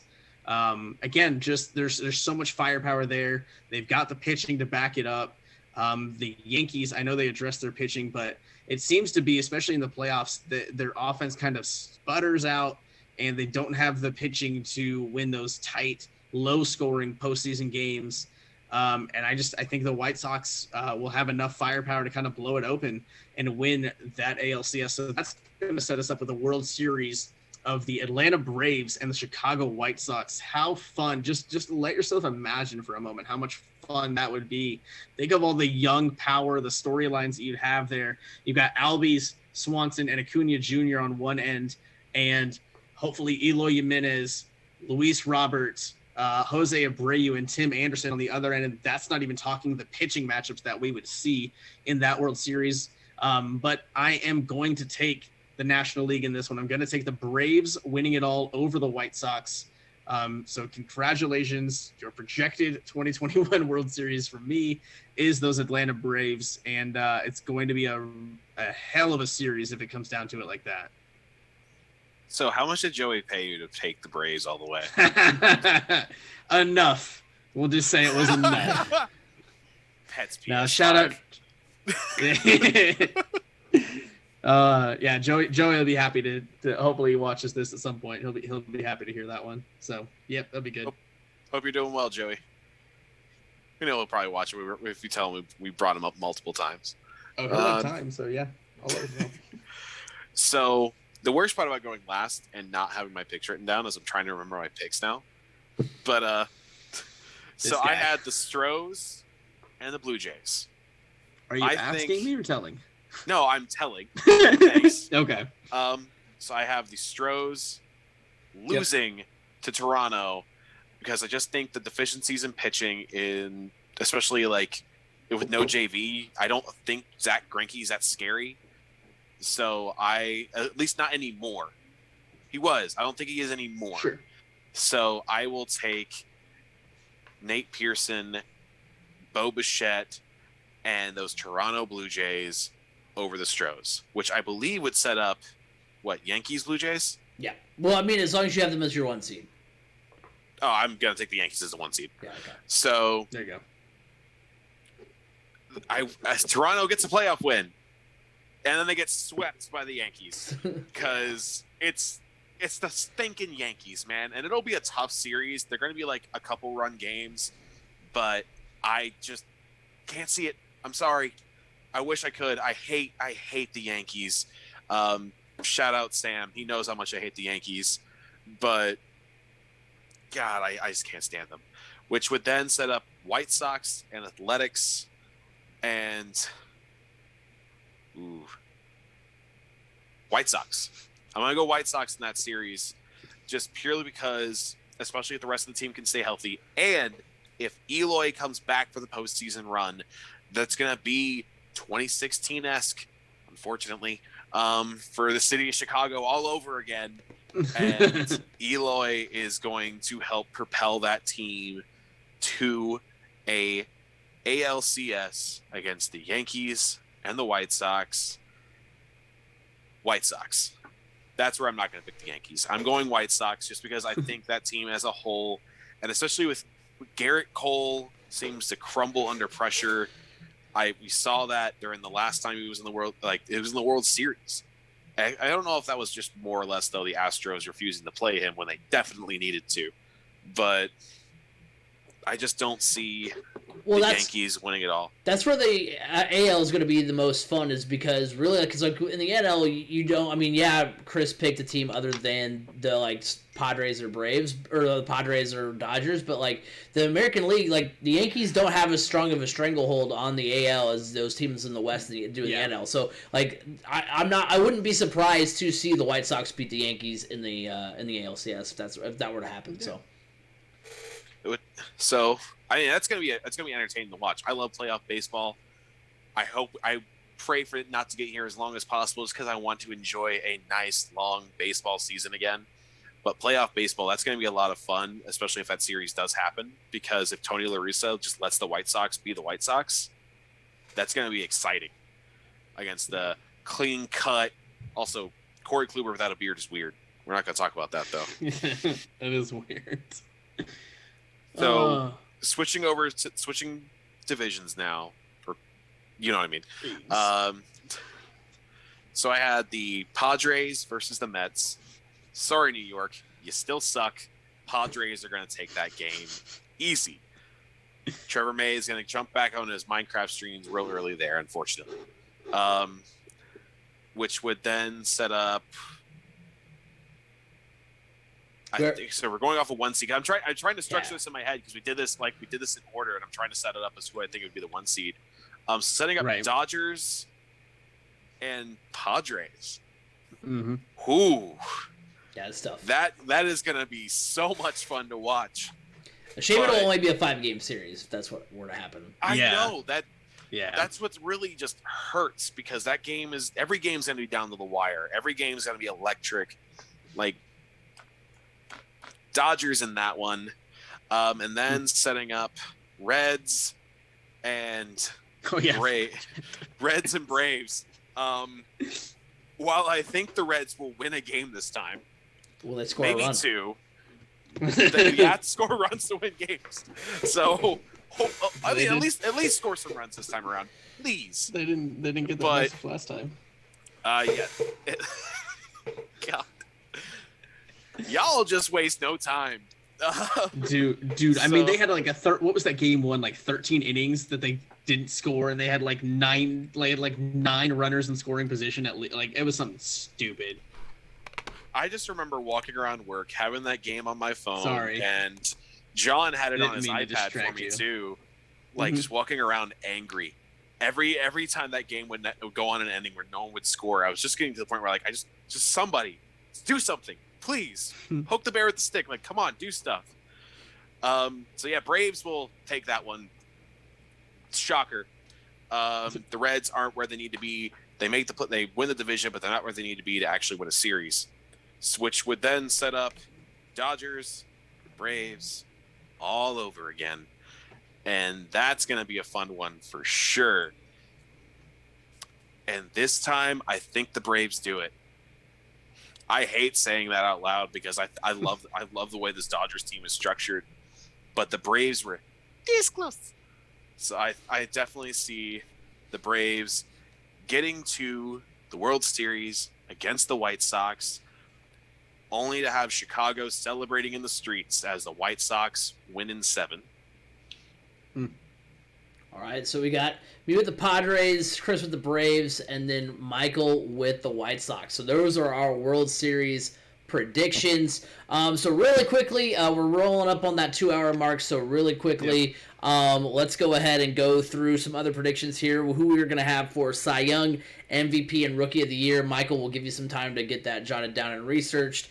Again, just there's so much firepower there. They've got the pitching to back it up. The Yankees, I know they addressed their pitching, but it seems to be, especially in the playoffs, their offense kind of sputters out, and they don't have the pitching to win those tight, low-scoring postseason games. And I think the White Sox will have enough firepower to kind of blow it open and win that ALCS. So that's going to set us up with a World Series of the Atlanta Braves and the Chicago White Sox. How fun. Just let yourself imagine for a moment how much fun that would be. Think of all the young power, the storylines that you'd have there. You've got Albies, Swanson, and Acuna Jr. on one end, and hopefully Eloy Jimenez, Luis Roberts, Jose Abreu, and Tim Anderson on the other end. And that's not even talking the pitching matchups that we would see in that World Series. But I am going to take the National League in this one. I'm going to take the Braves winning it all over the White Sox. So congratulations. Your projected 2021 World Series for me is those Atlanta Braves. And it's going to be a hell of a series if it comes down to it like that. So how much did Joey pay you to take the Braves all the way? Enough. We'll just say it was enough. Pets PS5. Now, shout out. Yeah, Joey will be happy to hopefully he watches this at some point. He'll be happy to hear that one. So, yep, that'll be good. Hope you're doing well, Joey. We know he'll probably watch it if you tell him we brought him up multiple times. Oh, he'll time, so yeah. I'll let him know. So, the worst part about going last and not having my picks written down is I'm trying to remember my picks now. But so I had the Stros and the Blue Jays. Are you asking me or telling? No, I'm telling. Thanks. Okay. So I have the Stros losing to Toronto because I just think the deficiencies in pitching, especially like with no JV, I don't think Zach Greinke's that scary. So at least not anymore. He was. I don't think he is anymore. Sure. So I will take Nate Pearson, Bo Bichette, and those Toronto Blue Jays over the Stros, which I believe would set up, Yankees, Blue Jays? Yeah. Well, I mean, as long as you have them as your 1 seed. Oh, I'm going to take the Yankees as the 1 seed. Yeah, okay. So There you go. Toronto gets a playoff win, and then they get swept by the Yankees because it's the stinking Yankees, man. And it'll be a tough series. They're going to be like a couple run games, but I just can't see it. I'm sorry. I wish I could. I hate the Yankees. Shout out Sam. He knows how much I hate the Yankees, but God, I just can't stand them. Which would then set up White Sox and Athletics, and White Sox. I'm gonna go White Sox in that series, just purely because, especially if the rest of the team can stay healthy, and if Eloy comes back for the postseason run, that's gonna be 2016-esque, unfortunately, for the city of Chicago all over again. And Eloy is going to help propel that team to a ALCS against the Yankees and the White Sox. White Sox. That's where I'm not going to pick the Yankees. I'm going White Sox just because I think that team as a whole, and especially with Garrett Cole, seems to crumble under pressure. We saw that during the last time he was in the World, it was in the World Series. I don't know if that was just more or less, though, the Astros refusing to play him when they definitely needed to. But I just don't see the Yankees winning it all. That's where the AL is going to be the most fun, is because really, because in the NL, you don't. I mean, yeah, Chris picked a team other than the Padres or Braves, or the Padres or Dodgers, but the American League, the Yankees don't have as strong of a stranglehold on the AL as those teams in the West do in the NL. So I wouldn't be surprised to see the White Sox beat the Yankees in the ALCS if that were to happen. Yeah. So I mean, that's gonna be entertaining to watch. I love playoff baseball. I pray for it not to get here as long as possible, just because I want to enjoy a nice long baseball season again. But playoff baseball, that's going to be a lot of fun, especially if that series does happen. Because if Tony La Russa just lets the White Sox be the White Sox, that's going to be exciting against the clean cut. Also, Corey Kluber without a beard is weird. We're not going to talk about that though. That is weird. So switching divisions now, or you know what I mean. So I had the Padres versus the Mets. Sorry, New York, you still suck. Padres are going to take that game easy. Trevor May is going to jump back on his Minecraft streams real early there, unfortunately. Which would then set up. So we're going off of 1 seed. I'm trying to structure this in my head because we did this in order, and I'm trying to set it up as who I think would be the 1 seed. Setting up Dodgers and Padres. Mm-hmm. Ooh. Yeah, it's tough. That is going to be so much fun to watch. A shame it'll only be a 5-game series if that's what were to happen. I know that. Yeah, that's what's really just hurts, because every game's going to be down to the wire. Every game's going to be electric. Dodgers in that one, and then setting up Reds and Reds and Braves. While I think the Reds will win a game this time, will they score maybe a run? 2? They have to score runs to win games. So I mean, at least score some runs this time around, please. They didn't get that last time. Yeah. God. Y'all just waste no time. Dude. I mean, they had what was that game one? 13 innings that they didn't score, and they had 9 runners in scoring position it was something stupid. I just remember walking around work, having that game on my phone. Sorry. And John had it on his iPad for me too. Just walking around angry. Every time that game would go on an ending where no one would score, I was just getting to the point where I just somebody do something. Please poke the bear with the stick. Come on, do stuff. So yeah, Braves will take that one. Shocker. The Reds aren't where they need to be. They win the division, but they're not where they need to be to actually win a series. Which would then set up Dodgers Braves all over again. And that's going to be a fun one for sure. And this time, I think the Braves do it. I hate saying that out loud because I love the way this Dodgers team is structured. But the Braves were this close. So I definitely see the Braves getting to the World Series against the White Sox, only to have Chicago celebrating in the streets as the White Sox win in 7. All right, so we got me with the Padres, Chris with the Braves, and then Michael with the White Sox. So those are our World Series predictions. So really quickly, we're rolling up on that 2-hour mark. So really quickly, let's go ahead and go through some other predictions here. Who we're going to have for Cy Young, MVP, and Rookie of the Year. Michael will give you some time to get that jotted down and researched.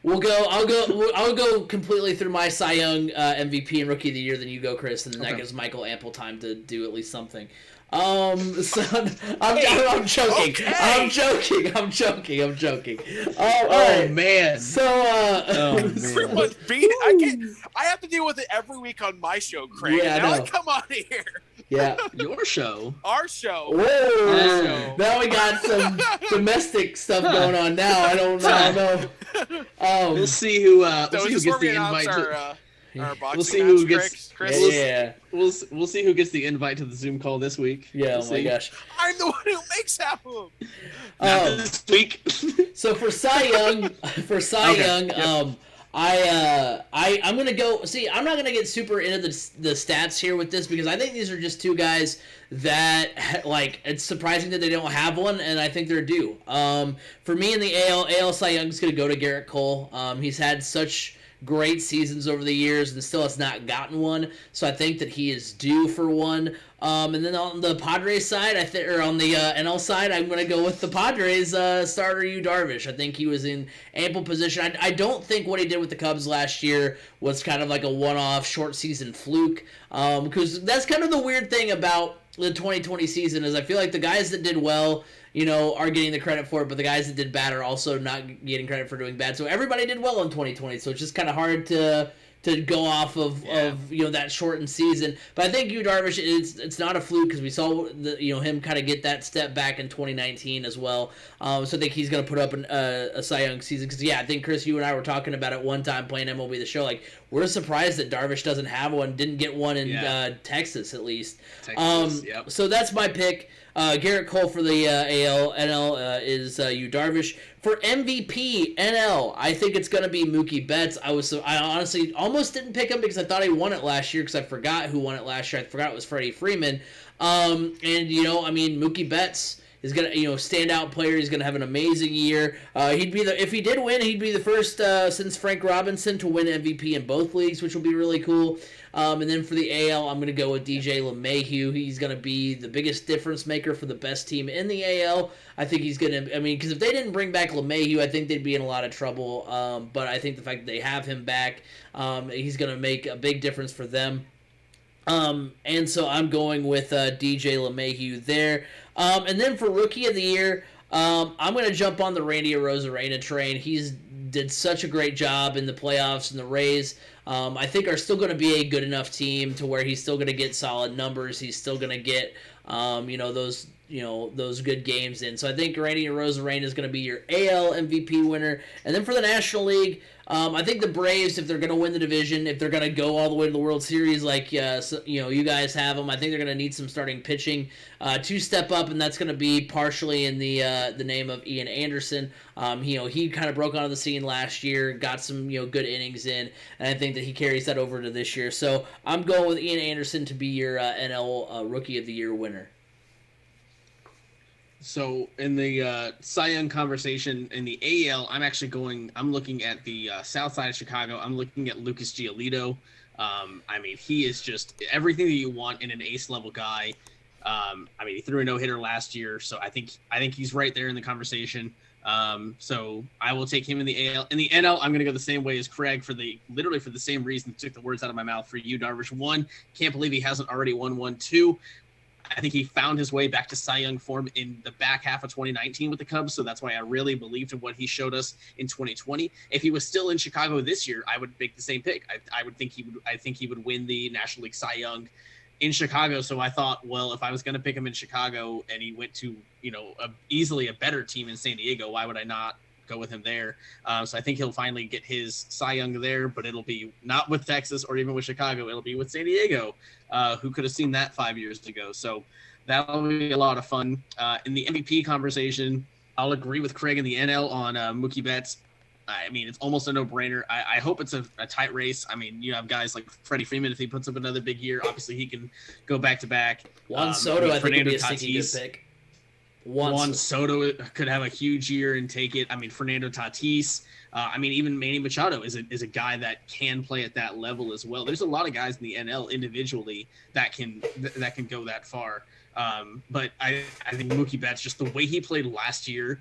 We'll go. I'll go completely through my Cy Young, MVP, and Rookie of the Year. Then you go, Chris, and then that gives Michael ample time to do at least something. So I'm joking. Okay. I'm joking. All Oh right. man. So Everyone I have to deal with it every week on my show, Craig. Yeah, I now I know. come on here. yeah. Your show. Our show. Whoa! Now we got some domestic stuff going on. Now I don't know. We'll see who. So We'll see is who this where gets we the announce invite. our boxing We'll see who match, gets. Chris? Yeah. We'll see who gets the invite to the Zoom call this week. Yeah. We'll Oh my see. gosh. I'm the one who makes that move. Not this week. So for Cy Young, I'm gonna go. See, I'm not gonna get super into the stats here with this because I think these are just two guys that it's surprising that they don't have one, and I think they're due. For me in the AL Cy Young's gonna go to Garrett Cole. He's had such great seasons over the years and still has not gotten one, so I think that he is due for one. And then on the Padres side, or on the NL side, I'm going to go with the Padres starter, Yu Darvish. I think he was in ample position. I don't think what he did with the Cubs last year was kind of like a one-off short season fluke, because that's kind of the weird thing about the 2020 season is I feel like the guys that did well, are getting the credit for it, but the guys that did bad are also not getting credit for doing bad. So everybody did well in 2020, so it's just kind of hard to go off of that shortened season. But I think Yu Darvish, it's not a fluke because we saw him kind of get that step back in 2019 as well. So I think he's going to put up a Cy Young season because I think Chris, you and I were talking about it one time playing MLB The Show. Like we're surprised that Darvish doesn't have one, didn't get one in Texas at least. Yep. So that's my pick. Garrett Cole for the AL. NL is Yu Darvish. For MVP NL, I think it's going to be Mookie Betts. I honestly almost didn't pick him because I thought he won it last year because I forgot who won it last year. I forgot it was Freddie Freeman. Mookie Betts is going to, standout player. He's going to have an amazing year. If he did win, he'd be the first since Frank Robinson to win MVP in both leagues, which will be really cool. And then for the AL, I'm going to go with DJ LeMahieu. He's going to be the biggest difference maker for the best team in the AL. I think he's going to, because if they didn't bring back LeMahieu, I think they'd be in a lot of trouble. But I think the fact that they have him back, he's going to make a big difference for them. And so I'm going with DJ LeMahieu there. And then for Rookie of the Year, I'm going to jump on the Randy Arozarena train. He's did such a great job in the playoffs, and the Rays, I think, are still going to be a good enough team to where he's still going to get solid numbers. He's still going to get, those good games in. So I think Randy Arozarena is going to be your AL MVP winner. And then for the National League, I think the Braves, if they're going to win the division, if they're going to go all the way to the World Series like you guys have them, I think they're going to need some starting pitching to step up, and that's going to be partially in the name of Ian Anderson. He kind of broke onto the scene last year, got some good innings in, and I think that he carries that over to this year. So I'm going with Ian Anderson to be your NL Rookie of the Year winner. So in the Cy Young conversation in the AL, I'm looking at the south side of Chicago. I'm looking at Lucas Giolito. He is just everything that you want in an ace level guy. He threw a no-hitter last year, so I think he's right there in the conversation. So I will take him in the AL. In the NL, I'm going to go the same way as Craig for the same reason. Took the words out of my mouth for Yu Darvish. 1, can't believe he hasn't already won one. 2, I think he found his way back to Cy Young form in the back half of 2019 with the Cubs, so that's why I really believed in what he showed us in 2020. If he was still in Chicago this year, I would make the same pick. I think he would win the National League Cy Young in Chicago. So I thought, well, if I was going to pick him in Chicago and he went to, easily a better team in San Diego, why would I not go with him there? So I think he'll finally get his Cy Young there, but it'll be not with Texas or even with Chicago. It'll be with San Diego. Who could have seen that 5 years ago? So that'll be a lot of fun. In the MVP conversation, I'll agree with Craig in the NL on Mookie Betts. I mean, it's almost a no-brainer. I hope it's a tight race. I mean, you have guys like Freddie Freeman. If he puts up another big year, obviously he can go back-to-back. Juan Soto, I think, would be a sneaky good pick. Juan Soto could have a huge year and take it. I mean, Fernando Tatis. Even Manny Machado is a guy that can play at that level as well. There's a lot of guys in the NL individually that can go that far. But I think Mookie Betts, just the way he played last year,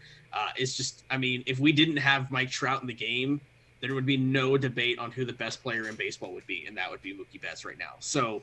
is just. I mean, if we didn't have Mike Trout in the game, there would be no debate on who the best player in baseball would be, and that would be Mookie Betts right now. So.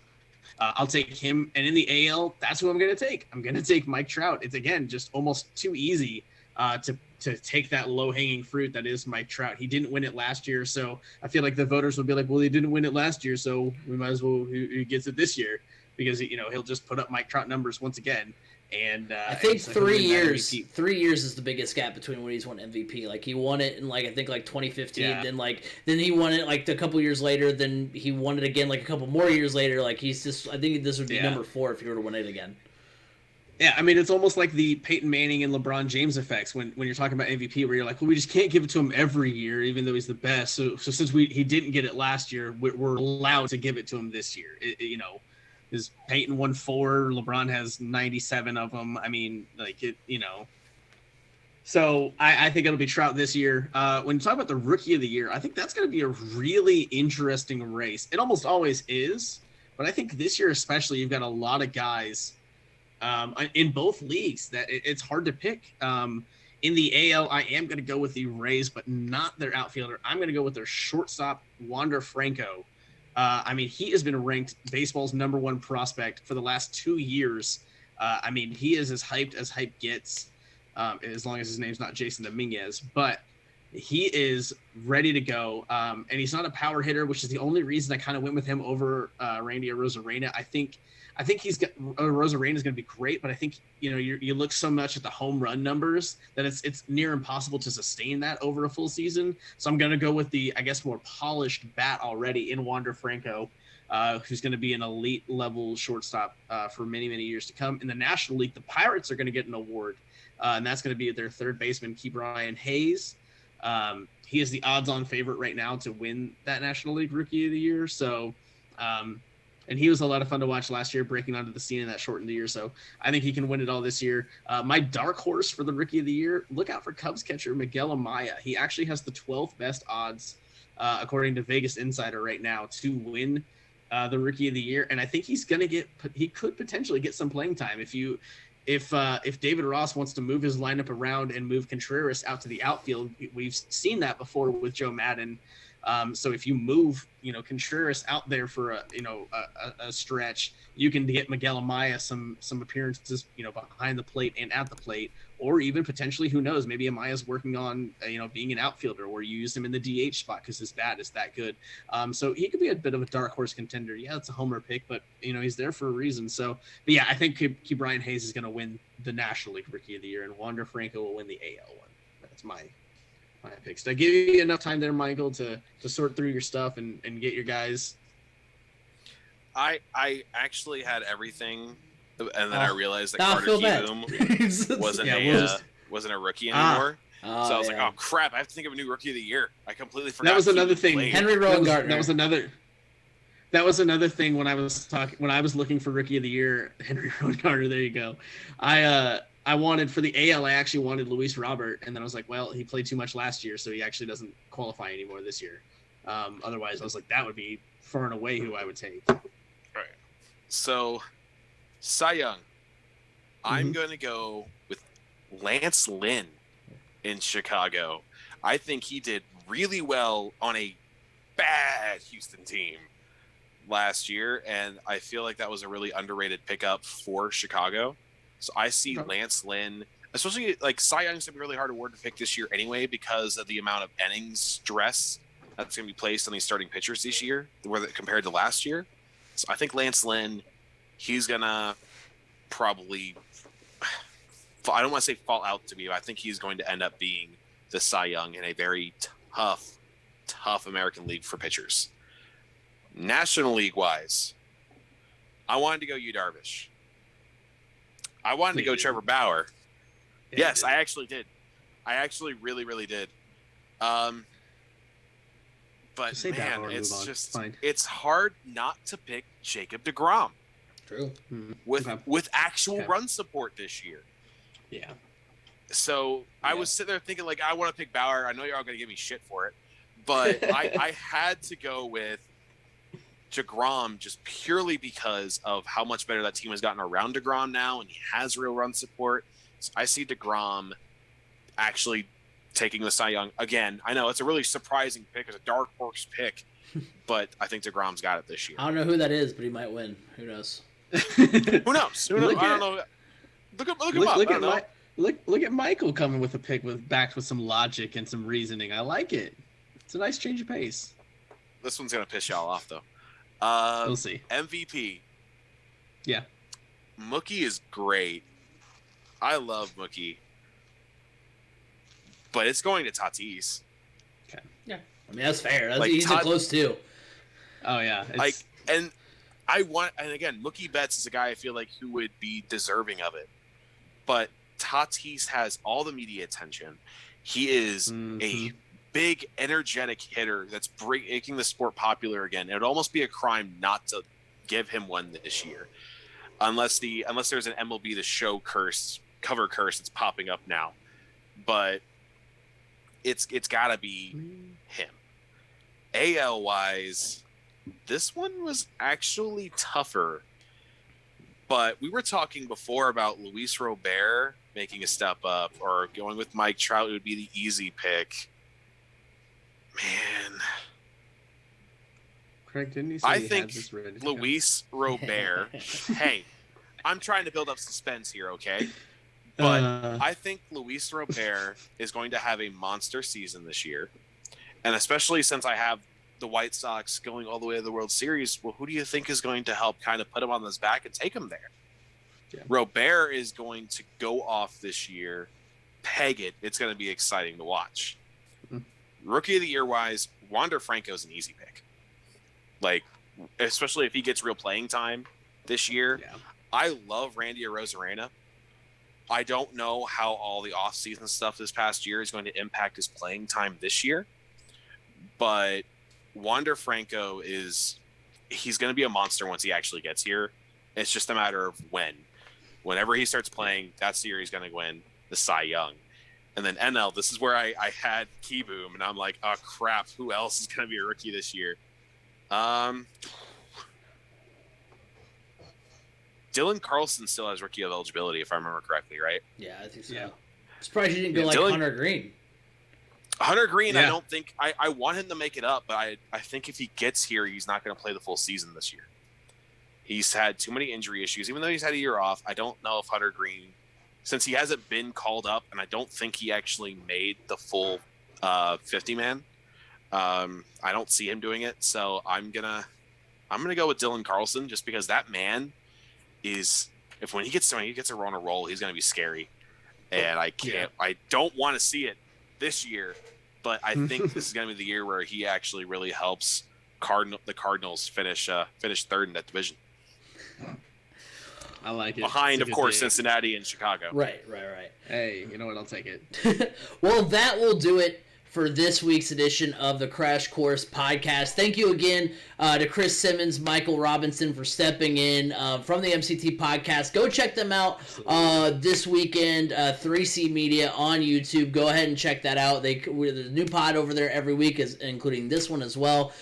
I'll take him. And in the AL, that's who I'm going to take. I'm going to take Mike Trout. It's, again, just almost too easy to take that low-hanging fruit that is Mike Trout. He didn't win it last year, so I feel like the voters will be like, well, he didn't win it last year, so we might as well he gets it this year because, he'll just put up Mike Trout numbers once again. And I think 3 years. 3 years is the biggest gap between when he's won MVP. Like he won it in I think 2015. Yeah. Then he won it a couple years later. Then he won it again a couple more years later. He's just. I think this would be number 4 if he were to win it again. Yeah, I mean it's almost like the Peyton Manning and LeBron James effects when you're talking about MVP, where you're like, well, we just can't give it to him every year, even though he's the best. So since he didn't get it last year, we're allowed to give it to him this year. Is Peyton won 4, LeBron has 97 of them. I mean, So I think it'll be Trout this year. When you talk about the Rookie of the Year, I think that's going to be a really interesting race. It almost always is, but I think this year especially, you've got a lot of guys in both leagues that it's hard to pick. In the AL, I am going to go with the Rays, but not their outfielder. I'm going to go with their shortstop, Wander Franco. He has been ranked baseball's number 1 prospect for the last 2 years. He is as hype gets, as long as his name's not Jason Dominguez, but he is ready to go. And he's not a power hitter, which is the only reason I kind of went with him over Randy Arozarena. I think he's got Arozarena is going to be great, but I think you look so much at the home run numbers that it's near impossible to sustain that over a full season. So I'm going to go with the more polished bat already in Wander Franco, who's going to be an elite level shortstop for many years to come. In the National League, the Pirates are going to get an award, and that's going to be their third baseman, Ke'Bryan Hayes. He is the odds-on favorite right now to win that National League Rookie of the Year. So. And he was a lot of fun to watch last year, breaking onto the scene in that shortened year. So I think he can win it all this year. My dark horse for the Rookie of the Year, look out for Cubs catcher Miguel Amaya. He actually has the 12th best odds, according to Vegas Insider right now, to win the Rookie of the Year. And I think he could potentially get some playing time. If David Ross wants to move his lineup around and move Contreras out to the outfield, we've seen that before with Joe Madden. So if you move, Contreras out there for a stretch, you can get Miguel Amaya some appearances, behind the plate and at the plate, or even potentially, who knows, maybe Amaya's working on, being an outfielder, or you use him in the DH spot because his bat is that good. So he could be a bit of a dark horse contender. Yeah, it's a homer pick, but he's there for a reason. So, but yeah, I think Ke'Bryan Hayes is going to win the National League Rookie of the Year, and Wander Franco will win the AL one. That's my picks. Did I give you enough time there, Michael, to sort through your stuff and get your guys? I actually had everything, and then I realized that Carter Kieboom wasn't a rookie anymore. So I was like, oh crap! I have to think of a new Rookie of the Year. I completely forgot. That was another thing. Henry Rowan-Gardner. That was another thing when I was looking for Rookie of the Year. Henry Rowan-Gardner. There you go. I wanted for the AL. I actually wanted Luis Robert, and then I was like, well, he played too much last year, so he actually doesn't qualify anymore this year. Otherwise, I was like, that would be far and away who I would take. Right. So, Cy Young, I'm going to go with Lance Lynn in Chicago. I think he did really well on a bad Houston team. last year, and I feel like that was a really underrated pickup for Chicago. So I see Lance Lynn, especially like Cy Young's gonna be really hard award to pick this year anyway because of the amount of innings stress that's gonna be placed on these starting pitchers this year, compared to last year. So I think Lance Lynn, he's gonna probably, I don't want to say fall out to me, but I think he's going to end up being the Cy Young in a very tough American League for pitchers. National League wise, I wanted to go Yu Darvish. I wanted to go Trevor Bauer. Yeah, yes, I actually did. I actually really did. But man, it's hard not to pick Jacob deGrom. True. With actual run support this year. Yeah. So I was sitting there thinking, like, I want to pick Bauer. I know you're all going to give me shit for it, but I had to go with DeGrom just purely because of how much better that team has gotten around DeGrom now, and he has real run support. So I see DeGrom actually taking the Cy Young again. I know it's a really surprising pick, it's a dark horse pick, but I think DeGrom's got it this year. I don't know who that is, but he might win. Who knows? Who knows? I don't know. Look him up. Look at Michael coming with a pick backed with some logic and some reasoning. I like it. It's a nice change of pace. This one's gonna piss y'all off though. We'll see. MVP. Yeah. Mookie is great. I love Mookie. But it's going to Tatis. Okay. Yeah. I mean, that's fair. He's close too. Oh, yeah. And again, Mookie Betts is a guy I feel like who would be deserving of it. But Tatis has all the media attention. He is a big, energetic hitter that's making the sport popular again. It would almost be a crime not to give him one this year, unless there's an MLB The Show cover curse that's popping up now. But it's got to be him. AL wise, this one was actually tougher. But we were talking before about Luis Robert making a step up, or going with Mike Trout would be the easy pick. Man, Craig, didn't you say I think Luis Robert. Hey, I'm trying to build up suspense here, okay? But I think Luis Robert is going to have a monster season this year, and especially since I have the White Sox going all the way to the World Series. Well, who do you think is going to help kind of put him on his back and take him there? Yeah. Robert is going to go off this year, peg it. It's going to be exciting to watch. Rookie of the Year wise, Wander Franco is an easy pick. Like, especially if he gets real playing time this year. Yeah. I love Randy Arozarena. I don't know how all the offseason stuff this past year is going to impact his playing time this year. But Wander Franco he's going to be a monster once he actually gets here. It's just a matter of when. Whenever he starts playing, that's the year he's going to win the Cy Young. And then NL, this is where I had Keyboom, and I'm like, oh, crap, who else is going to be a rookie this year? Dylan Carlson still has rookie eligibility, if I remember correctly, right? Yeah, I think so. Yeah. I'm surprised you didn't go Hunter Green. Hunter Green, yeah. I don't think – I want him to make it up, but I think if he gets here, he's not going to play the full season this year. He's had too many injury issues. Even though he's had a year off, I don't know if Hunter Green – since he hasn't been called up, and I don't think he actually made the full 50-man, I don't see him doing it. So I'm gonna go with Dylan Carlson, just because that man is, when he gets a roll, he's gonna be scary, and I don't want to see it this year, but I think this is gonna be the year where he actually really helps the Cardinals finish third in that division. I like it. Behind, of course, Cincinnati and Chicago. Right. Hey, you know what? I'll take it. Well, that will do it for this week's edition of the Crash Course Podcast. Thank you again to Chris Simmons, Michael Robinson for stepping in from the MCT Podcast. Go check them out this weekend, 3C Media on YouTube. Go ahead and check that out. There's a new pod over there every week, including this one as well.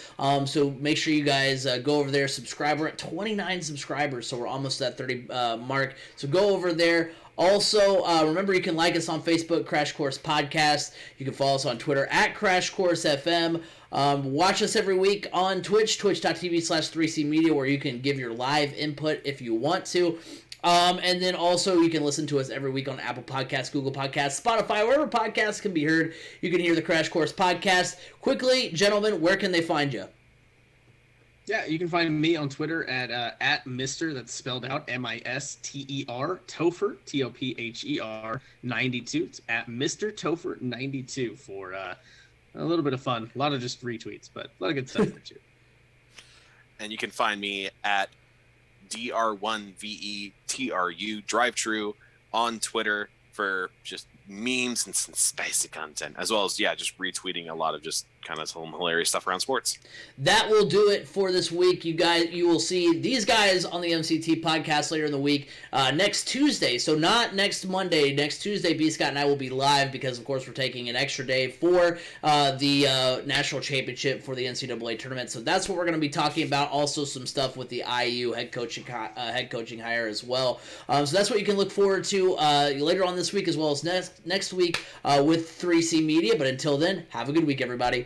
So make sure you guys go over there, subscribe. We're at 29 subscribers, so we're almost at 30 mark. So go over there. Also, remember you can like us on Facebook, Crash Course Podcast. You can follow us on Twitter at Crash Course FM. Watch us every week on Twitch, twitch.tv/3C Media, where you can give your live input if you want to. And then also you can listen to us every week on Apple Podcasts, Google Podcasts, Spotify, wherever podcasts can be heard. You can hear the Crash Course podcast. Quickly, gentlemen, where can they find you? Yeah, you can find me on Twitter at Mr. That's spelled out MISTER Topher TOPHER 92. It's at Mr. Topher 92 for a little bit of fun. A lot of just retweets, but a lot of good stuff there too. And you can find me at DR1VETRU Drive True on Twitter for just memes and some spicy content, as well as just retweeting a lot of just kind of some hilarious stuff around sports. That will do it for this week. You will see these guys on the MCT podcast later in the week, next Tuesday. So not next Monday, next Tuesday. B. Scott and I will be live because, of course, we're taking an extra day for the national championship for the NCAA tournament. So that's what we're going to be talking about. Also, some stuff with the IU head coaching hire as well. So that's what you can look forward to later on this week, as well as next week with 3C Media. But until then, have a good week, everybody.